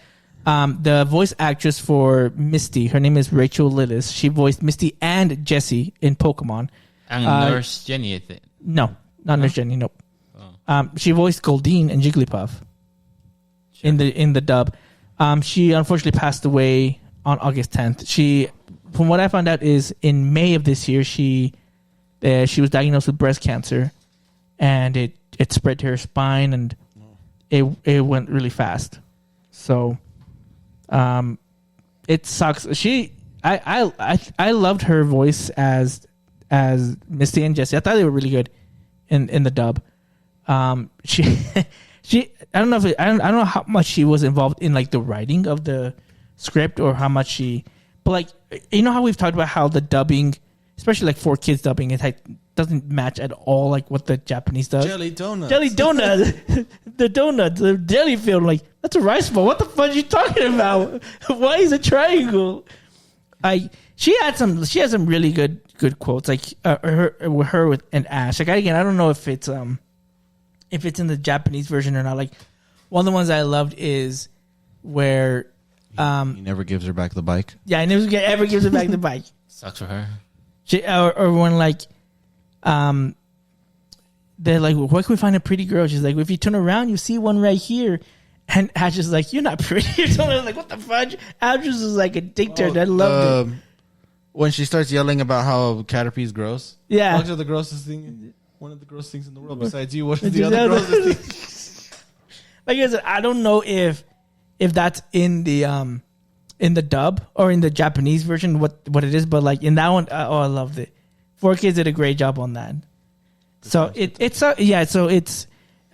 the voice actress for Misty, her name is Rachael Lillis. She voiced Misty and Jessie in Pokemon. And Nurse Jenny, I think. No, not Nurse Jenny. Nope. Oh. She voiced Goldeen and Jigglypuff in the dub. She unfortunately passed away on August 10th. She, from what I found out, is in May of this year. She was diagnosed with breast cancer, and it spread to her spine, and it went really fast. So, it sucks. I loved her voice as Misty and Jessie. I thought they were really good in the dub. She I don't know how much she was involved in like the writing of the script or how much but like you know how we've talked about how the dubbing, especially like for kids dubbing, it doesn't match at all like what the Japanese does. Jelly donuts. Jelly donut, the jelly film, like that's a rice ball. What the fuck are you talking about? Why is it triangle? She had some really good quotes like her with an Ash. Like I don't know if it's in the Japanese version or not. Like one of the ones I loved is where He never gives her back the bike. I never ever gives her back the bike. Sucks for her. Or when like they're like, where can we find a pretty girl? She's like, well, if you turn around, you see one right here. And Ash is like, you're not pretty. Or something. Like, what the fudge? Ash was like a dictator. I loved it. When she starts yelling about how Caterpie's gross. Yeah. Dogs are the grossest thing. One of the grossest things in the world. Besides you, what is It's the other the other- grossest thing? Like I said, I don't know if that's in the dub or in the Japanese version what it is, but like in that one, I loved it. 4Kids did a great job on that. So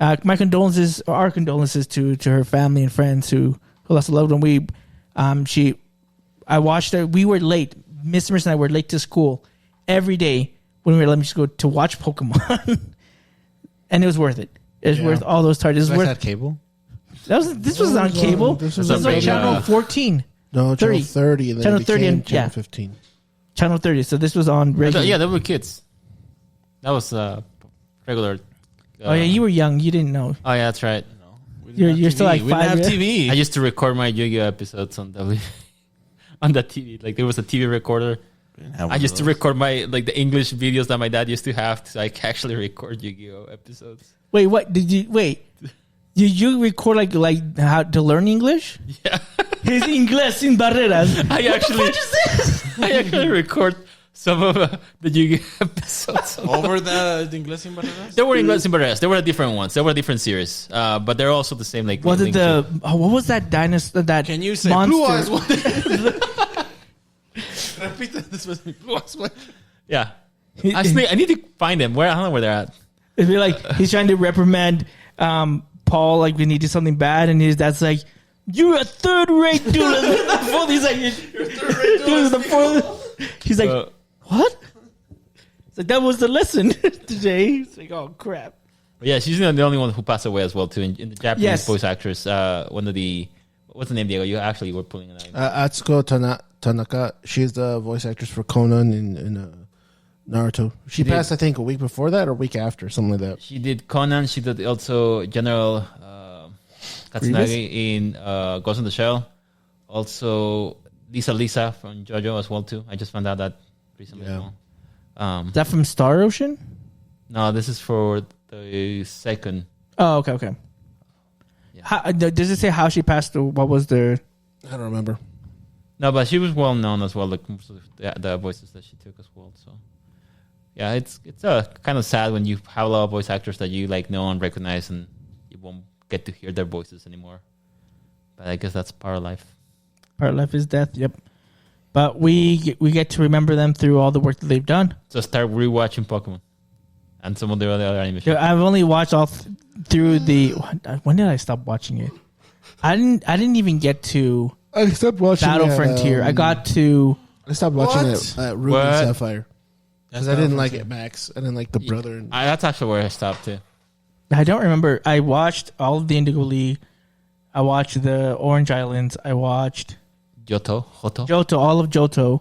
My condolences, or our condolences to her family and friends who lost a loved one. I watched her. We were late. Mr. and I were late to school every day when we were let me just go to watch Pokemon, and it was worth it. It was worth all those charges. You guys had cable? This was on cable. This This was was on on big, channel 14. No, channel 30, and then Channel it 30 became and- channel yeah. 15. Channel 30. So this was on regular. Yeah, they were kids. That was regular. Oh yeah, you were young. You didn't know. Oh yeah, that's right. You're still like we didn't 5. have TV. I used to record my Yu-Gi-Oh episodes on on that TV. Like there was a TV recorder. I used to record my the English videos that my dad used to have, so I can actually record Yu-Gi-Oh episodes. Wait, what did you wait? Did you record like how to learn English? Yeah, His English sin barreras. I actually record some of the Yu-Gi-Oh episodes. Over the English in Barreras? They were English Embarrassed. They were different ones. They were different series, but they're also the same. Like Was it what was that dinosaur? That Can you say monster? Blue Eyes? Repeat that. This was Blue Eyes. What? Yeah. Actually, I need to find them. I don't know where they're at. It'd be like he's trying to reprimand Paul like when he did something bad, and his dad's like, "You're a third-rate dude." He's like, "You're third-rate dude." He's like, "What?" It's like that was the lesson today. It's like, "Oh crap." But yeah, she's the only one who passed away as well too. In the Japanese Yes. voice actress, one of the what's the name, Diego? You actually were pulling it out. Atsuko Tanaka. She's the voice actress for Conan in Naruto. She passed, I think, a week before that or a week after, something like that. She did Conan. She did also General Katsunagi in Ghost in the Shell. Also, Lisa from JoJo as well too. I just found out that recently as well. Is that from Star Ocean? No, this is for the second. Oh, okay. Yeah. How, does it say how she passed? Or what was the? I don't remember. No, but she was well known as well. Like most of the voices that she took as well. So yeah, it's kind of sad when you have a lot of voice actors that you know and recognize, and you won't get to hear their voices anymore. But I guess that's part of life. Part of life is death. Yep. But we get to remember them through all the work that they've done. So start rewatching Pokemon and some of the other animation. I've only watched all through the. When did I stop watching it? I didn't even get to I stopped watching Battle Frontier. I got to. I stopped watching What? it at Ruby What? and Sapphire because I didn't like it. Max. I didn't like the brother. And That's actually where I stopped too. I don't remember. I watched all of the Indigo League. I watched the Orange Islands. I watched Hoto. Johto, all of Johto.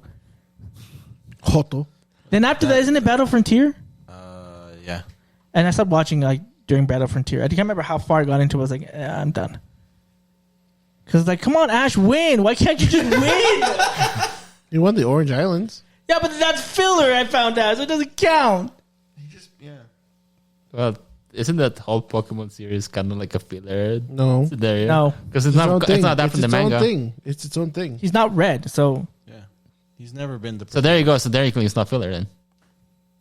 Hoto. Then after that, isn't it Battle Frontier? Yeah. And I stopped watching during Battle Frontier. I can't remember how far I got into it. I was like, I'm done. Because come on, Ash, win. Why can't you just win? You won the Orange Islands. Yeah, but that's filler, I found out, so it doesn't count. Well, isn't that whole Pokemon series kind of like a filler? No. There, No. because it's Its own not thing. that It's from the its manga. own thing. It's its own thing. He's not red, so Yeah. He's never been the. So there you go. So technically, it's not filler then.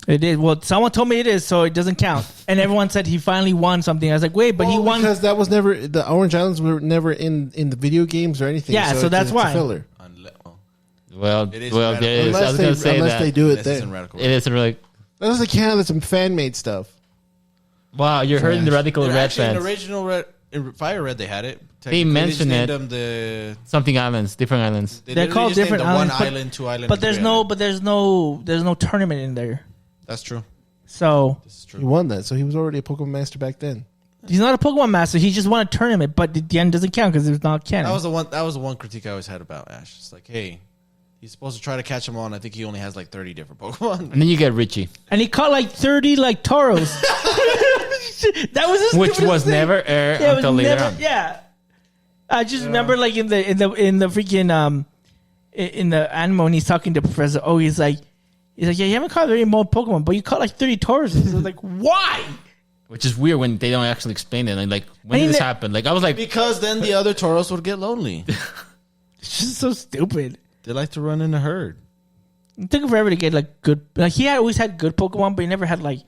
it is. Well, someone told me it is, so it doesn't count. And everyone said he finally won something. I was like, wait, but he won. because that was never the Orange Islands were never in the video games or anything. Yeah, so it's that's a why. filler. Well, It is well, radical. there is. I was gonna say Unless that they do it This there. isn't radical. it isn't really. Unless they count that's some fan made stuff. Wow, you're hurting the radical They're red actually in fans. original Red, in Fire Red, they had it. They Technically, mentioned just named it. them the. Something islands, different islands. They They're literally called just named different the islands, One island, two island. But and there's three no, island. there's no tournament in there. That's true. So This is He true. won that, so he was already a Pokemon master back then. he's not a Pokemon master. He just won a tournament, but the end doesn't count because it's not canon. That was the one critique I always had about Ash. It's like, hey, he's supposed to try to catch them all, and I think he only has 30 different Pokemon. And then you get Richie, And he caught 30 Tauros. That was the which stupidest was thing. never aired Yeah, it was until later never- on. Yeah, I just remember in the freaking in the anime when he's talking to Professor O, he's like, yeah, you haven't caught very more Pokemon, but you caught 30 Tauros. So I was like, why? Which is weird when they don't actually explain it. And when I mean, did this the- happen? I was like, Because then the other Tauros would get lonely. It's just so stupid. They like to run in a herd. It took him forever to get good. He had always had good Pokemon, but he never had great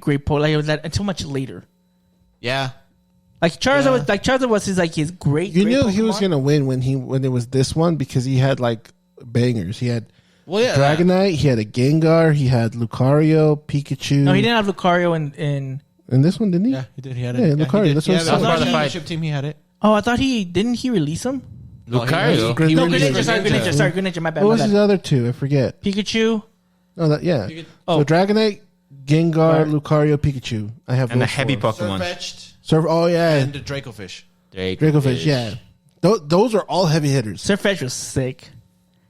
Pokemon. It was until much later. Yeah. Charizard Charizard was his great. You great knew he was Pokemon. gonna win when it was this one because he had bangers. He had Well, yeah. Dragonite, he had a Gengar, he had Lucario, Pikachu. No, he didn't have Lucario in And this one, didn't he? Yeah, he did. He had it. Yeah, Lucario, he did. that's what I Yeah, said. that was part of the He- fight. Team, he had it. Oh, I thought didn't he release them? Lucario. He No, released Greninja. Sorry, Greninja. My bad. What My was his bad. other two? I forget. Pikachu. Oh, that yeah. Oh. So Dragonite, Gengar, Lucario, Pikachu. I have And the those heavy four. Pokemon. Surfetched Oh yeah, and the Dracofish. Dracofish. Yeah, those are all heavy hitters. Surfetch was sick.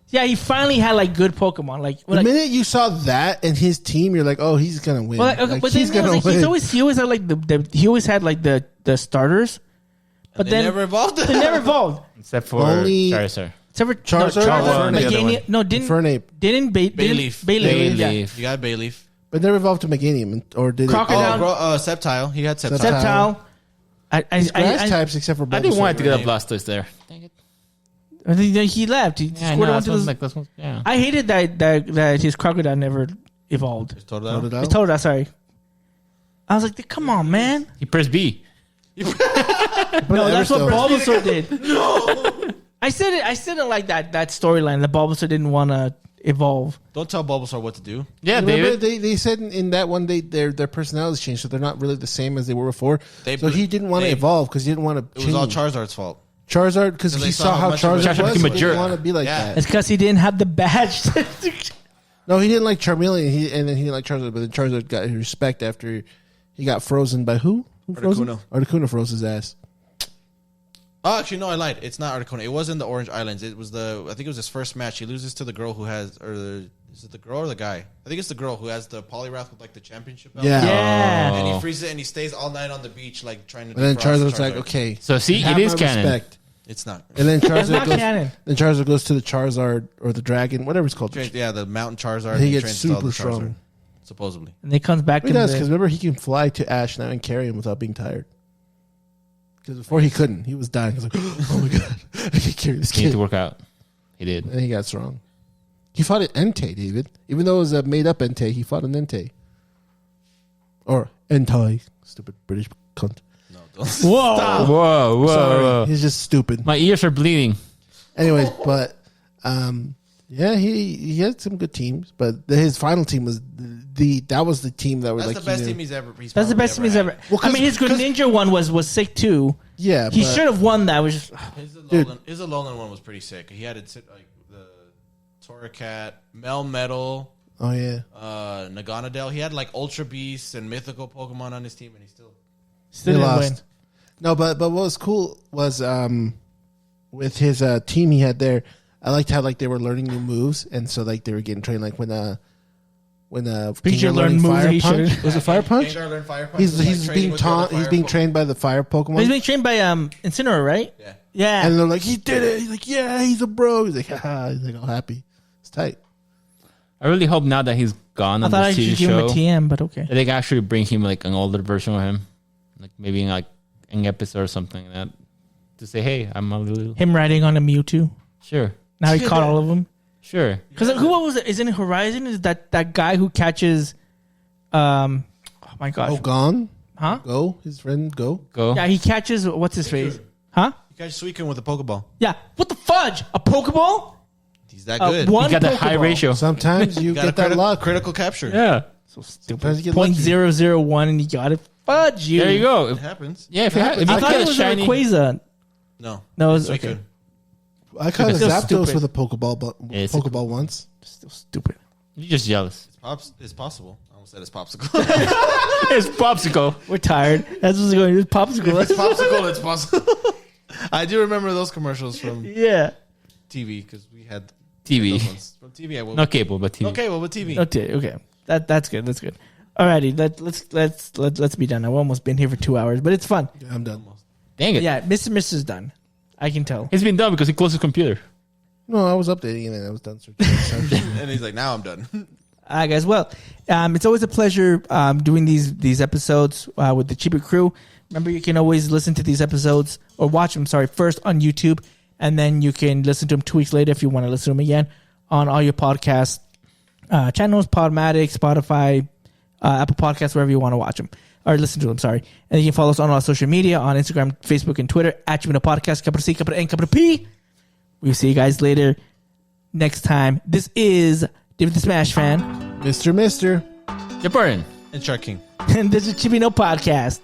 Yeah, he finally had like good Pokemon. Like, The minute you saw that and his team, you're like, oh, he's gonna win. well, like, okay, Like, but he's then gonna win. he always had like he always had like the starters, but They then never evolved. they never evolved. Except for Only- Charizard. Except for Charizard, Charmander, the other Meganium. one. No, didn't Fernape, Bayleaf. Bayleaf. Yeah. Bayleaf. You got Bayleaf. but never evolved to Meganium, or did Crocodile. Oh, Sceptile. He had Sceptile. Sceptile. it? Grass types except for. I didn't want it to get a name. Blastoise there. Dang it. He left. He Yeah, scored no, onto that's the. like this one. Yeah. I hated that his crocodile never evolved. Totodile. His Totodile, sorry. I was like, come on, man. He pressed B. No, that's what Everstone. Bulbasaur did. No, I said it. I didn't like that storyline. That Bulbasaur didn't want to evolve. Don't tell Bulbasaur what to do. Yeah, Remember, David. they said in that one their personalities changed, so they're not really the same as they were before. They So put- he didn't want to they- evolve because he didn't want to. It was all Charizard's fault. Charizard because Because he they saw saw how how much of a- Charizard Charizard was. became He a didn't jerk. want to be like Yeah. that. It's because he didn't have the badge. No, he didn't like Charmeleon. And then he didn't like Charizard, but then Charizard got his respect after he got frozen by who? Who froze him? Articuno. Articuno froze his ass. Oh, actually, no, I lied. It's not Articuno. It was in the Orange Islands. It was I think it was his first match. He loses to the girl who has, is it the girl or the guy? I think it's the girl who has the Poliwrath with like the championship belt. Yeah. Yeah. And he freezes it and he stays all night on the beach, like trying to. And then defrost Charizard's like, okay. So see, have it is my canon. respect. It's not. And then It's not Charizard goes. canon. Then Charizard goes to the Charizard or the Dragon, whatever it's called. Yeah, the Mountain Charizard. He and gets trains with all super the strong. Charizard, supposedly. And he comes back He in does the- because remember he can fly to Ash now and carry him without being tired. Because before he couldn't, he was dying. He was like, "Oh my god, I can carry this He need kid." to work out. He did. And he got strong. He fought at Entei, David. Even though it was a made-up Entei, he fought an Entei. Or Entei, stupid British cunt. No, don't. Whoa. Whoa, whoa, Sorry, whoa. he's just stupid. My ears are bleeding. Anyways, but yeah, he had some good teams, but his final team was that was the team that was That's like the best he knew. team he's ever. That's the best team he's ever. Well, I mean, his 'cause- Greninja one was sick too. Yeah, He but- should have won that. It was just, His Alolan one was pretty sick. He had it like the Torracat, Melmetal, Oh yeah, Naganadel. He had like Ultra Beasts and mythical Pokemon on his team, and he still. still he didn't lost. win. No, but what was cool was with his team he had there. I liked how like they were learning new moves, and so like they were getting trained. Like when Pikachu Gengar learned learning moves Fire he Punch. shouldn't. Was it Fire Punch? Gengar learned Fire Punch. He's It was, he's like, being training with the other taught. He's fire being Pokemon. trained by the fire Pokemon. He's being trained by Incineroar, right? Yeah. Yeah. And they're like, he did it. He's like, yeah, he's a bro. He's like, haha. He's like, all happy. It's tight. I really hope now that he's gone I on thought the I TV should give him a show, TM, but okay. that they can actually bring him like an older version of him, like maybe in like an episode or something like that, to say, hey, I'm a little Him riding on a Mewtwo. sure, Now he caught all of them. sure. Because who was it? Isn't it Horizon? Is that guy who catches? Oh my gosh. Oh, gone. Huh? Go. His friend. Go. Go. Yeah, he catches. What's his face? Huh? You catch Suicune with a Pokeball. Yeah. What the fudge? A Pokeball? He's that good. One He got that high Pokeball. ratio. Sometimes you Got a get that luck. critical capture. Yeah. Sometimes you get lucky. 0.001 and he got it. Fudge you. There you go. It happens. Yeah, if you I get thought a it was shiny, a Rayquaza. No. No, it was Suicune. okay. I caught a Still Zapdos stupid. with a Pokeball, but Yeah, it's Pokeball once. Still stupid. you're just jealous. It's possible. I almost said it's popsicle. It's popsicle. We're tired. That's what's going. It's popsicle. it's popsicle. It's possible. I do remember those commercials from Yeah. TV because we had TV. those ones. From TV. I will. Not cable, but TV. Okay, well, with TV. Okay. Okay. That's good. That's good. Alrighty. Let's be done. I've almost been here for 2 hours, but it's fun. Yeah, I'm done. Dang it. Yeah. Mr. Mrs. done. I can tell. He's been done because he closed his computer. No, I was updating and then I was done searching. And he's like, now I'm done. All right, guys. Well, it's always a pleasure doing these episodes with the Cheaper Crew. Remember, you can always listen to these episodes or watch them, first on YouTube, and then you can listen to them 2 weeks later if you want to listen to them again on all your podcast channels, Podmatic, Spotify, Apple Podcasts, wherever you want to watch them or listen to them. Sorry, and you can follow us on all social media on Instagram, Facebook, and Twitter at Chimino Podcast. Capital C, capital N, capital P. We'll see you guys later next time. This is David the Smash Fan. Mister. Japan. And Shark King. And this is Chibino Podcast.